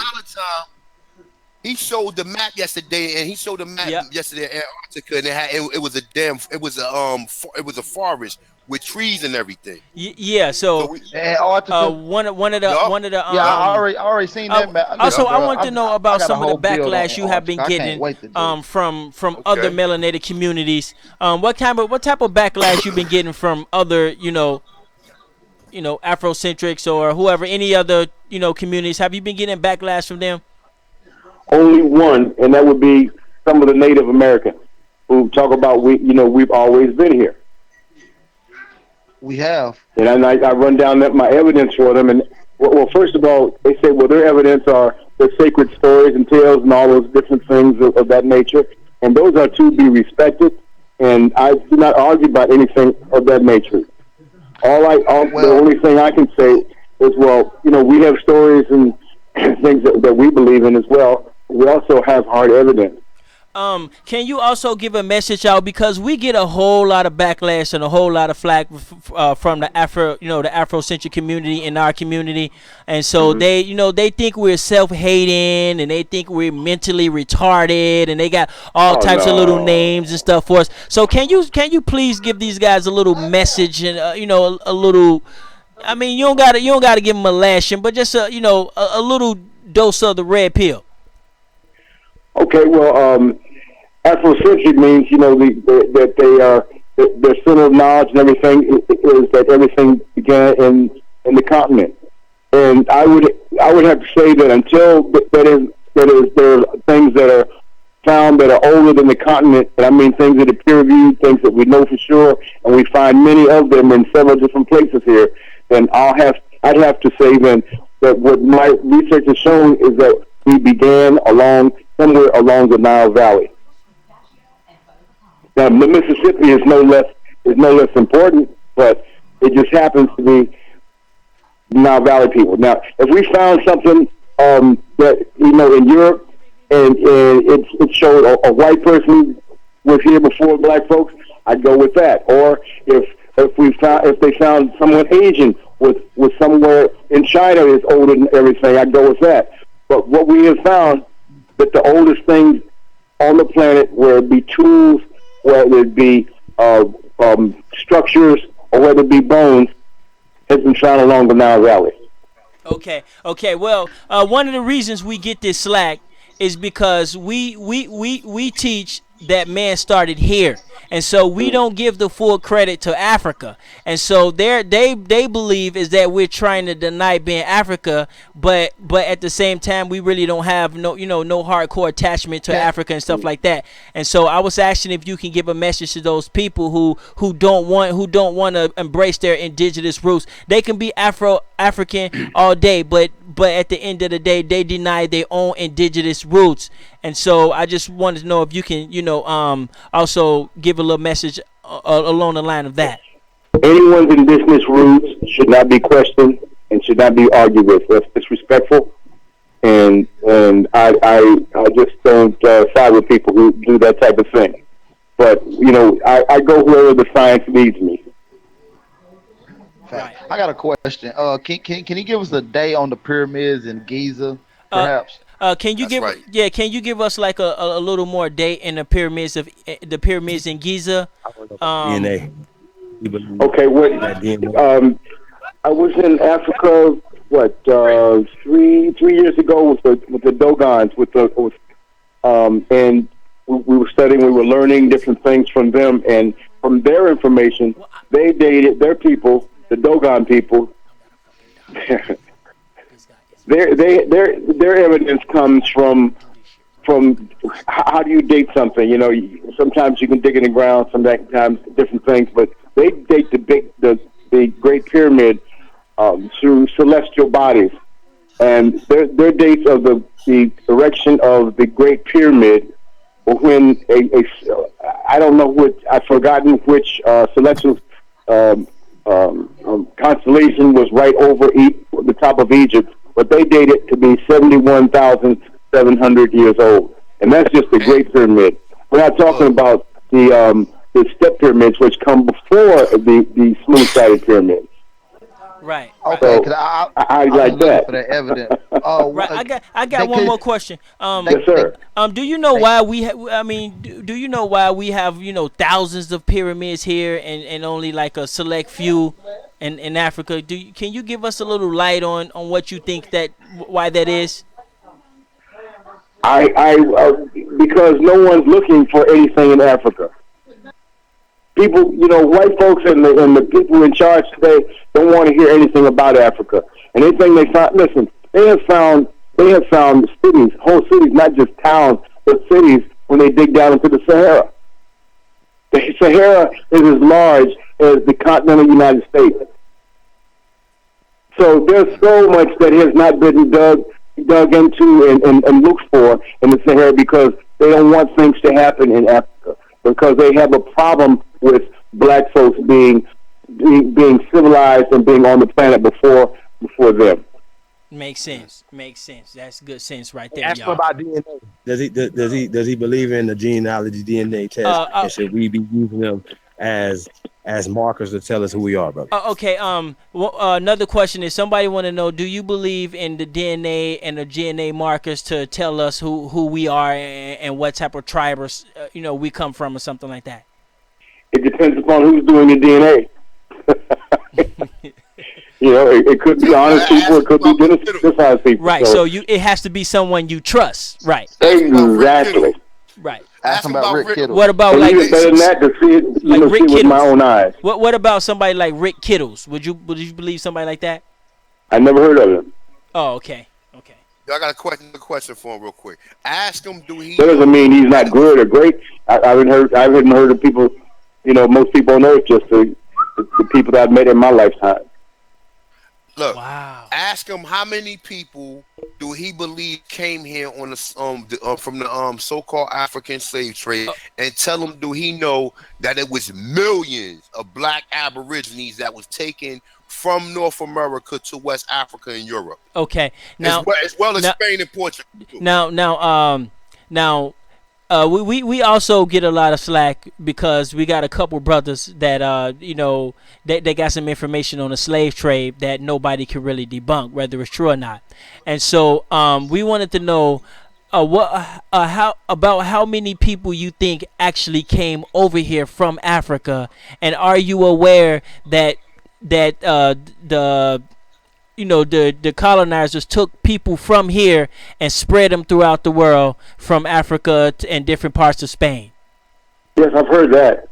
He showed the map yesterday, and he showed the map Yep. yesterday in Antarctica, and it was it was a forest with trees and everything. Yeah. So So we, Antarctica. one of Yup. the Yeah, I already seen that map. also Listen, I bro, want to know about I got a some of the whole build on backlash you have been Antarctica. I can't getting wait to do it. from other Okay. melanated communities. What type of backlash you've been getting from other Afrocentrics or whoever, any other communities? Have you been getting backlash from them? Only one, and that would be some of the Native Americans who talk about we've always been here. We have. And I run down my evidence for them. And well, first of all, they say, well, their evidence are the sacred stories and tales and all those different things of that nature, and those are to be respected. And I do not argue about anything of that nature. The only thing I can say is, well, we have stories and things that we believe in as well. We also have hard evidence. Can you also give a message out, because we get a whole lot of backlash and a whole lot of flack from the Afrocentric community in our community, and so they think we're self-hating and they think we're mentally retarded, and they got all types of little names and stuff for us. So can you please give these guys a little message and a little. I mean, you don't gotta give them a lashing, but just a little dose of the red pill. Okay, well, Afrocentric means that they are their center of knowledge and everything is that everything began in the continent, and I would have to say that until there are things that are found that are older than the continent, and I mean things that are peer reviewed, things that we know for sure, and we find many of them in several different places here. Then I'd have to say then that what my research has shown is that we began somewhere along the Nile Valley. Now, the Mississippi is no less important, but it just happens to be Nile Valley people. Now, if we found something that in Europe and it showed a white person was here before black folks, I'd go with that. Or if they found someone Asian with somewhere in China is older than everything, I'd go with that. But what we have found that the oldest things on the planet, whether it be tools, whether it be structures, or whether it be bones, has been found along the Nile Valley. Okay. Well, one of the reasons we get this slack is because we teach that man started here, and so we don't give the full credit to Africa. And so they believe is that we're trying to deny being Africa, but at the same time we really don't have no hardcore attachment to Africa and stuff like that. And so I was asking if you can give a message to those people who don't want to embrace their indigenous roots. They can be African all day, but at the end of the day they deny their own indigenous roots. And so I just wanted to know if you can also give a little message along the line of that. Anyone's indigenous roots should not be questioned and should not be argued with. That's disrespectful, and I just don't side with people who do that type of thing. But I go wherever the science leads me. Right. I got a question. Can you give us a day on the pyramids in Giza, perhaps? Can you give us like a little more date in the pyramids in Giza? DNA. Okay, I was in Africa. 3 years ago with the Dogons and we were studying. We were learning different things from them, and from their information, they dated their people, the Dogon people. Their evidence comes from how do you date something? Sometimes you can dig in the ground, sometimes different things, but they date the Great Pyramid through celestial bodies, and their dates of the erection of the Great Pyramid were when I don't know which, I've forgotten which celestial constellation was right over the top of Egypt, but they date it to be 71,700 years old, and that's just the Great Pyramid. We're not talking about the step pyramids, which come before the smooth-sided pyramids. Right. Okay. So, I like that. For the evidence. Right. I got one more question. Yes, sir. Do you know why we do you know why we have thousands of pyramids here and only like a select few in Africa? Can you give us a little light on what you think why that is? Because no one's looking for anything in Africa. People, white folks and the people in charge today don't want to hear anything about Africa. And anything they find, listen, they have found cities, whole cities, not just towns, but cities when they dig down into the Sahara. The Sahara is as large as the continental United States. So there's so much that has not been dug into and looked for in the Sahara because they don't want things to happen in Africa, because they have a problem with black folks being civilized and being on the planet before them. Makes sense. That's good sense right there. Ask him about DNA. Does he believe in the genealogy DNA test? And should we be using them as markers to tell us who we are, brother? Okay. Another question is, somebody want to know: do you believe in the DNA and the DNA markers to tell us who we are and what type of tribe we come from or something like that? It depends upon who's doing the DNA. It could be honest people, it could be dishonest people. Right. So it has to be someone you trust. Right. Exactly. Right. Ask about Rick Kittle. What about better than that to see it, like Rick see with my own eyes? What about somebody like Rick Kittles? Would you believe somebody like that? I never heard of him. Oh, okay. I got a question for him real quick. Ask him, do he? That doesn't mean he's not good or great. I haven't heard of people. Most people on earth, just the people that I've met in my lifetime. Look, wow. Ask him how many people do he believe came here on the from the so-called African slave trade, and tell him, do he know that it was millions of black Aborigines that was taken from North America to West Africa and Europe? Okay, now as well as Spain and Portugal. Now, we also get a lot of slack because we got a couple brothers that they got some information on the slave trade that nobody can really debunk, whether it's true or not. And so we wanted to know how many people you think actually came over here from Africa, and are you aware that the colonizers took people from here and spread them throughout the world, from Africa and different parts of Spain? Yes, I've heard that.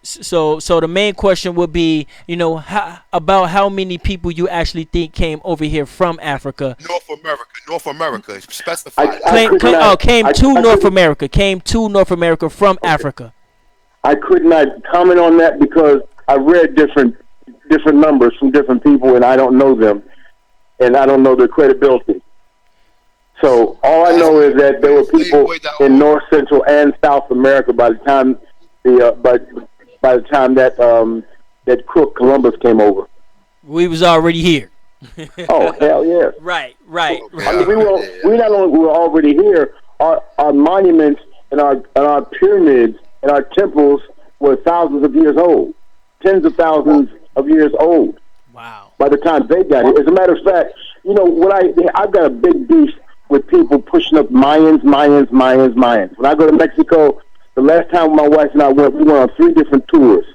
So the main question would be, about how many people you actually think came over here from Africa. North America, I, specify I that. could not. Came to North America. Came to North America from Africa. I could not comment on that because I read different numbers from different people, and I don't know them, and I don't know their credibility. So all I know is that there were people in North, Central, and South America by the time by the time that that crook Columbus came over. We was already here. Oh hell yeah! Right. I mean, we not only were already here. Our monuments and our pyramids and our temples were thousands of years old, tens of thousands of years old. Wow. By the time they got here, as a matter of fact, I've got a big beef with people pushing up Mayans. When I go to Mexico, the last time my wife and I went, we went on 3 different tours,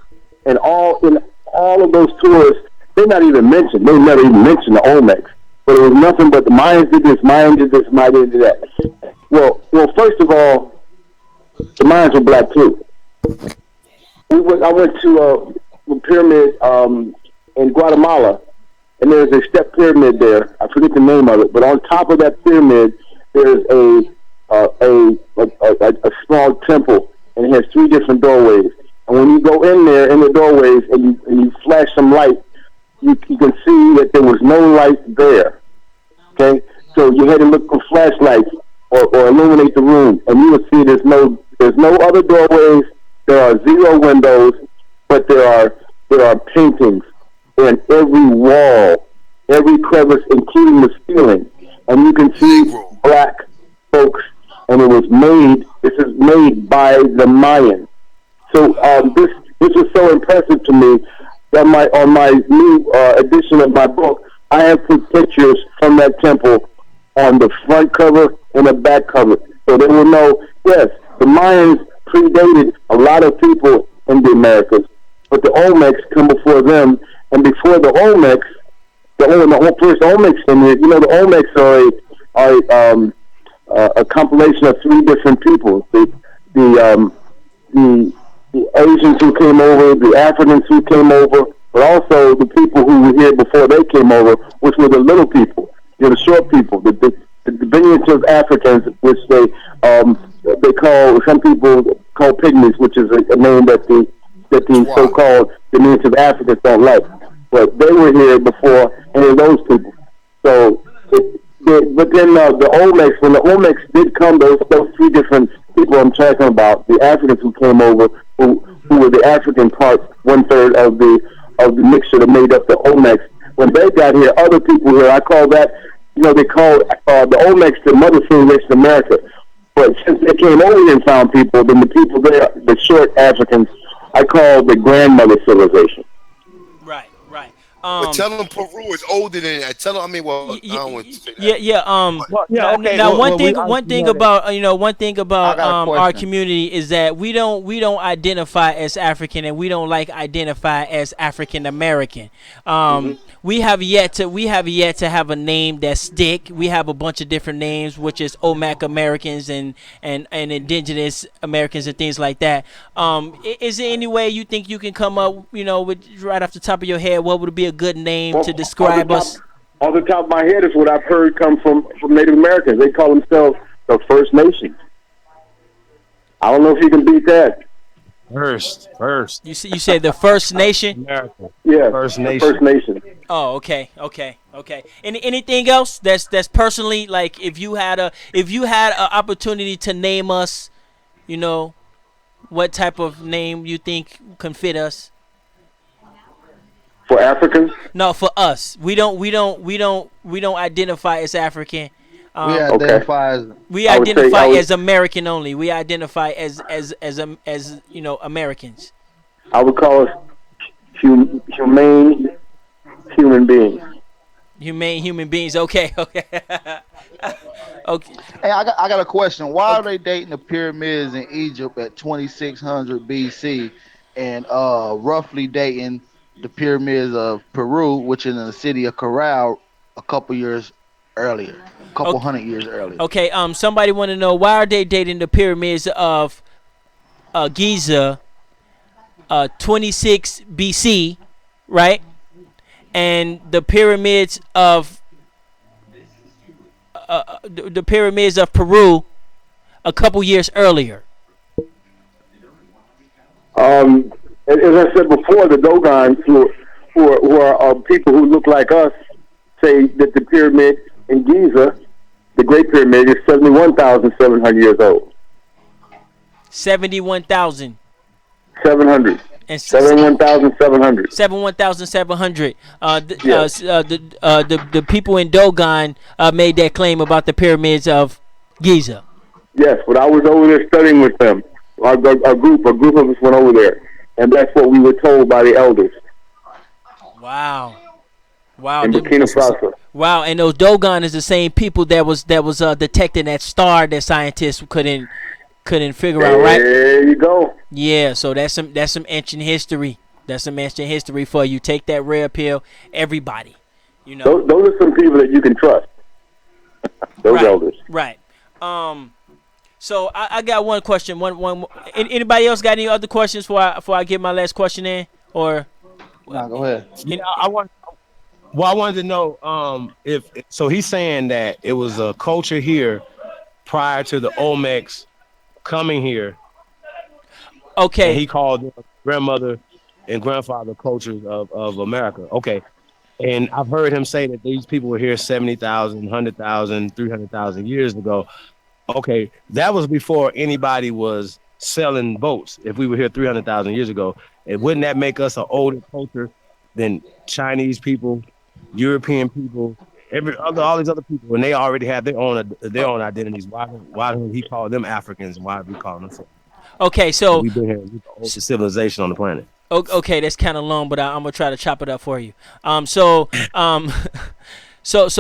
and in all of those tours, they're not even mentioned. They never even mentioned the Olmecs. But it was nothing but the Mayans did this, Mayans did this, Mayans did that. Well, first of all, the Mayans were black too. I went to a pyramid in Guatemala, and there's a step pyramid there. I forget the name of it, but on top of that pyramid, there's a small temple, and it has 3 different doorways. And when you go in there in the doorways and you flash some light, you can see that there was no light there. Okay, so you had to look for flashlights or illuminate the room, and you would see there's no other doorways. There are 0 windows, but there are paintings in every wall, every crevice, including the ceiling, and you can see black folks. And it was made. This is made by the Mayans. So this was so impressive to me that on my new edition of my book, I have put pictures from that temple on the front cover and the back cover, so they will know. Yes, the Mayans predated a lot of people in the Americas, but the Olmecs come before them, and before the Olmecs, the first Olmecs in here. The Olmecs are a compilation of 3 different people: the Asians who came over, the Africans who came over, but also the people who were here before they came over, which were the little people, the short people, the diminutive Africans, which they call, some people call pygmies, which is a name that the so-called diminutive Africans don't like. But they were here before any of those people. So, but then the Olmecs, when the Olmecs did come, those 3 different people I'm talking about, the Africans who came over, who were the African part, 1/3 of the mixture that made up the Olmecs. When they got here, other people here, I call that, they call the Olmecs the mother civilization of America. But since they came over here and found people, then the people there, the short Africans, I call the grandmother civilization. Right. But tell them Peru is older than that. Tell them, I don't want to say that. Yeah. Okay. Now, one thing about I got a our question. community is that we don't identify as African, and we don't identify as African American. We have yet to have a name that stick. We have a bunch of different names, which is OMAC Americans and Indigenous Americans and things like that. Is there any way you think you can come up, with right off the top of your head, what would be a good name to describe us? Off the top of my head is what I've heard come from Native Americans. They call themselves the First Nation. I don't know if you can beat that. First. You said the First Nation? America. Yeah, First Nation. First Nation. Oh, okay. Anything else that's personally, like, if you had a opportunity to name us, what type of name you think can fit us? For Africans? No, for us. We don't identify as African. We identify as American only. We identify as Americans. I would call us humane human beings. Humane human beings. Okay. Okay. Hey, I got a question. Why are they dating the pyramids in Egypt at 2600 BC and roughly dating the pyramids of Peru, which is in the city of Corral, a couple hundred years earlier? Okay. Somebody want to know, why are they dating the pyramids of Giza 26 BC, right? And the pyramids of the pyramids of Peru a couple years earlier. As I said before, the Dogons, who are people who look like us, say that the pyramid in Giza, the Great Pyramid, is 71,700 years old. 71,000. 700. And 71,700. 71,700. Yes. The people in Dogon made that claim about the pyramids of Giza. Yes, but I was over there studying with them. A group of us went over there, and that's what we were told by the elders. Wow. Wow. In Burkina Faso. Wow, and those Dogon is the same people that was detecting that star that scientists couldn't figure out, right? There you go. Yeah, so that's some ancient history. That's some ancient history for you. Take that red pill, everybody. You know. Those are some people that you can trust. Those elders. Right. So I got one question. One. Anybody else got any other questions before I get my last question in? Or no, go ahead. Yeah, I wanted to know if so. He's saying that it was a culture here prior to the Olmecs coming here. Okay. And he called them grandmother and grandfather cultures of America. Okay. And I've heard him say that these people were here 70,000, 100,000, 300,000 years ago. Okay, that was before anybody was selling boats. If we were here 300,000 years ago, and wouldn't that make us an older culture than Chinese people, European people, all these other people, and they already have their own identities? Why don't he call them Africans, and why do we call them so? Okay, so we've been here with the oldest civilization on the planet. Okay, that's kind of long, but I'm gonna try to chop it up for you. So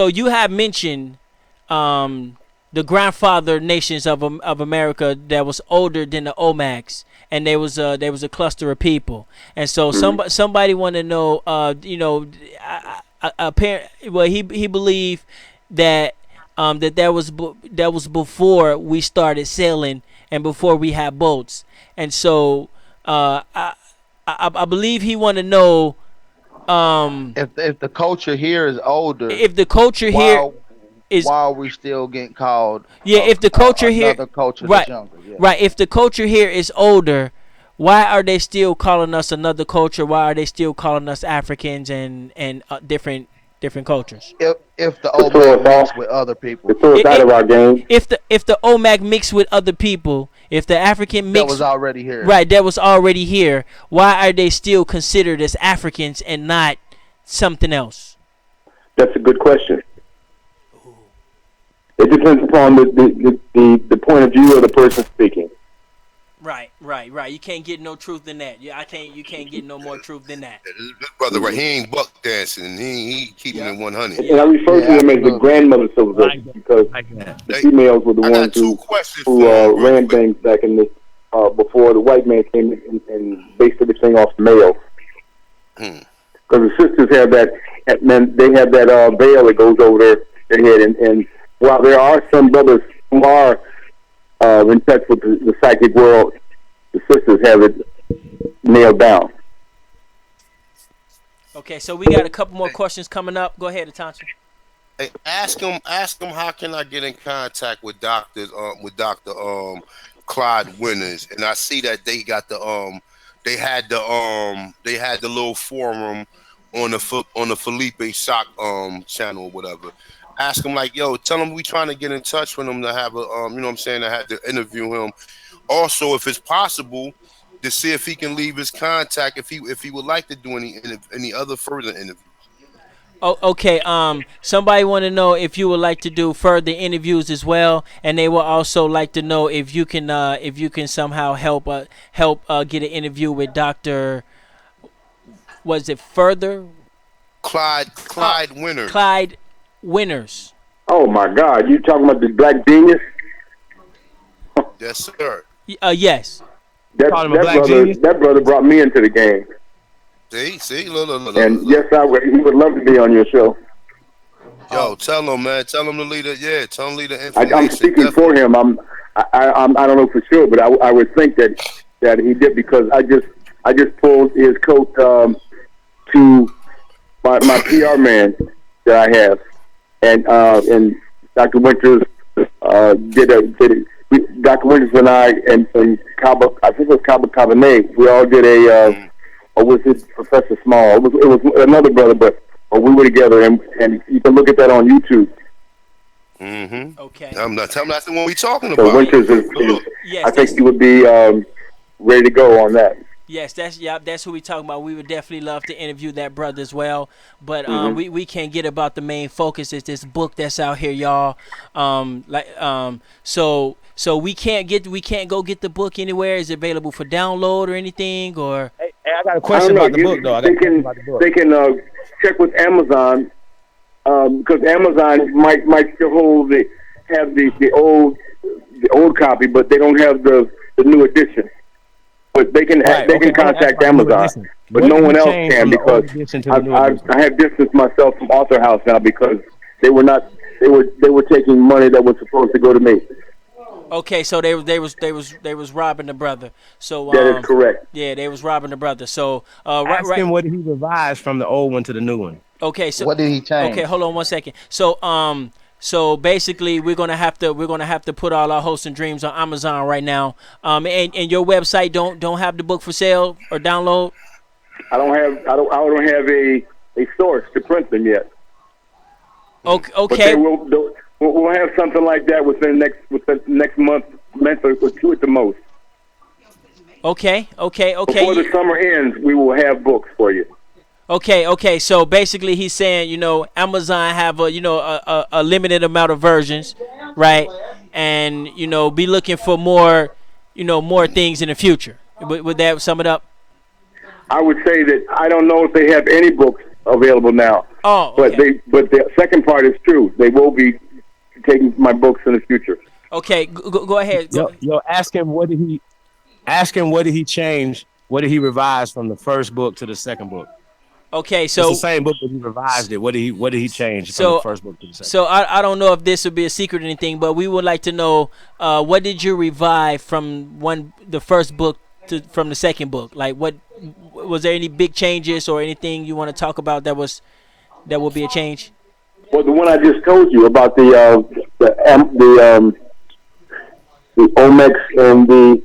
you have mentioned the grandfather nations of America that was older than the Olmecs, and there was a cluster of people, and so somebody want to know, he believed that that was before we started sailing and before we had boats, and so I believe he want to know if the culture here is older. If the culture here is, why are we still getting called? If the culture here, culture right, younger, yeah. Right. If the culture here is older, why are they still calling us another culture? Why are they still calling us Africans and different cultures? If the Olmec mix with other people, it's out of our game. If the Olmec mix with other people, if the African mix that was already here, right? That was already here. Why are they still considered as Africans and not something else? That's a good question. It depends upon the point of view of the person speaking. Right. You can't get no truth in that. Yeah, you can't get no more truth than that. This brother, right? He ain't buck dancing. He keeping it 100. And I refer to them as the grandmother civilization because the females were the ones who ran things back in the before the white man came and based everything off the male. Because the sisters have that, they have that veil that goes over their head, and while there are some brothers who are in touch with the psychic world, the sisters have it nailed down. Okay, so we got a couple more questions coming up. Go ahead, Atancha. Hey, ask him how can I get in contact with Dr. Clyde Winters, and I see that they got they had the little forum on the Felipe Shock channel or whatever. Ask him like, yo, tell him we trying to get in touch with him to have a I had to interview him. Also, if it's possible, to see if he can leave his contact if he would like to do any other further interviews. Oh, okay. Somebody want to know if you would like to do further interviews as well, and they will also like to know if you can somehow help get an interview with Dr. Was it further? Clyde Winters. Clyde Winters. Oh my God! You talking about the black genius? Yes, sir. Yes. That brother brought me into the game. See, look. And yes, he would love to be on your show. Yo, tell him, man. Tell him to lead it. Yeah, tell him to lead the information. I'm speaking for him. I don't know for sure, but I would think that he did because I I just pulled his coat to my PR man that I have, and Dr. Winters Dr. Winters and I and Cabo, I think it was Cabo Cabernet, we all did or was it Professor Small? It was another brother, but we were together, and you can look at that on YouTube. Mm-hmm. Okay. Tell me that's the one we talking So about. Winters is Yes, I think he would be ready to go on that. yes, that's who we talking about. We would definitely love to interview that brother as well. But Mm-hmm. we can't get about the main focus. It's this book that's out here, y'all. So we can't go get the book anywhere. Is it available for download or anything or? Hey, I got a I question don't know. about the book, though. I got a question about the book. They can check with Amazon because Amazon might still have the old copy, but they don't have the new edition. But they can contact Amazon, but no one else can because I have distanced myself from Author House now because they were taking money that was supposed to go to me. Okay, so they was robbing the brother. So That is correct. Yeah, they was robbing the brother. So Ask him what he revised from the old one to the new one. Okay, so what did he change? Okay, hold on 1 second. So basically we're gonna have to put all our hopes and dreams on Amazon right now. And your website don't have the book for sale or download. I don't have a source to print them yet. Okay. But we'll have something like that within the next month or two at the most. Okay. Before the summer ends, we will have books for you. Okay. So basically, he's saying, Amazon have a limited amount of versions, right? And be looking for more, more things in the future. Would that sum it up? I would say that I don't know if they have any books available now. Oh, okay. But the second part is true. They will be taking my books in the future. Okay, go ahead. Yo, ask him what did he change? What did he revise from the first book to the second book? Okay, so it's the same book, but he revised it. What did he change from the first book to the second? So I don't know if this would be a secret or anything, but we would like to know what did you revive from the first book from the second book? Like, what was there any big changes or anything you want to talk about that will be a change? Well, the one I just told you about the Olmecs and the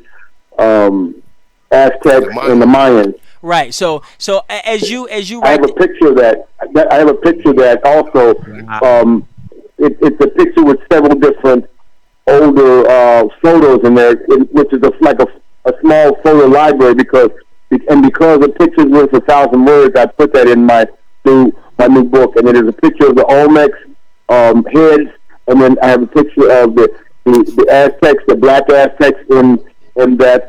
Aztecs and the Mayans. Right. So as you I have a picture of that. I have a picture of that also. It's a picture with several different older photos in there, which is like a small photo library because a picture's worth 1,000 words. I put that in my new book, and it is a picture of the Olmecs heads, and then I have a picture of the Aztecs, the black Aztecs in that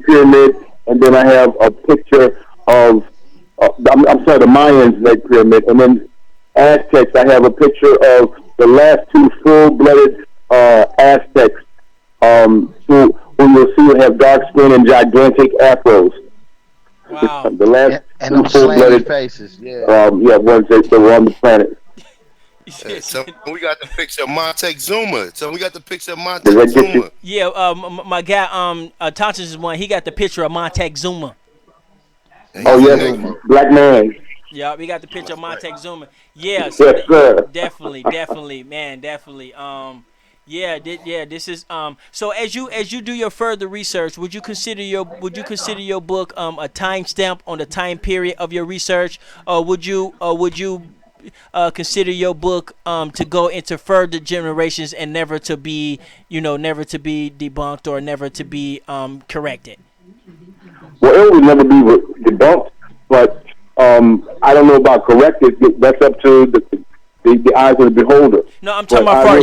pyramid. And then I have a picture of, the Mayans made pyramid. And then Aztecs, I have a picture of the last two full-blooded Aztecs, who you'll see will have dark skin and gigantic afros. Wow. The last and two full-blooded faces, yeah. Ones that were on the planet. So we got the picture of Montezuma. Zuma. Yeah, my guy, Thompson's one. He got the picture of Montezuma. Oh yes, black man. Yeah, we got the picture of Montezuma. Yeah, so yes, sir. Definitely, man, definitely. This is So as you do your further research, would you consider your book a timestamp on the time period of your research, or would you consider your book to go into further generations and never to be debunked or never to be corrected? Well, it would never be debunked, but I don't know about corrected. That's up to the eyes of the beholder. No, I'm talking about far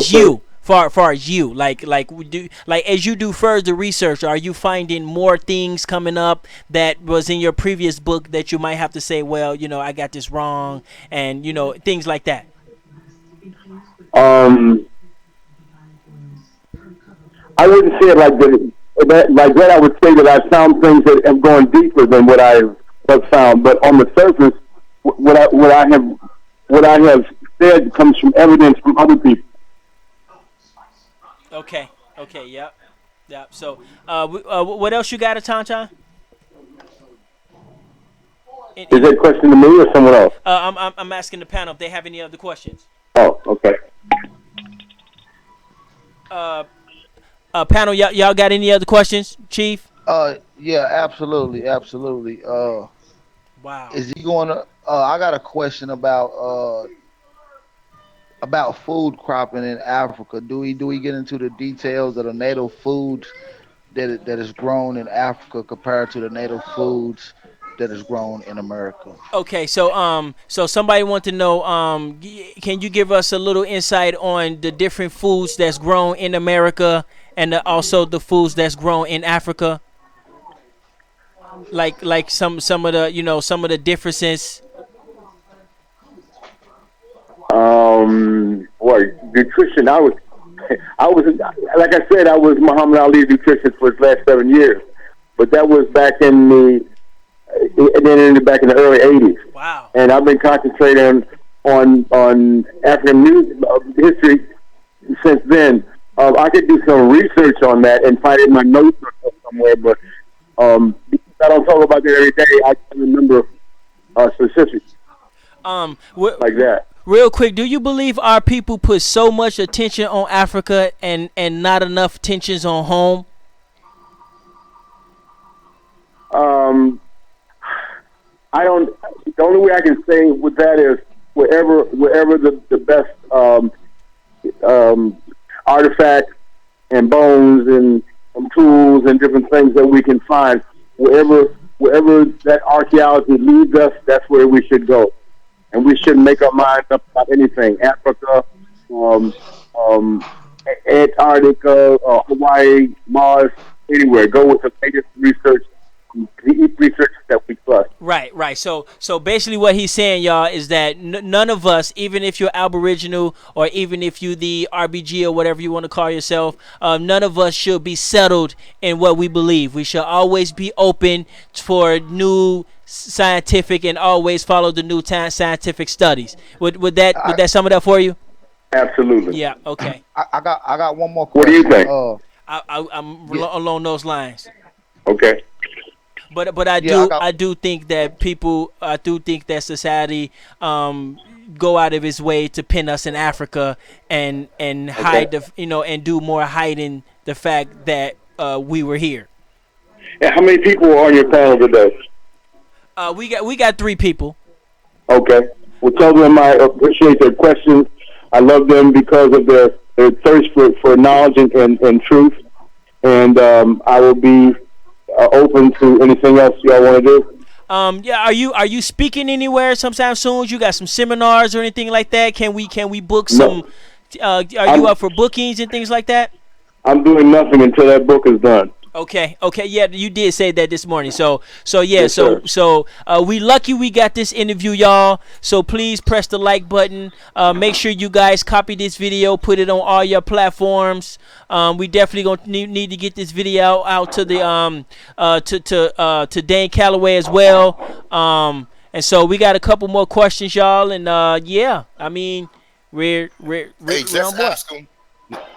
as you. Like as you do further research, are you finding more things coming up that was in your previous book that you might have to say, well, I got this wrong, and things like that? I wouldn't say it like that. Like that, I would say that I found things that have gone deeper than what I have found. But on the surface, what I have said comes from evidence from other people. Okay. Yep. So, what else you got, Atancha? Is that a question to me or someone else? I'm asking the panel if they have any other questions. Oh, okay. Uh, Panel, y'all got any other questions, Chief? Yeah, absolutely, absolutely. Wow. Is he going to? I got a question about food cropping in Africa. Do we get into the details of the native foods that is grown in Africa compared to the native foods that is grown in America? Okay, so somebody want to know, can you give us a little insight on the different foods that's grown in America and also the foods that's grown in Africa? Like some of the some of the differences. Boy, nutrition. I was, like I said, I was Muhammad Ali's nutritionist for his last 7 years, but that was back in and then ended back in the early '80s. Wow. And I've been concentrating on African music history since then. I could do some research on that and find it in my notes or somewhere, but because I don't talk about that every day, I can't remember specifics like that. Real quick, do you believe our people put so much attention on Africa and not enough attentions on home? Um, I don't. The only way I can say with that is wherever the best artifacts and bones and tools and different things that we can find, wherever that archaeology leads us, that's where we should go, and we shouldn't make our minds up about anything. Africa, Antarctica, Hawaii, Mars, anywhere. Go with the latest research that we trust. Right. So basically, what he's saying, y'all, is that none of us, even if you're Aboriginal or even if you the RBG or whatever you want to call yourself, none of us should be settled in what we believe. We should always be open for new scientific and always follow the new scientific studies. Would that sum it up for you? Absolutely. Yeah. Okay. I got one more What do question. you think? I'm along those lines. Okay. But I do think that society go out of its way to pin us in Africa and hide and do more hiding the fact that we were here. And how many people are on your panel today? We got 3 people. Okay. Well, tell them I appreciate their questions. I love them because of their thirst for knowledge and truth. And I will be open to anything else y'all want to do. Yeah. Are you speaking anywhere sometime soon? You got some seminars or anything like that? Can we book some? Are you up for bookings and things like that? I'm doing nothing until that book is done. Okay. Yeah, you did say that this morning. So yeah. Yes, So we lucky we got this interview, y'all. So please press the like button. Make sure you guys copy this video, put it on all your platforms. We definitely gonna need to get this video out to the to Dane Calloway as well. And so we got a couple more questions, y'all. And yeah, I mean, we're just on board.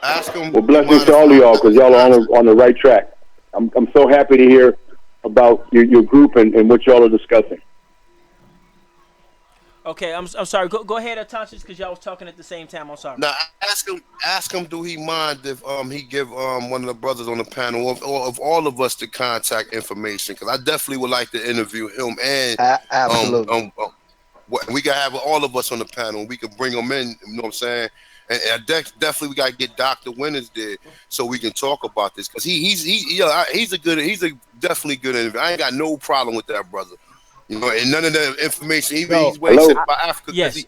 Ask him. Well, blessings to all of y'all because y'all are on the right track. I'm so happy to hear about your group and what y'all are discussing. Okay, I'm sorry. Go ahead, Autochthonous, because y'all was talking at the same time. I'm sorry. Now ask him. Do he mind if he give one of the brothers on the panel or of all of us the contact information? Because I definitely would like to interview him and Absolutely. we gotta have all of us on the panel. We could bring them in. You know what I'm saying? And definitely we gotta get Dr. Winters there so we can talk about this because he's definitely good interview. I ain't got no problem with that brother. You know, and none of the information he's wasting about Africa. Yes.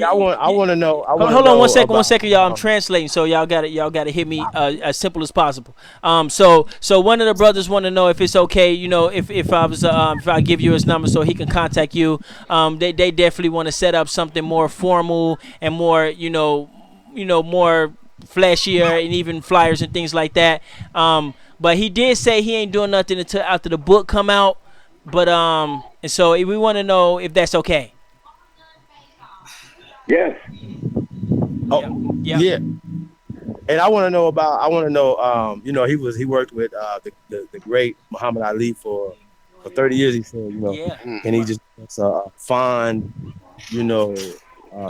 I want to know. Hold on one second, y'all. I'm translating, so y'all got to hit me as simple as possible. So one of the brothers want to know if it's okay, if I was if I give you his number so he can contact you. They definitely want to set up something more formal and more, more flashier and even flyers and things like that. But he did say he ain't doing nothing until after the book come out. But and so we want to know if that's okay. Yes. Oh, yeah. And I want to know. He worked with the great Muhammad Ali for 30 years. He said, Yeah. Can he just us a fond, you know,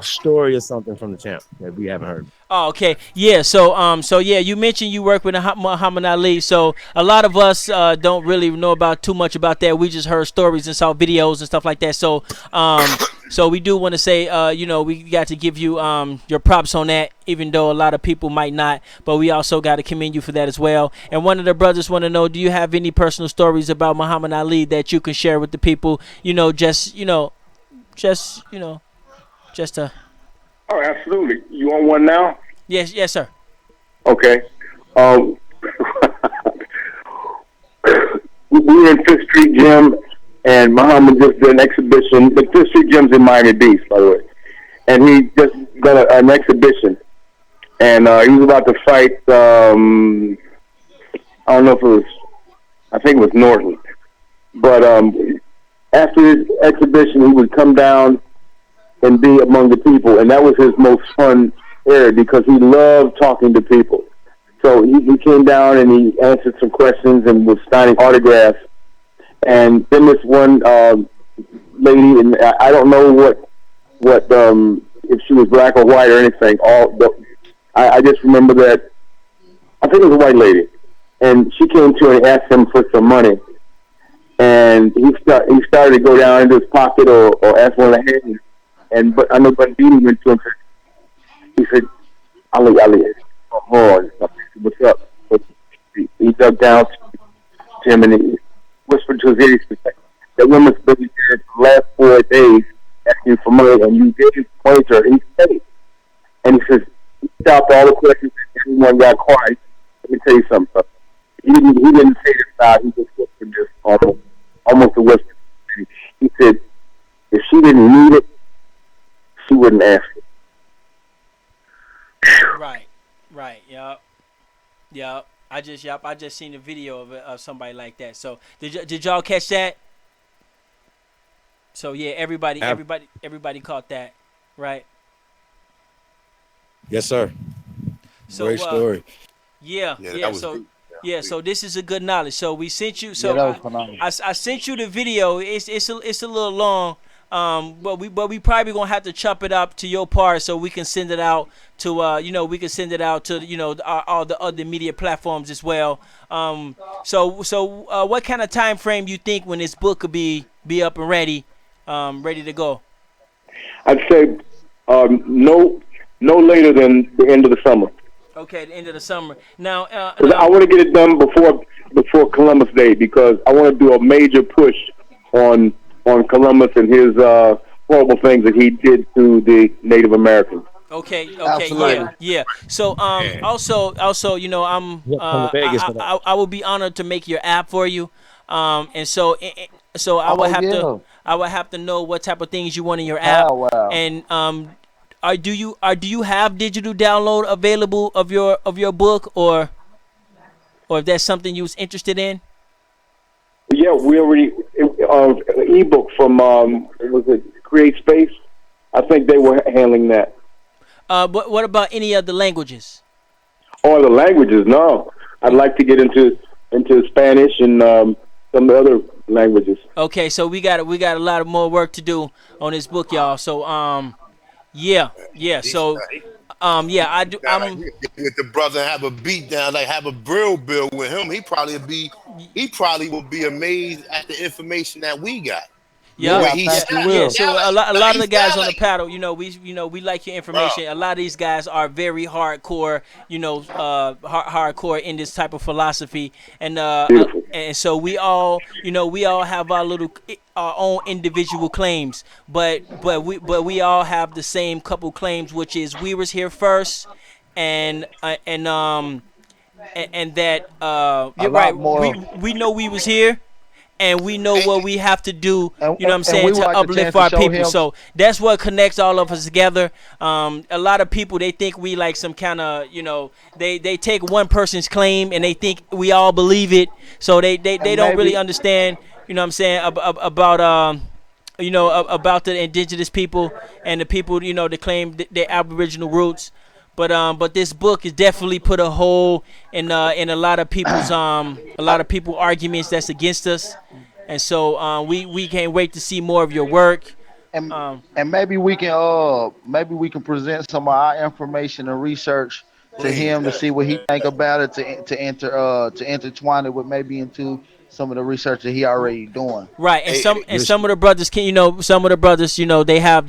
story or something from the champ that we haven't heard. Oh, okay. Yeah. So yeah, you mentioned you work with Muhammad Ali. So a lot of us don't really know about too much about that. We just heard stories and saw videos and stuff like that. So we do want to say, we got to give you your props on that, even though a lot of people might not. But we also got to commend you for that as well. And one of the brothers want to know, do you have any personal stories about Muhammad Ali that you can share with the people? Just just Oh, absolutely. You want one now? yes, yes, sir. Okay. Um, we were in Fifth Street Gym, and Muhammad just did an exhibition. The Fifth Street Gym's in Miami Beach, by the way. And he just done an exhibition. And he was about to fight, I don't know if it was, I think it was Norton. But after his exhibition, he would come down and be among the people. And that was his most fun area because he loved talking to people. So he came down and he answered some questions and was signing autographs. And then this one lady, and I don't know what if she was black or white or anything. I just remember that I think it was a white lady, and she came to him and asked him for some money. And he started to go down into his pocket or ask one of the hands. But I know Bandini went to him. He said, Ali, come on. What's up? He dug down to him and he whispered to his ear, that woman's been here for the last 4 days asking for money, and you gave money to her. He paid. And he says, he stopped all the questions, and everyone got quiet. Let me tell you something. He didn't say this out. He just whispered this almost a whisper. He said, if she didn't need it, she wouldn't ask it. Right. Yep. I just seen a video of somebody like that. So did y'all catch that? So yeah, everybody caught that, right? Yes, sir. So great story. Yeah. So Yeah. so this is a good knowledge. So we sent you. Yeah, So that was phenomenal. I sent you the video. It's a little long. But we probably gonna have to chop it up to your part so we can send it out to we can send it out to all the other media platforms as well. So what kind of time frame you think when this book could be up and ready to go? I'd say no later than the end of the summer. Okay, the end of the summer. Now, I want to get it done before Columbus Day because I want to do a major push on Columbus and his horrible things that he did to the Native Americans. Okay, Absolutely. yeah. So, also, I will be honored to make your app for you. And so I would I would have to know what type of things you want in your app. Oh, wow. And do you have digital download available of your book or if that's something you was interested in? Yeah, we already ebook from was it Create Space? I think they were handling that. But what about any other languages? All the languages? No, I'd like to get into Spanish and some other languages. Okay, so we got a lot of more work to do on this book, y'all. So yeah. So I do. With the brother have a beat down, like have a grill bill with him, he probably will be amazed at the information that we got. Yeah, will. So a lot of the guys on the panel, we like your information. A lot of these guys are very hardcore, hardcore in this type of philosophy, and so we all have our own individual claims, but we all have the same couple claims, which is we was here first, and that you're right. We know we was here. And we know what we have to do, to uplift our people. So that's what connects all of us together. A lot of people, they think we like some kind of, they take one person's claim and they think we all believe it. So they don't really understand, about the indigenous people and the people, that claim their Aboriginal roots. But this book has definitely put a hole in a lot of people's arguments that's against us, and so we can't wait to see more of your work. and Um, and maybe we can present some of our information and research to Please. him to see what he think about it to intertwine it with maybe into some of the research that he already doing. Right, and Hey, some hey, and some of the brothers can some of the brothers they have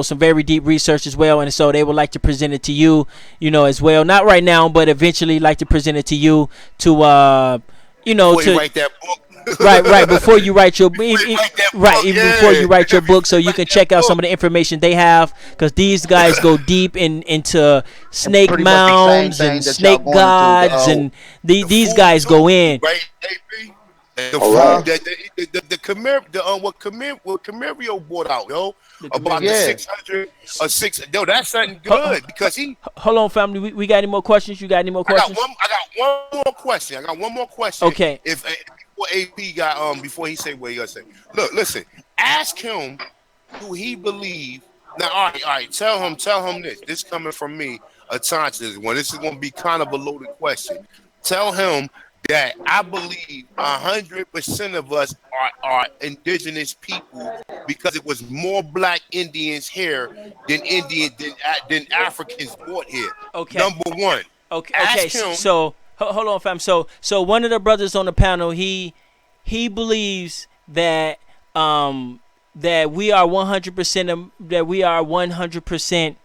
some very deep research as well, and so they would like to present it to you as well. Not right now, but eventually like to present it to you to before you to write that book. right before you write your Before you write that right, book, even before yeah. you write your book, so Before you you write can that check out some book. of the information they have, because these guys go deep into And snake pretty much the same mounds thing and that y'all snake going into gods, and The these food guys go too, in. right, AP? The All food right. huh? that what Camario brought out, yo, The about the Camaro. Yeah. 600 or six. Yo, that's something Ho- ho- good because he. Hold on, family. We got any more questions? You got any more questions? I got one more question. I got one more question. Okay. If before AP got before he say what he gonna say. Look, listen. Ask him. Do he believe? Now, all right. Tell him this. This coming from me, a conscious one. This is gonna be kind of a loaded question. Tell him that I believe 100% of us are indigenous people because it was more black Indians here than Africans brought here. Okay. Number one, Okay. Okay. ask him. So hold on, fam. So one of the brothers on the panel, he believes that that we are 100% that we are 100%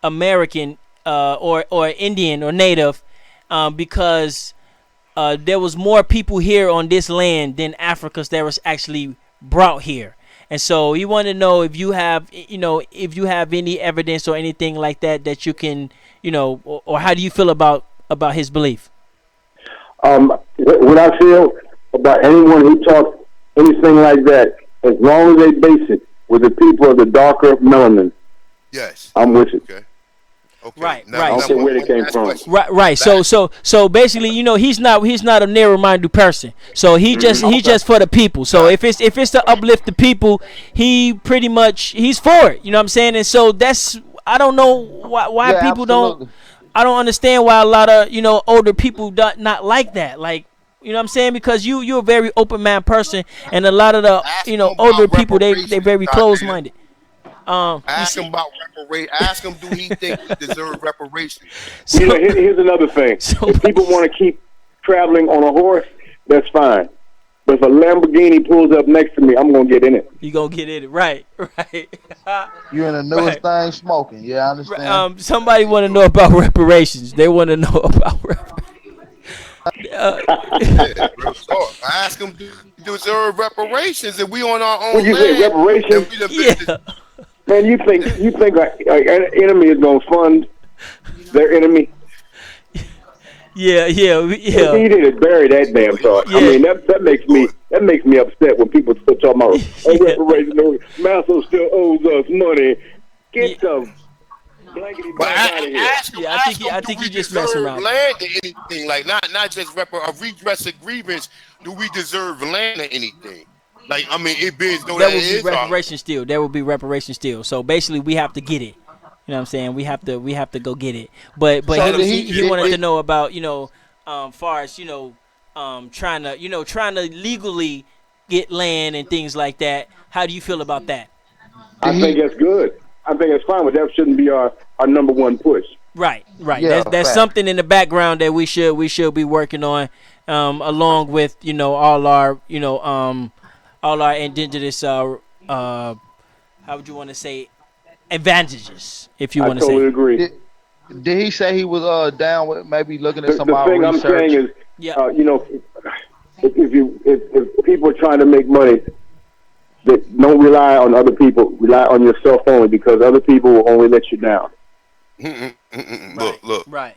American or Indian or Native, because there was more people here on this land than Africans that was actually brought here. And so he wanted to know if you have, if you have any evidence or anything like that that you can, or how do you feel about his belief? What I feel about anyone who talks anything like that, as long as they base it with the people of the darker melanin, Yes. I'm with it. Okay. Okay. Right, Now, right. I don't care where they came last from. question. Right. So basically, he's not a narrow-minded person. So he just for the people. So if it's to uplift the people, he pretty much he's for it. You know what I'm saying? And so that's, I don't know why Yeah, people don't. absolutely. I don't understand why a lot of older people not like that. Like, you know what I'm saying? Because you're a very open minded person, and a lot of the Ask him older about people they reparations, very close goddamn. minded. You Ask him see, about reparations. Ask him, do he think we deserve reparations? You know, so here's another thing. so If people want to keep traveling on a horse, that's fine. But if a Lamborghini pulls up next to me, I'm going to get in it. you gonna get in it, right? You in the newest Right. thing smoking. Yeah, I understand. Somebody want to know about reparations. They want to know about Yeah, real talk. Ask him, do we deserve reparations if we on our What own you say, land? reparations? And we done yeah. Man, you think an enemy is going to fund their enemy? Yeah. You need to bury that damn thought. I Yeah. mean, that makes me upset when people still talking about reparations. Masso still owes us money. Get the blankety But blank out of here. ask him, Yeah, I do think we he just messing deserve around. land or anything? Like not just a redress of grievance. Do we deserve land or anything? Like, I mean, it being though There that will it be is our land. reparations still. There will be reparations still. So basically, we have to get it. You know what I'm saying? We have to go get it. But So Tell him did he, he? he wanted to Did, know about far as trying to legally get land and things like that. How do you feel about that? I did think he? that's good. I think it's fine, but that shouldn't be our number one push. Right. Yeah, That's fact. something in the background that we should be working on, along with all our indigenous how would you want to say, advantages, if you I want to totally say. agree. Did he say he was down with maybe looking at The some of our thing I'm research? saying is, Yeah. if people are trying to make money, that don't rely on other people. Rely on yourself only, because other people will only let you down. Look. Right.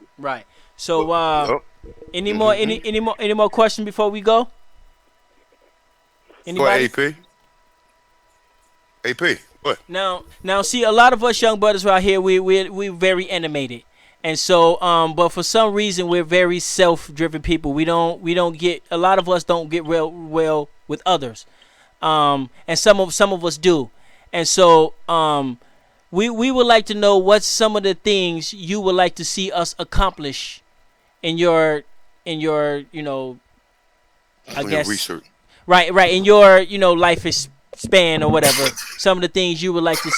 So Yup. any more questions before we go? Go ahead, Anybody? AP. What? Now, see, a lot of us young brothers right here, we're very animated, and so, but for some reason, we're very self-driven people. We don't get, a lot of us don't get real well with others, and some of us do, and so, we would like to know what's some of the things you would like to see us accomplish in your, I On your guess, research. Right, right. In your, life is span or whatever, some of the things you would like to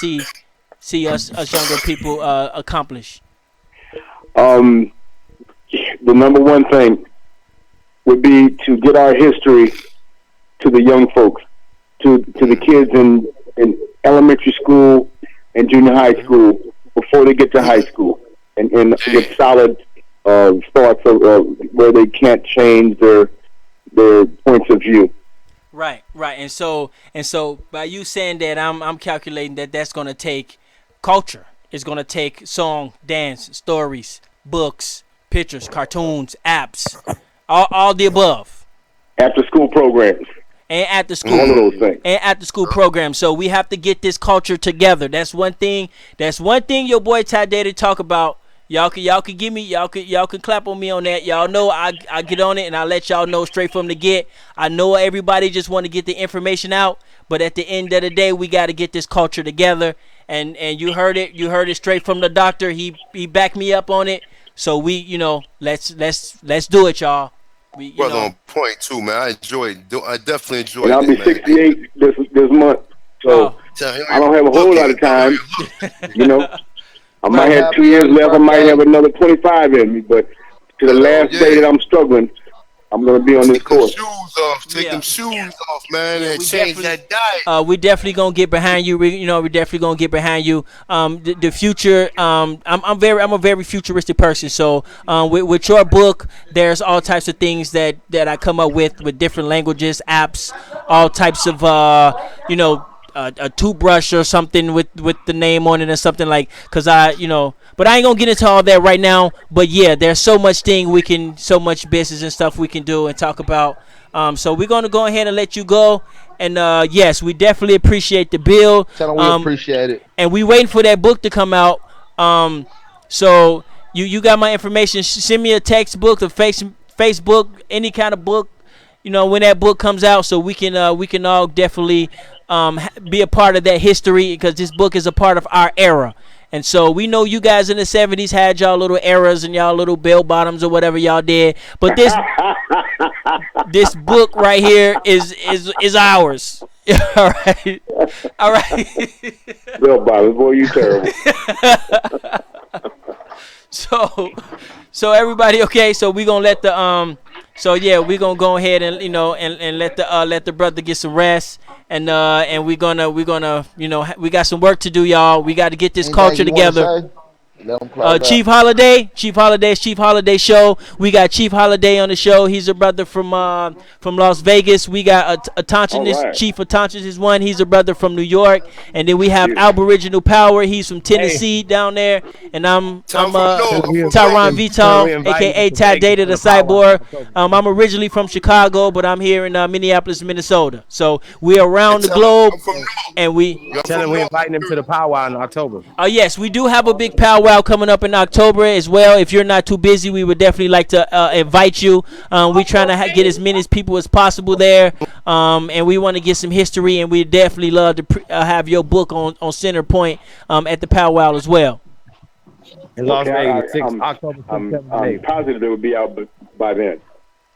see us younger people accomplish. Um, the number one thing would be to get our history to the young folks, to the kids in elementary school and junior high school before they get to high school, and get solid thoughts of where they can't change their points of view. Right, right. And so by you saying that, I'm calculating that that's gonna take culture. It's gonna take song, dance, stories, books, pictures, cartoons, apps, all the above. After school programs, And at the all school of those things. and at the school program. So we have to get this culture together. That's one thing. That's one thing your boy Ty Data talk about. Y'all can give me y'all can clap on me on that. Y'all know I get on it and I let y'all know straight from the get. I know everybody just want to get the information out, but at the end of the day, we got to get this culture together. And you heard it straight from the doctor. He backed me up on it. So we, let's do it, y'all. We, Brother on point too, man. I definitely enjoyed And I'll it, be man. 68 this month, so I don't have a whole lot of time. You know, I might have 2 years left. I might have another 25 in me, but to the last day that I'm struggling, I'm gonna be on this course. Take them shoes off, man, and change that diet. We definitely gonna get behind you. We definitely gonna get behind you. The future. I'm a very futuristic person. So, with your book, there's all types of things that I come up with different languages, apps, all types of a toothbrush or something with the name on it or something like. Cause but I ain't gonna get into all that right now. But yeah, there's so much so much business and stuff we can do and talk about. So we're gonna go ahead and let you go. And yes, we definitely appreciate the bill. Tell them we appreciate it. And we waiting for that book to come out. So you got my information. Send me a textbook, a Facebook, any kind of book. When that book comes out, so we can all definitely be a part of that history, because this book is a part of our era. And so we know you guys in the 70s had y'all little eras and y'all little bell bottoms or whatever y'all did. But this book right here is ours. All right. All right. Bell bottoms, boy, you terrible. So everybody, okay, so we gonna let the so yeah, we gonna go ahead and and let the brother get some rest, and we gonna we got some work to do, y'all. We got to get this culture together. Chief Holiday, Chief Holiday show. We got Chief Holiday on the show. He's a brother from Las Vegas. We got Autochthonous. Chief Autochthonous is one. He's a brother from New York. And then we have Aboriginal Power. He's from Tennessee down there. And I'm Tyron Vital, aka Ty Data the Cyborg. I'm originally from Chicago, but I'm here in Minneapolis, Minnesota. So we're around the globe, and we tell him we're inviting him to the powwow in October. Yes, we do have a big powwow coming up in October as well. If you're not too busy, we would definitely like to invite you. We trying to get as many people as possible there, and we want to get some history, and we definitely love to have your book on center point at the powwow as well. In Las Vegas, October 6th, I'm positive it will be out by then.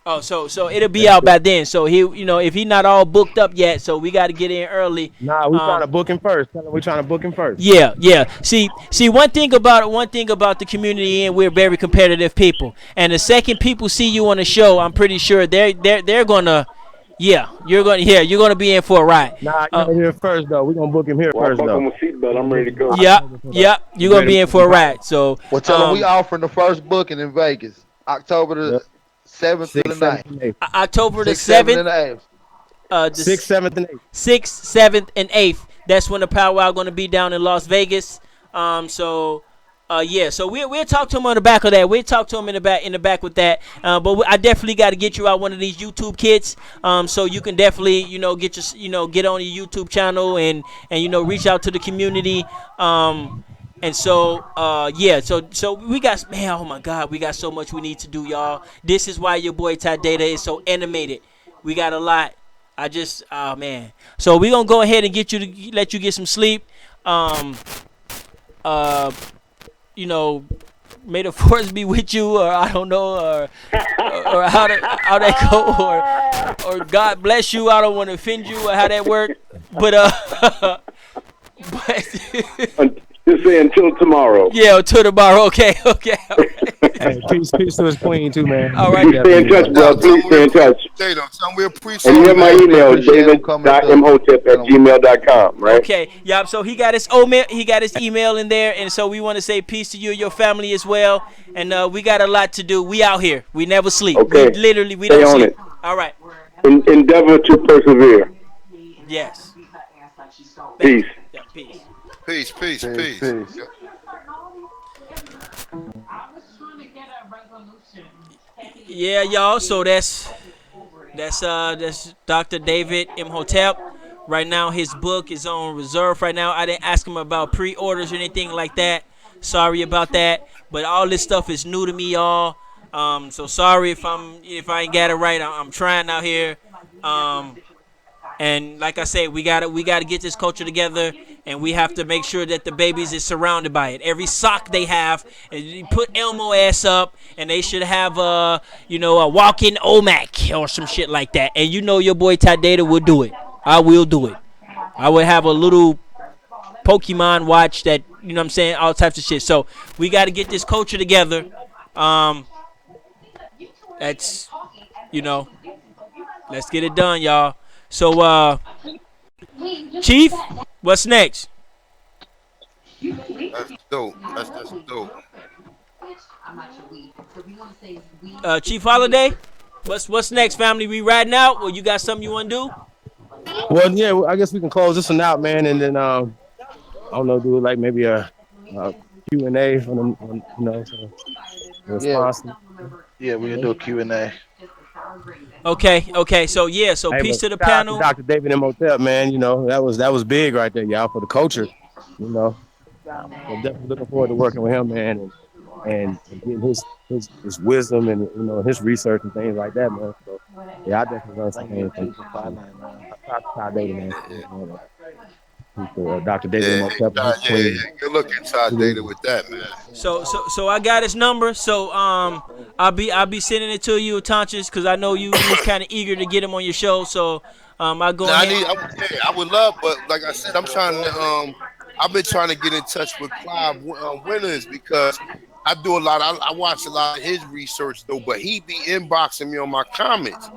Oh, so it'll be out by then. So he, if he's not all booked up yet, so we got to get in early. Nah, we trying to book him first. Tell him we trying to book him first. Yeah. See, one thing about the community, and we're very competitive people. And the second people see you on the show, I'm pretty sure they're gonna. Yeah, you're gonna be in for a ride. Nah, you're here first though. We're gonna book him here first though. I'm seatbelt. I'm ready to go. Yep. You're gonna be in for a ride. So tell them we offering the first booking in Vegas, October the 7th to the 9th. October the 7th. 6th, 7th, and 8th. 6th, 7th, and 8th. That's when the powwow going to be down in Las Vegas. So we'll talk to him on the back of that. We'll talk to him in the back with that. But I definitely got to get you out one of these YouTube kits, so you can definitely get on your YouTube channel and reach out to the community. And so, so we got, man, oh my God, we got so much we need to do, y'all. This is why your boy Ty Data is so animated. We got a lot. Oh man. So we gonna go ahead and let you get some sleep. May the force be with you, or I don't know, or how that go, or God bless you. I don't want to offend you or how that work, but but Just say until tomorrow. yeah, till tomorrow. Okay, okay, all right, Hey, peace to his queen too, man. all right. Please stay in Definitely, touch, No bro. doubt. Tell Please them we stay in touch. appreciate them. Tell them we And appreciate you Oh have them, my man, man. we email, appreciate him David coming dot through. Imhotep at gmail.com, right? Okay, yeah. So he got his email. He got his email in there, and so we want to say peace to you and your family as well. And we got a lot to do. We out here. We never sleep. We Okay. literally we Stay don't on sleep. it. All right. Endeavor to persevere. Yes. Thank Peace. you. Yeah. Peace. Peace, peace, Peace, peace. peace. Yeah. Yeah, y'all. So that's Dr. David Imhotep. Right now, his book is on reserve. Right now, I didn't ask him about pre-orders or anything like that. Sorry about that. But all this stuff is new to me, y'all. So sorry if I ain't got it right. I'm trying out here. Um, and like I said, we gotta get this culture together, and we have to make sure that the babies is surrounded by it. Every sock they have, and you put Elmo ass up, and they should have a walk-in OMAC or some shit like that. And your boy Ty Data will do it. I will do it. I would have a little Pokemon watch that what I'm saying, all types of shit. So we got to get this culture together. Um, that's you know, let's get it done, y'all. So Chief, what's next? That's dope. That's dope. Chief Holiday, what's next, family? We riding out, or you got something you want to do? Well, yeah, I guess we can close this one out, man, and then I don't know, do like maybe a Q&A on them, so a Yeah, response. yeah, we'll do a Q&A. Okay. So yeah, so Hey, peace but to the shout out to panel. Dr. David Imhotep, man. That was big right there, y'all, for the culture. You know, so definitely looking forward to working with him, man, and getting his wisdom and his research and things like that, man. So yeah, I definitely learned some Thank you, things from Chief, for filing, man. Dr. David, man. Dr. David Yeah, Imhotep and yeah, his yeah. queen. Good looking, Todd Data, with that, man. So I got his number. So I'll be sending it to you, Tanchus, because I know you was kind of eager to get him on your show. So I'll go Now ahead. I would love, but like I said, I'm trying to I've been trying to get in touch with Clive Winters because I do a lot. I watch a lot of his research though, but he be inboxing me on my comments.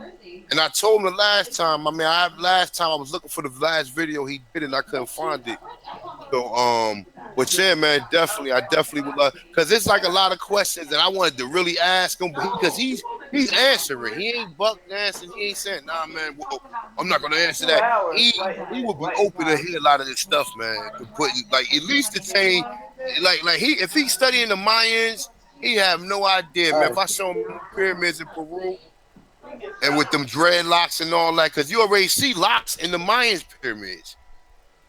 And I told him the last time. I mean, last time I was looking for the last video he did and I couldn't find it. So but yeah, man, definitely, I definitely would love because it's like a lot of questions that I wanted to really ask him because he's answering. He ain't buck dancing. He ain't saying, nah, man. Well, I'm not gonna answer that. He would be open to hear a lot of this stuff, man. To put like at least to change, like he if he's studying the Mayans, he have no idea, man. If I show him the pyramids in Peru and with them dreadlocks and all that, because you already see locks in the Mayans pyramids.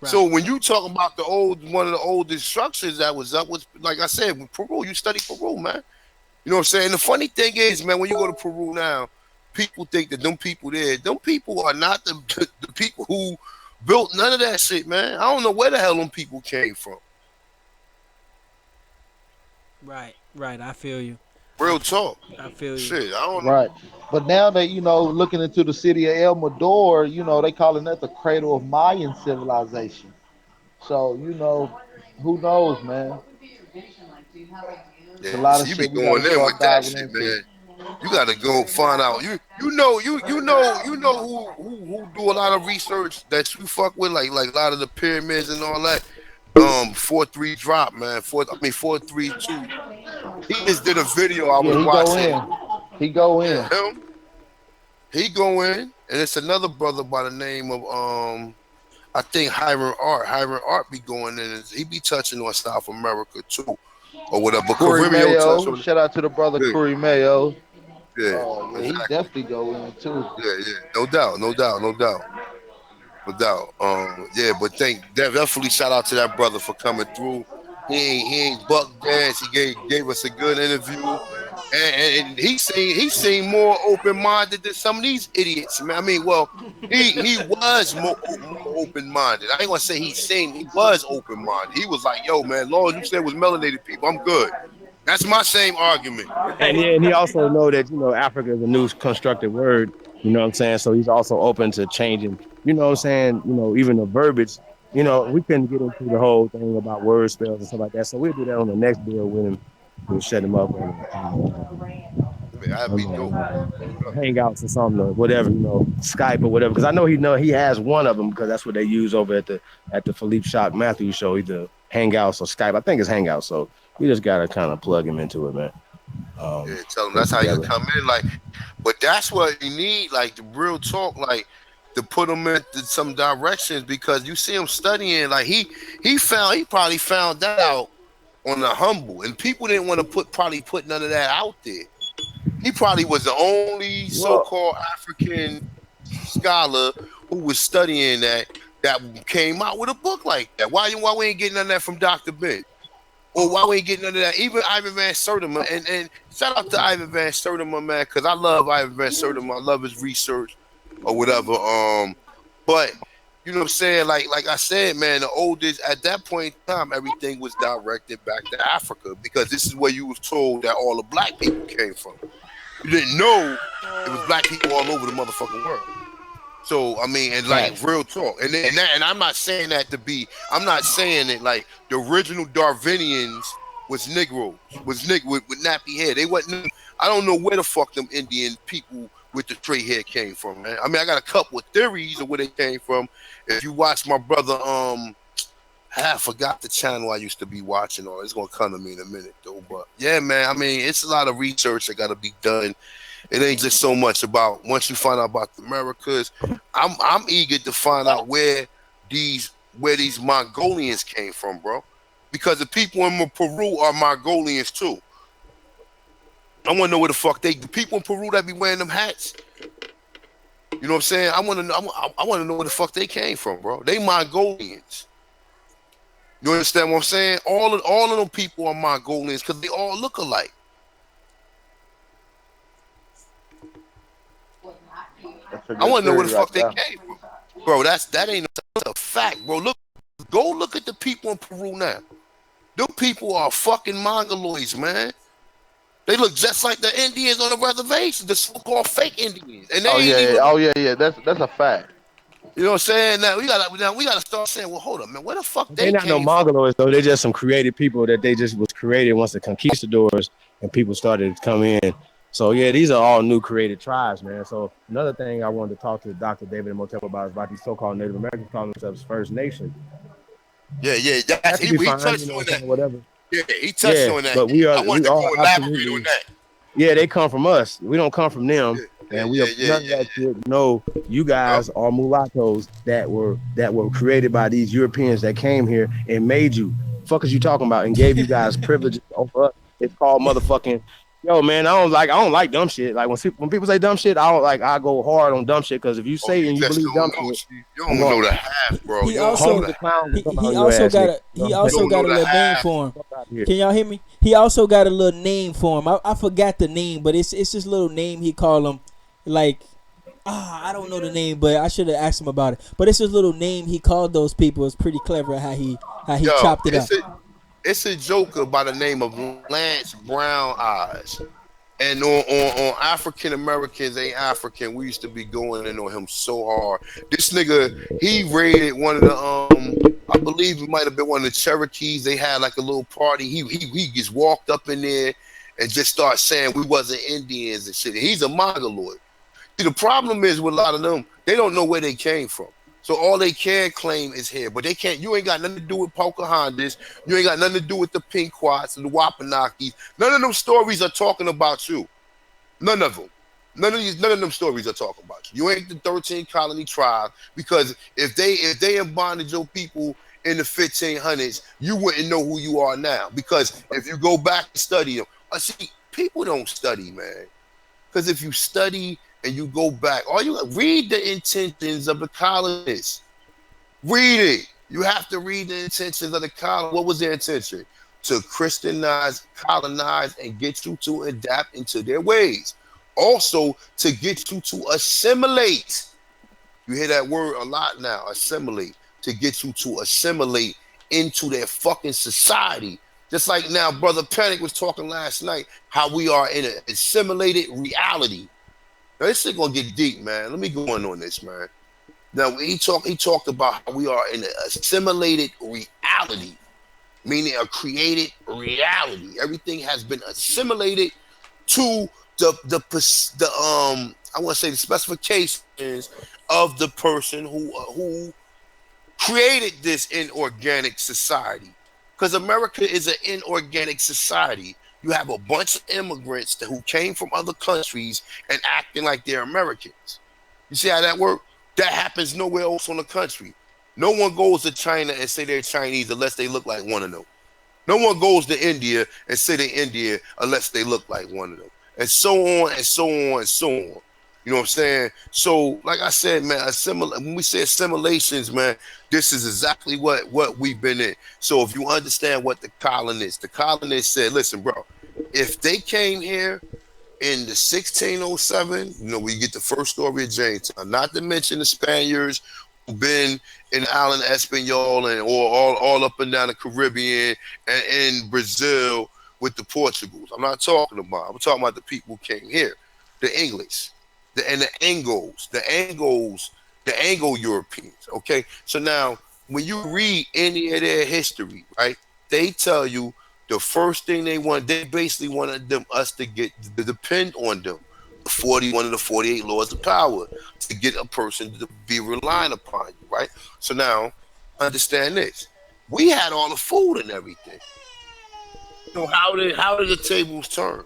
So Right. when you talk about one of the oldest structures that was up was like I said, with Peru, you study Peru, man. You know what I'm saying? The funny thing is, man, when you go to Peru now, people think that them people are not the people who built none of that shit, man. I don't know where the hell them people came from. Right. I feel you. Real talk. I feel you. Shit, I don't know. Right. But now that, looking into the city of El Mador, they calling that the cradle of Mayan civilization. So, who knows, man? It's a Yeah, lot of see, you be shit we got to going in with start that diving shit, into. man. You gotta go find out. You know who do a lot of research that you fuck with, like a lot of the pyramids and all that. 4-3 drop, man. 4-3-2. He just did a video I Yeah, was he go watching. in. He go Yeah, in. him. He go in, and it's another brother by the name of I think Hiram Art. Hiram Art be going in, and he be touching on South America too, or whatever. But Corey Caribbean touch Mayo. on. Shout out to the brother Yeah, Corey Mayo. yeah, Oh, yeah, he exactly. definitely go in too. Yeah, no doubt, no doubt, no doubt. No doubt. Yeah, but definitely shout out to that brother for coming through. He ain't buck dance. He gave us a good interview, and he seemed more open minded than some of these idiots, man. I mean, well, he was more open minded. I ain't gonna say he was open minded. He was like, yo, man, long as you said it was melanated people, I'm good. That's my same argument. And he also know that Africa is a new constructed word. You know what I'm saying? So he's also open to changing, you know what I'm saying, even the verbiage. We couldn't get into the whole thing about word spells and stuff like that. So we'll do that on the next bill with him. We'll shut him up Man, that'd be dope. hangouts or something or whatever, Skype or whatever. Because I know he has one of them because that's what they use over at the Philippe Shock Matthews show, either Hangouts or Skype. I think it's Hangouts. So we just gotta kind of plug him into it, man. Yeah, tell him Put that's it how you together. come in. Like, but that's what you need, like the real talk, like to put him into some directions because you see him studying. Like he probably found that out on the humble, and people didn't want to probably put none of that out there. He probably was the only Well, so-called African scholar who was studying that came out with a book like that. Why we ain't getting none of that from Dr. Ben? Or why we ain't getting none of that? Even Ivan Van Sertima, and shout out to Ivan Van Sertima, man, because I love Ivan Van Sertima. I love his research or whatever. But you know what I'm saying? Like I said, man, the oldest at that point in time, everything was directed back to Africa because this is where you was told that all the black people came from. You didn't know it was black people all over the motherfucking world. So I mean, and like facts. real talk, and I'm not saying that to be. I'm not saying it like the original Darwinians was Negroes, with nappy hair. They wasn't. I don't know where the fuck them Indian people with the straight hair came from, man. I mean, I got a couple of theories of where they came from. If you watch my brother, I forgot the channel I used to be watching on. It's gonna come to me in a minute though. But yeah, man. I mean, it's a lot of research that got to be done. It ain't just so much about once you find out about the Americas. I'm eager to find out where these Mongolians came from, bro. Because the people in Peru are Mongolians too. I want to know where the fuck the people in Peru that be wearing them hats. You know what I'm saying? I want to know. I want to know where the fuck they came from, bro. They Mongolians. You understand what I'm saying? All of them people are Mongolians because they all look alike. That's a I good want to know where theory the right fuck they there. came from, bro. That ain't a fact, bro. Go look at the people in Peru now. Them people are fucking mongoloids, man. They look just like the Indians on the reservation, the so-called fake Indians, and they Oh ain't yeah, yeah. even. Oh yeah, yeah. That's a fact. You know what I'm saying? Now we gotta start saying, well, hold up, man, where the fuck They they not no came from? Mongoloids though. They're just some creative people that they just was created once the conquistadors and people started to come in. So yeah, these are all new created tribes, man. So another thing I wanted to talk to Dr. David Imhotep about is about these so-called Native Americans calling themselves First Nation. Yeah. That could be He fine, touched what on I'm that. saying, whatever. Yeah, he touched Yeah, on that. but we I are wanted we to are go elaborate on absolutely. that. Yeah, they come from us. We don't come from them, and we are none of Yeah. that shit. No, you Yup. guys are mulattoes that were created by these Europeans that came here and made you. Fuck is you talking about and gave you guys privileges over us. It's called motherfucking. Yo, man, I don't like dumb shit. Like when people say dumb shit, I go hard on dumb shit because if you Oh, say you and you just believe don't dumb know. shit, See, you I'm don't going know the half, bro. He You don't know also hundreds the of clowns will come out he on your also ass, got nigga. a You know he what I'm you saying? also don't know got a the little name half. for him. Fuck out of here. Can y'all hear me? He also got a little name for him. I forgot the name, but it's this little name he called him. Like I don't know the name, but I should have asked him about it. But it's his little name he called those people. It's pretty clever how he Yo, chopped it up. it's a joker by the name of Lance Brown Eyes. And on African Americans ain't African, we used to be going in on him so hard. This nigga, he raided one of the I believe it might have been one of the Cherokees. They had like a little party. He just walked up in there and just started saying we wasn't Indians and shit. He's a Mongoloid. See, the problem is with a lot of them, they don't know where they came from. So all they can claim is here, but they can't. You ain't got nothing to do with Pocahontas. You ain't got nothing to do with the Pequots and the Wapanakis. None of them stories are talking about you. None of them. None of them stories are talking about you. You ain't the 13 colony tribe because if they bonded your people in the 1500s, you wouldn't know who you are now. Because if you go back and study them, see, people don't study, man. Because if you study and you go back, all you read the intentions of the colonists. Read it. You have to read the intentions of the colonists. What was their intention? To Christianize, colonize, and get you to adapt into their ways. Also, to get you to assimilate. You hear that word a lot now, assimilate. To get you to assimilate into their fucking society. Just like now, Brother Panic was talking last night, how we are in an assimilated reality. Now this shit gonna get deep, man. Let me go on this, man. Now he talked about how we are in an assimilated reality, meaning a created reality. Everything has been assimilated to the I want to say the specifications of the person who created this inorganic society. Because America is an inorganic society. You have a bunch of immigrants who came from other countries and acting like they're Americans. You see how that works? That happens nowhere else on the country. No one goes to China and say they're Chinese unless they look like one of them. No one goes to India and say they're India unless they look like one of them. And so on and so on and so on. You know what I'm saying? So, like I said, man, when we say assimilations, man, this is exactly what we've been in. So if you understand what the colonists said, listen, bro, if they came here in the 1607, we get the first story of Jamestown, not to mention the Spaniards who've been in the island of Espanol and or all up and down the Caribbean and in Brazil with the Portugals. I'm talking about the people who came here, the English, and the the Anglo-Europeans. Okay, so now when you read any of their history, right, they tell you the first thing they basically wanted us to depend on them. One of the 48 laws of power to get a person to be relying upon you, right? So now, understand this: we had all the food and everything. So how did the tables turn?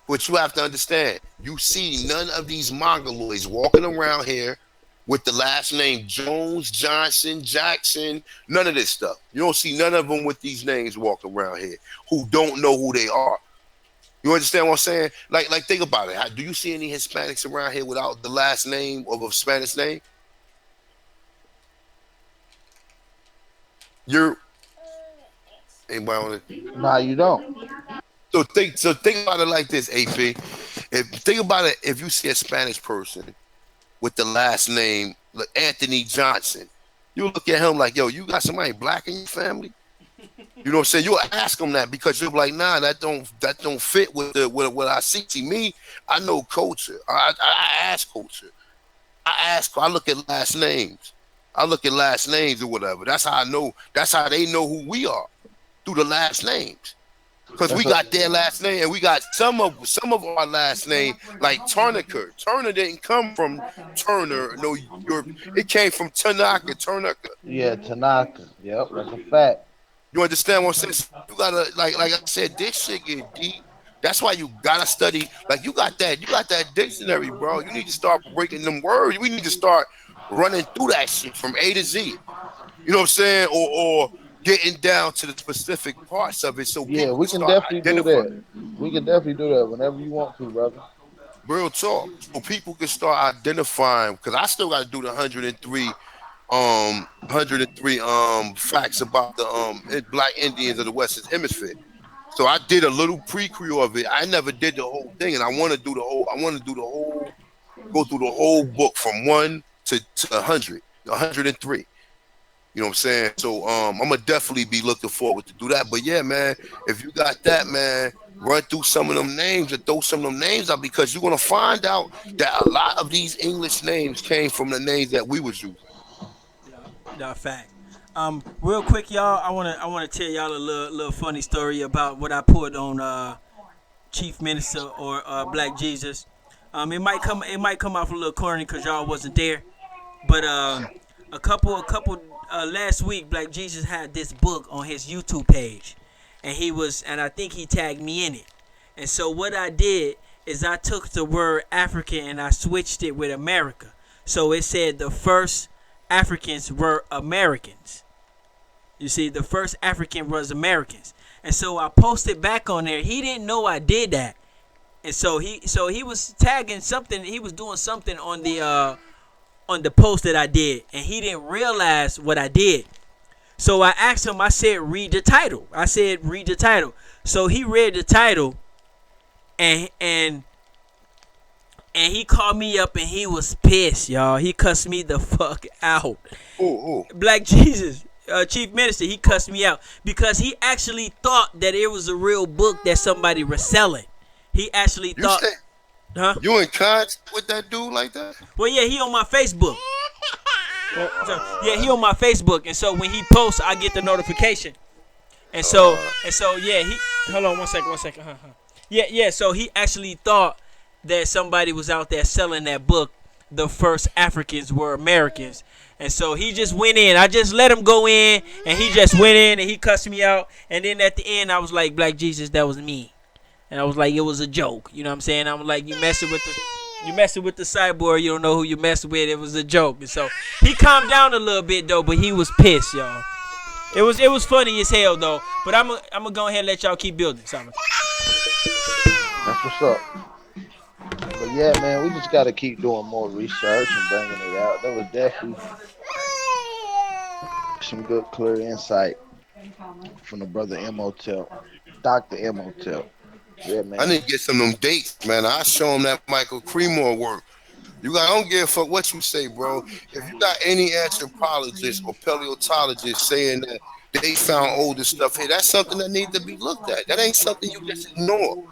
But you have to understand, you see none of these mongoloids walking around here with the last name Jones, Johnson, Jackson, none of this stuff. You don't see none of them with these names walking around here who don't know who they are. You understand what I'm saying? Like think about it. Do you see any Hispanics around here without the last name of a Spanish name? You're anybody on it? Nah, you don't. So think about it like this, AP. Think about it, if you see a Spanish person with the last name like Anthony Johnson, you look at him like, yo, you got somebody black in your family? You know what I'm saying? You'll ask them that because you're like, nah, that don't fit with what I see. See me, I know culture. I ask culture. I look at last names. I look at last names or whatever. That's how I know. That's how they know who we are, through the last names. Because we got their last name, and we got some of our last name, like Turniker. Turner didn't come from Turner, no Europe. It came from Tanaka, Turniker. Yeah, Tanaka. Yep, that's a fact. You understand what I'm saying? You gotta like I said, this shit get deep. That's why you gotta study. Like you got that dictionary, bro. You need to start breaking them words. We need to start running through that shit from A to Z. You know what I'm saying? Or getting down to the specific parts of it so Yeah, people we can can start definitely do identifying. that. We can definitely do that whenever you want to, brother. Real talk. So people can start identifying, because I still gotta do the 103 facts about the black Indians of the Western Hemisphere. So I did a little pre-crew of it. I never did the whole thing, and I want to do the whole. I want to do the whole, go through the whole book from 1 to 100, 103. You know what I'm saying? So I'm gonna definitely be looking forward to do that. But yeah, man, if you got that, man, run through some of them names and throw some of them names out, because you're gonna find out that a lot of these English names came from the names that we was using. Yeah, that fact. Real quick, y'all. I wanna tell y'all a little funny story about what I put on Chief Minister or Black Jesus. It might come off a little corny because y'all wasn't there. But a couple last week, Black Jesus had this book on his YouTube page, and I think he tagged me in it. And so what I did is I took the word African and I switched it with America. So it said the first Africans were Americans. You see, the first African was Americans. And so I posted back on there. He didn't know I did that. And so he was tagging something. He was doing something on the post that I did, and he didn't realize what I did. So I asked him. I said, "Read the title." I said, "Read the title." So he read the title, and he called me up, and he was pissed, y'all. He cussed me the fuck out. Oh, Black Jesus, Chief Minister, he cussed me out because he actually thought that it was a real book that somebody was selling. He actually you thought. say Huh? You in contact with that dude like that? Well, yeah, he on my Facebook. Yeah, he on my Facebook, and so when he posts, I get the notification. And so Uh, yeah, he hold on one second. Yeah. So he actually thought that somebody was out there selling that book. The first Africans were Americans, and so he just went in. I just let him go in, and he just went in and he cussed me out. And then at the end, I was like, "Black Jesus, that was me," and I was like, "It was a joke." You know what I'm saying? I'm like, you messing with the cyborg. You don't know who you messing with. It was a joke." And so he calmed down a little bit though, but he was pissed, y'all. It was funny as hell though. But I'm gonna go ahead and let y'all keep building, Simon. That's what's up. But yeah, man, we just got to keep doing more research and bringing it out. That was definitely some good, clear insight from the brother Imhotep, Dr. Imhotep. Yeah, I man. need to get some of them dates, man. I show him that Michael Cremore work. I don't give a fuck what you say, bro. If you got any anthropologists or paleontologists saying that they found older stuff here, that's something that needs to be looked at. That ain't something you just ignore.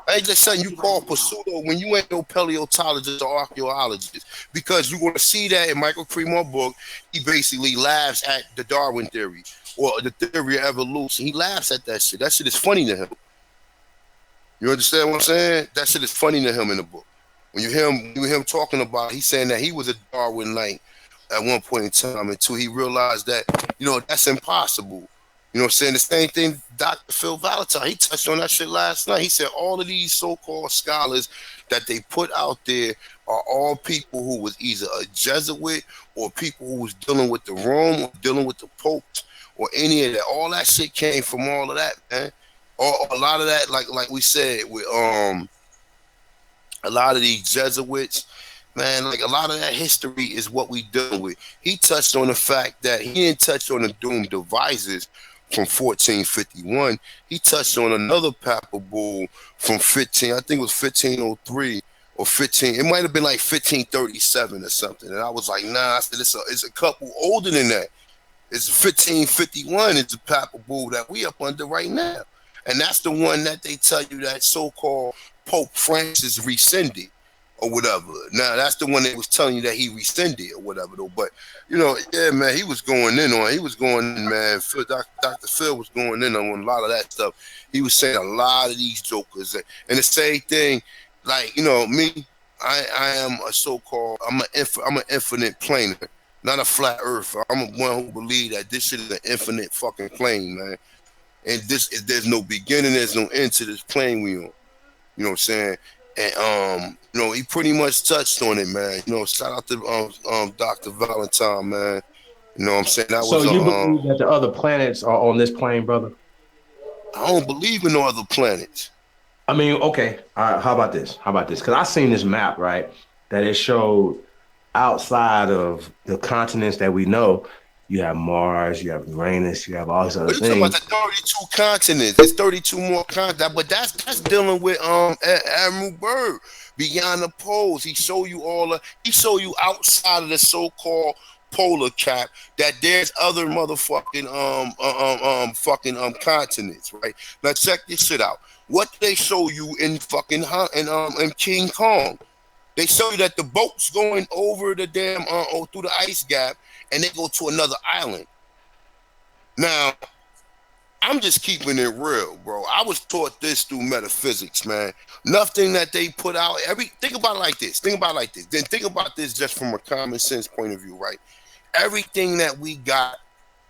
That ain't just something you call pseudo when you ain't no paleontologist or archaeologist. Because you're going to see that in Michael Cremore's book, he basically laughs at the Darwin theory or the theory of evolution. He laughs at that shit. That shit is funny to him. You understand what I'm saying? That shit is funny to him in the book. When you hear him talking about, he's saying that he was a Darwinite at one point in time until he realized that, that's impossible. You know what I'm saying? The same thing Dr. Phil Valentine, he touched on that shit last night. He said all of these so-called scholars that they put out there are all people who was either a Jesuit or people who was dealing with the Rome or dealing with the popes or any of that. All that shit came from all of that, man. Or a lot of that, like we said, with a lot of these Jesuits, man, like a lot of that history is what we dealing with. He touched on the fact that he didn't touch on the doomed devices from 1451. He touched on another papal bull from 15, I think it was 1503 or 15. It might have been like 1537 or something. And I was like, nah, I said it's a couple older than that. It's 1551 is the papal bull that we up under right now. And that's the one that they tell you that so-called Pope Francis rescinded or whatever. Now, that's the one that was telling you that he rescinded or whatever, though. But, yeah, man, he was going in, man. Dr. Phil was going in on a lot of that stuff. He was saying a lot of these jokers. And the same thing, like, me, I am a so-called, I'm an infinite planer, not a flat earther. I'm one who believe that this shit is an infinite fucking plane, man. And there's no beginning, there's no end to this plane we on. You know what I'm saying? And he pretty much touched on it, man. Shout out to Dr. Valentine, man. You know what I'm saying? That So was you believe that the other planets are on this plane, brother? I don't believe in no other planets. I mean, okay. All right, how about this? Because I seen this map, right? That it showed outside of the continents that we know, you have Mars, you have Uranus, you have all these other What are you talking about? things. The 32 continents. There's 32 more continents, but that's dealing with Admiral Byrd beyond the poles. He show you outside of the so-called polar cap that there's other motherfucking continents, right? Now check this shit out. What do they show you in fucking in King Kong? They show you that the boat's going over the damn through the ice gap, and they go to another island. Now, I'm just keeping it real, bro. I was taught this through metaphysics, man. Nothing that they put out. Think about it like this. Then think about this just from a common sense point of view, right? Everything that we got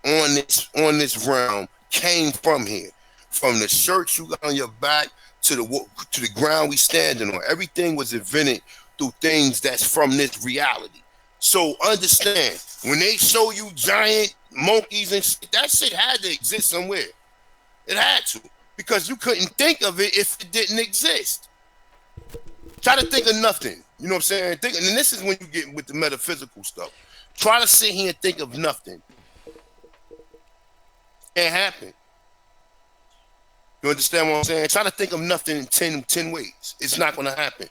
on this realm came from here. From the shirt you got on your back to the ground we standing on. Everything was invented through things that's from this reality. So understand, when they show you giant monkeys and shit, that shit had to exist somewhere. It had to. Because you couldn't think of it if it didn't exist. Try to think of nothing. You know what I'm saying? And this is when you get with the metaphysical stuff. Try to sit here and think of nothing. Can't happen. You understand what I'm saying? Try to think of nothing in 10 ways. It's not going to happen.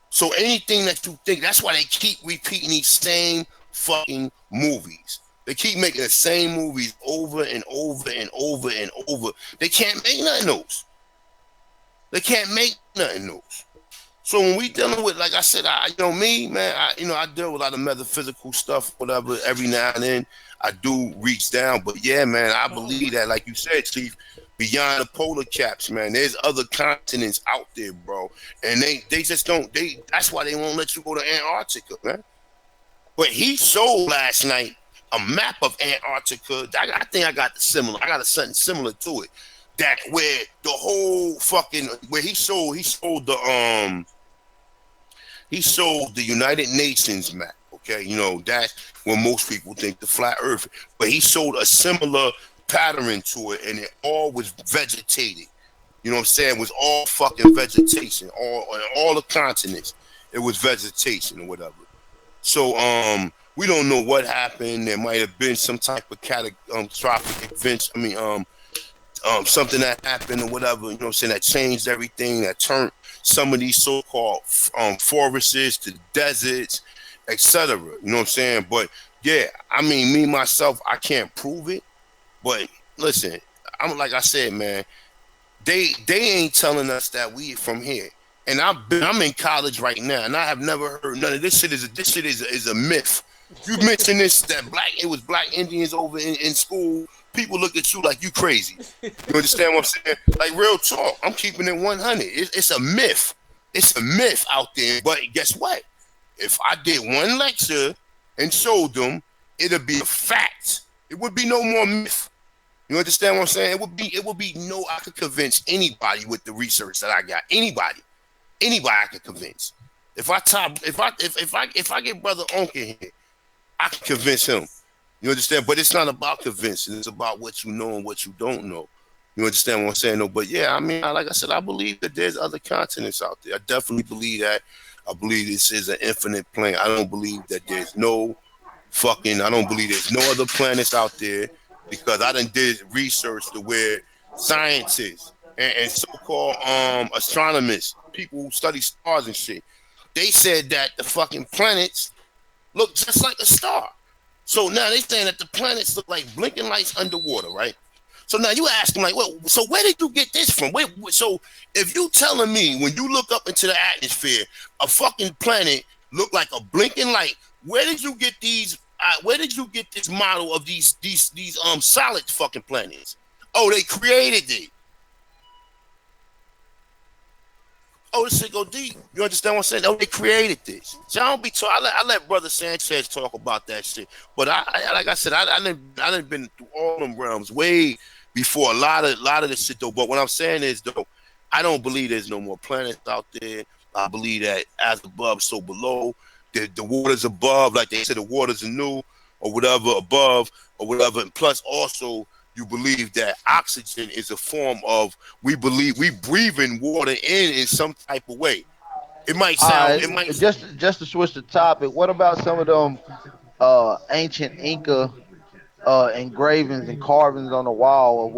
So anything that you think, that's why they keep repeating these same fucking movies. They keep making the same movies over and over and over and over. They can't make nothing else. So when we dealing with, like I said, me, man, I deal with a lot of metaphysical stuff, whatever. Every now and then, I do reach down, but yeah, man, I believe that, like you said, Chief, beyond the polar caps, man, there's other continents out there, bro, and they just don't. That's why they won't let you go to Antarctica, man. But he showed last night a map of Antarctica. I think I got the similar. I got something similar to it. That where the whole fucking where he showed the United Nations map. Okay, that's where most people think the flat Earth. But he showed a similar pattern to it, and it all was vegetated. You know what I'm saying? It was all fucking vegetation. All the continents, it was vegetation or whatever. So we don't know what happened. There might have been some type of catastrophic events. Something that happened or whatever. You know what I'm saying? That changed everything. That turned some of these so-called forests to deserts, etc. You know what I'm saying? But yeah, me myself, I can't prove it. But listen, I'm like I said, man. They ain't telling us that we from here. And I'm in college right now, and I have never heard none of this shit. Is a myth. You mentioned this that it was black Indians over in school. People look at you like you crazy. You understand what I'm saying? Like real talk. I'm keeping it 100. It's a myth. It's a myth out there. But guess what? If I did one lecture and showed them, it'd be a fact. It would be no more myth. You understand what I'm saying? It would be no. I could convince anybody with the research that I got. Anybody I could convince. If I get Brother Onk in here, I can convince him. You understand? But it's not about convincing. It's about what you know and what you don't know. You understand what I'm saying? No, but yeah, like I said, I believe that there's other continents out there. I definitely believe that. I believe this is an infinite plane. I don't believe that there's I don't believe there's no other planets out there because I done did research to where scientists and so-called astronomers, people who study stars and shit, they said that the fucking planets look just like a star. So now they saying that the planets look like blinking lights underwater, right? So now you ask them like, well, so where did you get this from? So if you telling me when you look up into the atmosphere, a fucking planet look like a blinking light, where did you get these? Where did you get this model of these solid fucking planets? Oh, they created it. Oh, this shit go deep. You understand what I'm saying? Oh, they created this. So I don't be talking. I let Brother Sanchez talk about that shit. But I like I said, I done been through all them realms way before a lot of this shit though. But what I'm saying is though, I don't believe there's no more planets out there. I believe that as above, so below. The waters above, like they said, the waters are new or whatever above or whatever. And plus also you believe that oxygen is a form of, we believe we breathing water in some type of way. It might sound, just to switch the topic. What about some of them ancient Inca engravings and carvings on the wall of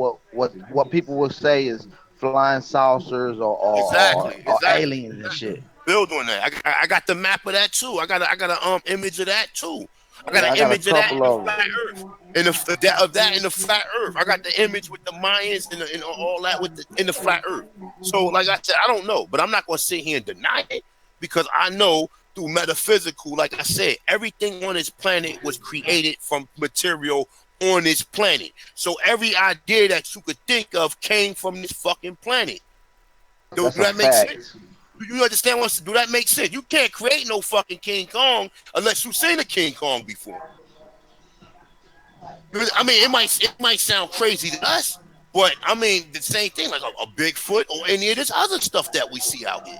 what people would say is flying saucers or exactly. aliens and shit? Build on that. I got the map of that too. I got an image of that too. I got Yeah, I an got a image of that in couple the of flat them. Earth, that in the flat Earth. I got the image with the Mayans and all that in the flat Earth. So, like I said, I don't know, but I'm not gonna sit here and deny it because I know through metaphysical, like I said, everything on this planet was created from material on this planet. So every idea that you could think of came from this fucking planet. Does That's a that make fact. sense? Do you understand what? Do that make sense? You can't create no fucking King Kong unless you've seen a King Kong before. It might sound crazy to us, but the same thing, like a Bigfoot or any of this other stuff that we see out here.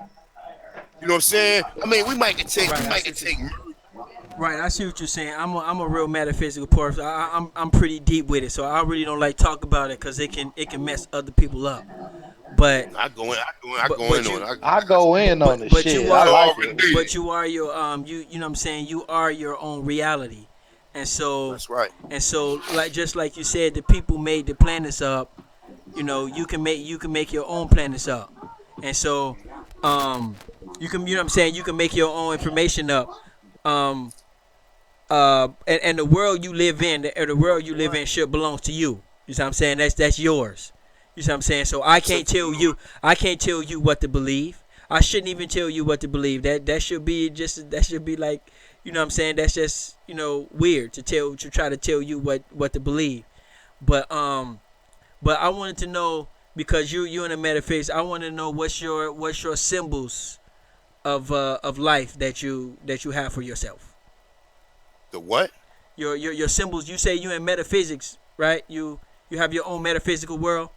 You know what I'm saying? We might get take. Right, I see what you're saying. I'm a real metaphysical person. I'm pretty deep with it, so I really don't like talk about it because it can mess other people up. But I go in on it. I go in on the but shit. you I are like it. but you are your you know what I'm saying, you are your own reality. And so That's right. like just like you said, the people made the planets up. You can make your own planets up. And so you can, you know what I'm saying, you can make your own information up. um and the world you live in, the world you live in should belong to you. You see what I'm saying? That's yours. You see what I'm saying? So I can't tell you what to believe. I shouldn't even tell you what to believe. That should be just that should be like, you know what I'm saying? That's just, weird to try to tell you what to believe. But but I wanted to know, because you in the metaphysics, I want to know what's your symbols of life that you have for yourself. The what? Your symbols. You say you in metaphysics, right? You have your own metaphysical world.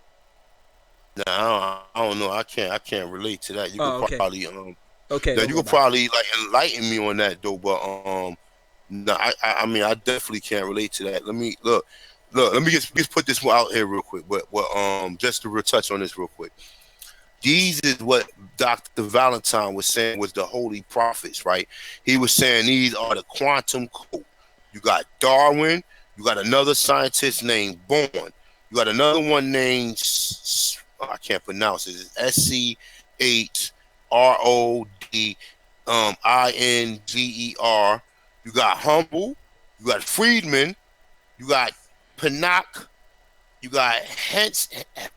Nah, I don't know. I can't relate to that. You could Oh, okay. probably Okay, now don't you worry could about it. probably like enlighten me on that though. But no, I mean I definitely can't relate to that. Let me look. Let me just put this one out here real quick. But just to retouch on this real quick. These is what Dr. Valentine was saying was the holy prophets, right? He was saying these are the quantum code. You got Darwin, you got another scientist named Born, you got another one named I can't pronounce it. It's Schrod, You got Humble, you got Friedman, you got Pinnock, you got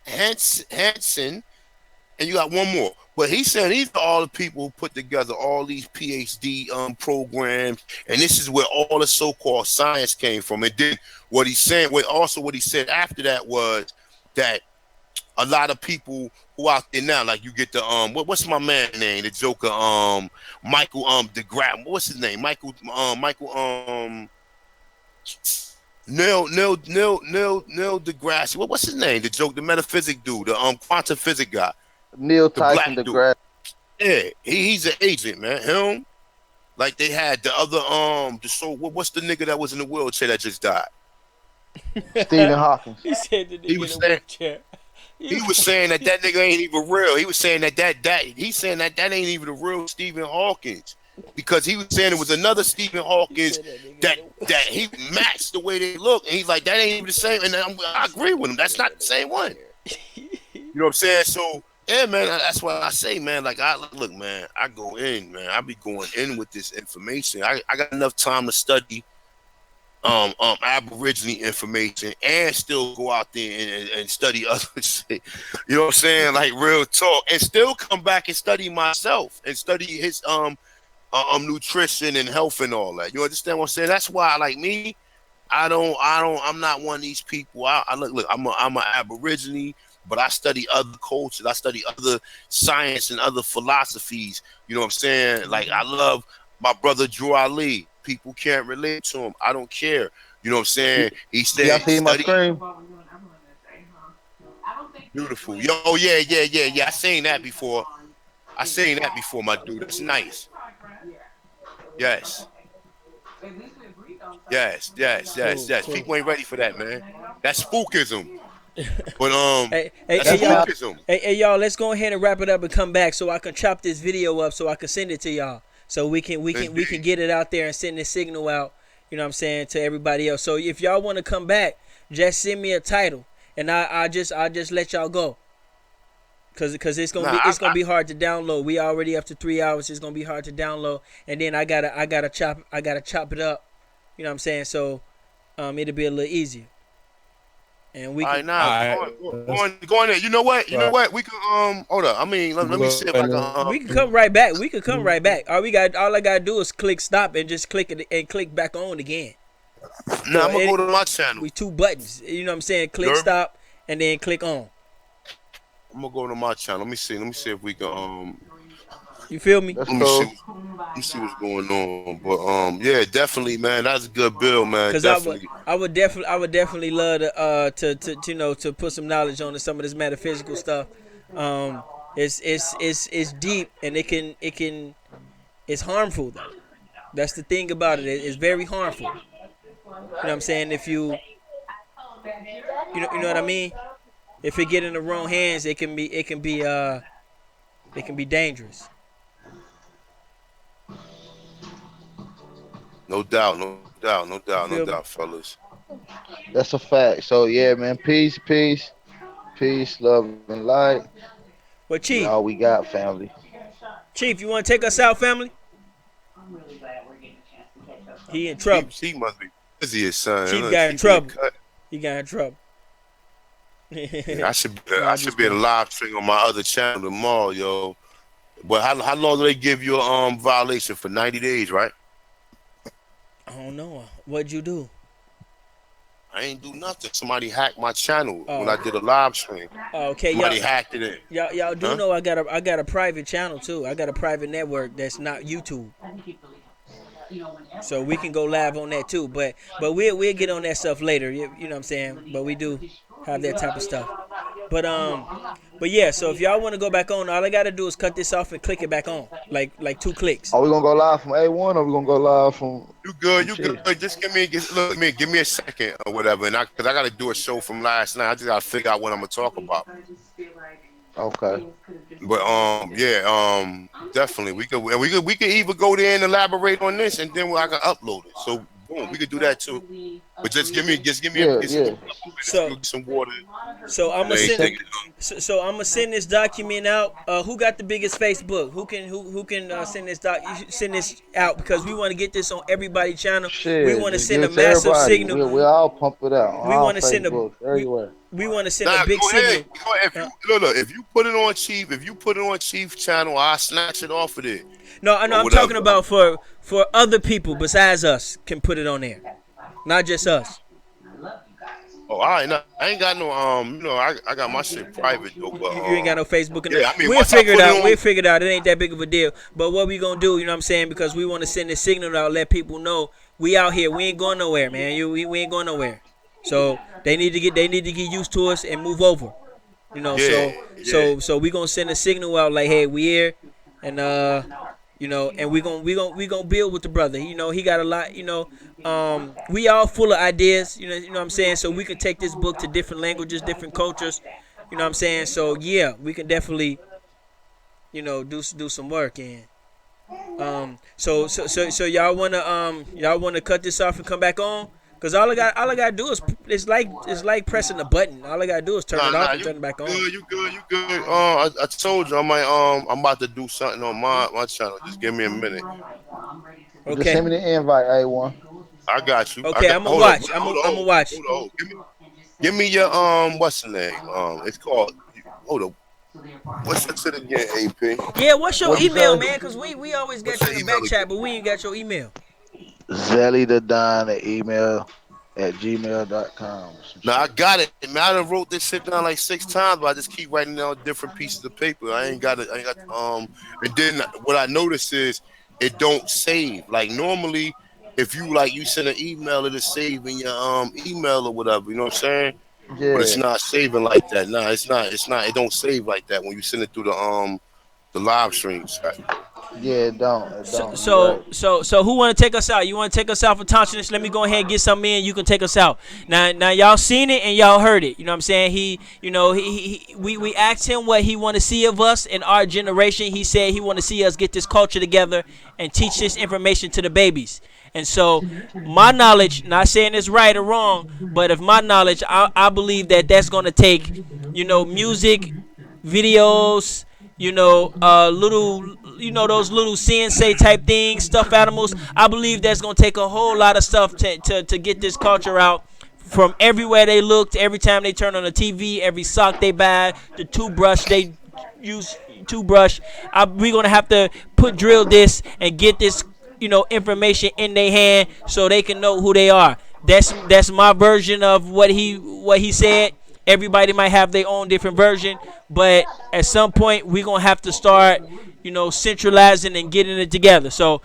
Hansen, and you got one more. But he's saying these are all the people who put together all these PhD programs, and this is where all the so-called science came from. And then what he's saying, what he said after that was that a lot of people who out there now, like you get the what's my man name, the Joker, Michael DeGrasse, what's his name, Michael Neil deGrasse. What's his name? The joke, the metaphysic dude, the quantum physics guy, Neil the Tyson black dude. deGrasse. Yeah, he's an agent, man. Him, like they had the other what's the nigga that was in the wheelchair that just died? Stephen Hawking. He said the He nigga in was the saying wheelchair. he was saying that nigga ain't even real. He was saying he's saying that ain't even the real Stephen Hawking, because he was saying it was another Stephen Hawking that he matched the way they look, and he's like that ain't even the same. And I agree with him. That's not the same one. You know what I'm saying? So yeah, man, that's why I say, man, like look, man, I go in, man. I be going in with this information. I got enough time to study Aborigine information and still go out there and study other shit. You know what I'm saying? Like real talk, and still come back and study myself and study his nutrition and health and all that. You understand what I'm saying? That's why, like me, I'm not one of these people. I look, I'm an Aborigine, but I study other cultures. I study other science and other philosophies. You know what I'm saying? Like I love my brother Drew Ali. People can't relate to him. I don't care. You know what I'm saying? He said, Y'all see my screen? Beautiful. Yo, yeah. I seen that before. My dude. That's nice. Yes. Yes. Cool. People ain't ready for that, man. That's spookism. But Hey, that's y'all. spookism. Hey, y'all. Let's go ahead and wrap it up and come back so I can chop this video up so I can send it to y'all. So we can get it out there and send the signal out. You know what I'm saying, to everybody else. So if y'all want to come back, just send me a title, and I just let y'all go. Cause it's gonna be hard to download. We already up to 3 hours. It's gonna be hard to download, and then I gotta chop it up. You know what I'm saying? So it'll be a little easier. And we can. Go on there. You know what? We can hold up. I mean, let me see if I can. We can come right back. All I gotta do is click stop and just click it and click back on again. No, I'm gonna go to my channel. We 2 buttons. You know what I'm saying? Click stop and then click on. I'm gonna go to my channel. Let me see if we can You feel me? let me see what's going on. But yeah, definitely, man. That's a good bill, man. Because I would definitely love to put some knowledge on some of this metaphysical stuff. It's deep, and it's harmful though. That's the thing about it. It's very harmful. You know what I'm saying? If you know what I mean? If it get in the wrong hands, it can be dangerous. No doubt, fellas. That's a fact. So yeah, man. Peace, love and light. Well, Chief, All we got, family. you want to take us out, family? He in trouble. He must be busy as son. Chief got in trouble. He got in trouble. Yeah, I should be a live stream on my other channel tomorrow, yo. But how long do they give you a violation for 90 days, right? I don't know. What'd you do? I ain't do nothing. Somebody hacked my channel when I Oh, did a live stream. okay, Somebody hacked it in. y'all do Huh? know I got a private channel too. I got a private network that's not YouTube, so we can go live on that too. But we'll get on that stuff later. You know what I'm saying? But we do have that type of stuff. But but yeah. So if y'all want to go back on, all I gotta do is cut this off and click it back on, like 2 clicks. Are we gonna go live from A1 or we gonna go live You good? from You good? Chief? Just give me a second or whatever, and because I got to do a show from last night. I just got to figure out what I'm gonna talk about. Okay. But yeah, definitely we could either go there and elaborate on this, and then I can upload it. So boom, we could do that too. But Yeah, just give me yeah. a couple minutes. I'm So gonna get some water so I'm and gonna send. everything. So I'm gonna send this document out. Who got the biggest Facebook? Who can send this send this out because we want to get this on everybody's channel. We Shit, want to just give send a it to massive everybody. signal. We all pump it out on We all want to send a Facebook, we everywhere. we want to send a Nah, big go ahead. signal. Go ahead. If Uh, you look, if you put it on Chief, if you put it on Chief channel, I'll snatch it off of there no, I know or I'm talking whatever. about for other people besides us can put it on there, not just us. Oh, all right. Nah, I ain't got no I got my shit private though, but You ain't got no Facebook and yeah. I mean, we'll once I figure it put it out. We'll on, figure it out. It ain't that big of a deal. But what we gonna do, you know what I'm saying? Because we want to send this signal out, let people know we out here. We ain't going nowhere, man. We ain't going nowhere. So they need to get used to us and move over. You know, yeah, so yeah. so we gonna send a signal out like, hey, we here, and and we gonna build with the brother. You know, he got a lot. We all full of ideas. You know what I'm saying. So we can take this book to different languages, different cultures. You know what I'm saying. So yeah, we can definitely do some work and so y'all wanna cut this off and come back on. Cause all I gotta do is it's like pressing a button. All I gotta do is turn it Nah, off and you turn it back on. good, you good. I told you I'm about to do something on my channel. Just give me a minute. Just Okay. send me the invite, A1. I got you. I Okay, got. I'm gonna Hold up, watch. I'm hold gonna, on, I'm gonna watch. hold on. Give me your what's the name? It's called. Hold up. What's that shit again? AP. Yeah, what's your What'd you email, say? man? Cause we always What's got you your in the email back chat, again? but we ain't got your email. Zelly the Don at email at gmail.com. Some Now I shit. got it. Man, I done wrote this shit down like 6 times, but I just keep writing down different pieces of paper. I ain't got it. I ain't got And then what I noticed is it don't save. Like normally, if you send an email, it'll save in your email or whatever. You know what I'm saying? But it's Yeah, not saving like that. Nah, it's not. It's not. It don't save like that when you send it through the live stream chat. yeah, it don't. It So don't. You so right. so so who want to take us out? You want to take us out for Thompson's? Let me go ahead and get something in. You can take us out. Now y'all seen it and y'all heard it. You know what I'm saying? We asked him what he want to see of us in our generation. He said he want to see us get this culture together and teach this information to the babies. And so my knowledge, not saying it's right or wrong, but of my knowledge, I believe that that's going to take, music, videos, little, those little CNC type things, stuffed animals. I believe that's gonna take a whole lot of stuff to get this culture out. From everywhere they looked, every time they turn on the TV, every sock they buy, the toothbrush they use, we gonna have to drill this and get this, information in their hand so they can know who they are. That's my version of what he said. Everybody might have their own different version, but at some point we're gonna have to start, centralizing and getting it together. So,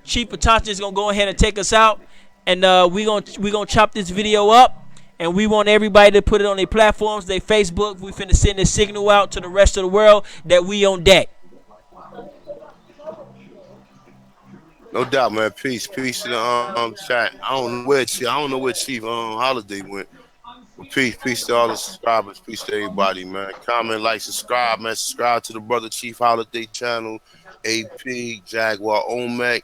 Chief Patancha is gonna go ahead and take us out, and we gonna chop this video up, and we want everybody to put it on their platforms, their Facebook. We finna send this signal out to the rest of the world that we on deck. No doubt, man. Peace to the chat. I don't know where Chief Holiday went. But peace to all the subscribers. Peace to everybody, man. Comment, like, subscribe, man. Subscribe to the Brother Chief Holiday channel, AP, Jaguar, Omek,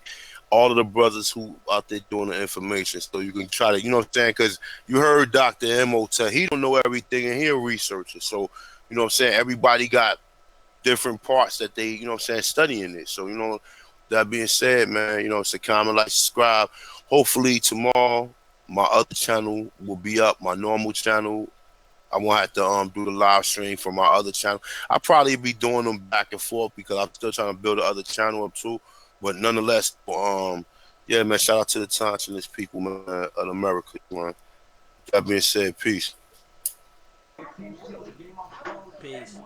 all of the brothers who out there doing the information. So you can try to, you know what I'm saying? Because you heard Dr.Imhotep. He don't know everything and he a researcher. So, you know what I'm saying? Everybody got different parts that they, you know what I'm saying, studying it. So, that being said, man, it's a comment, like, subscribe. Hopefully tomorrow my other channel will be up, my normal channel. I won't have to do the live stream from my other channel. I'll probably be doing them back and forth because I'm still trying to build the other channel up too. But nonetheless, yeah, man, shout out to the Tonsiless people, man, of America, man. That being said, peace. Peace.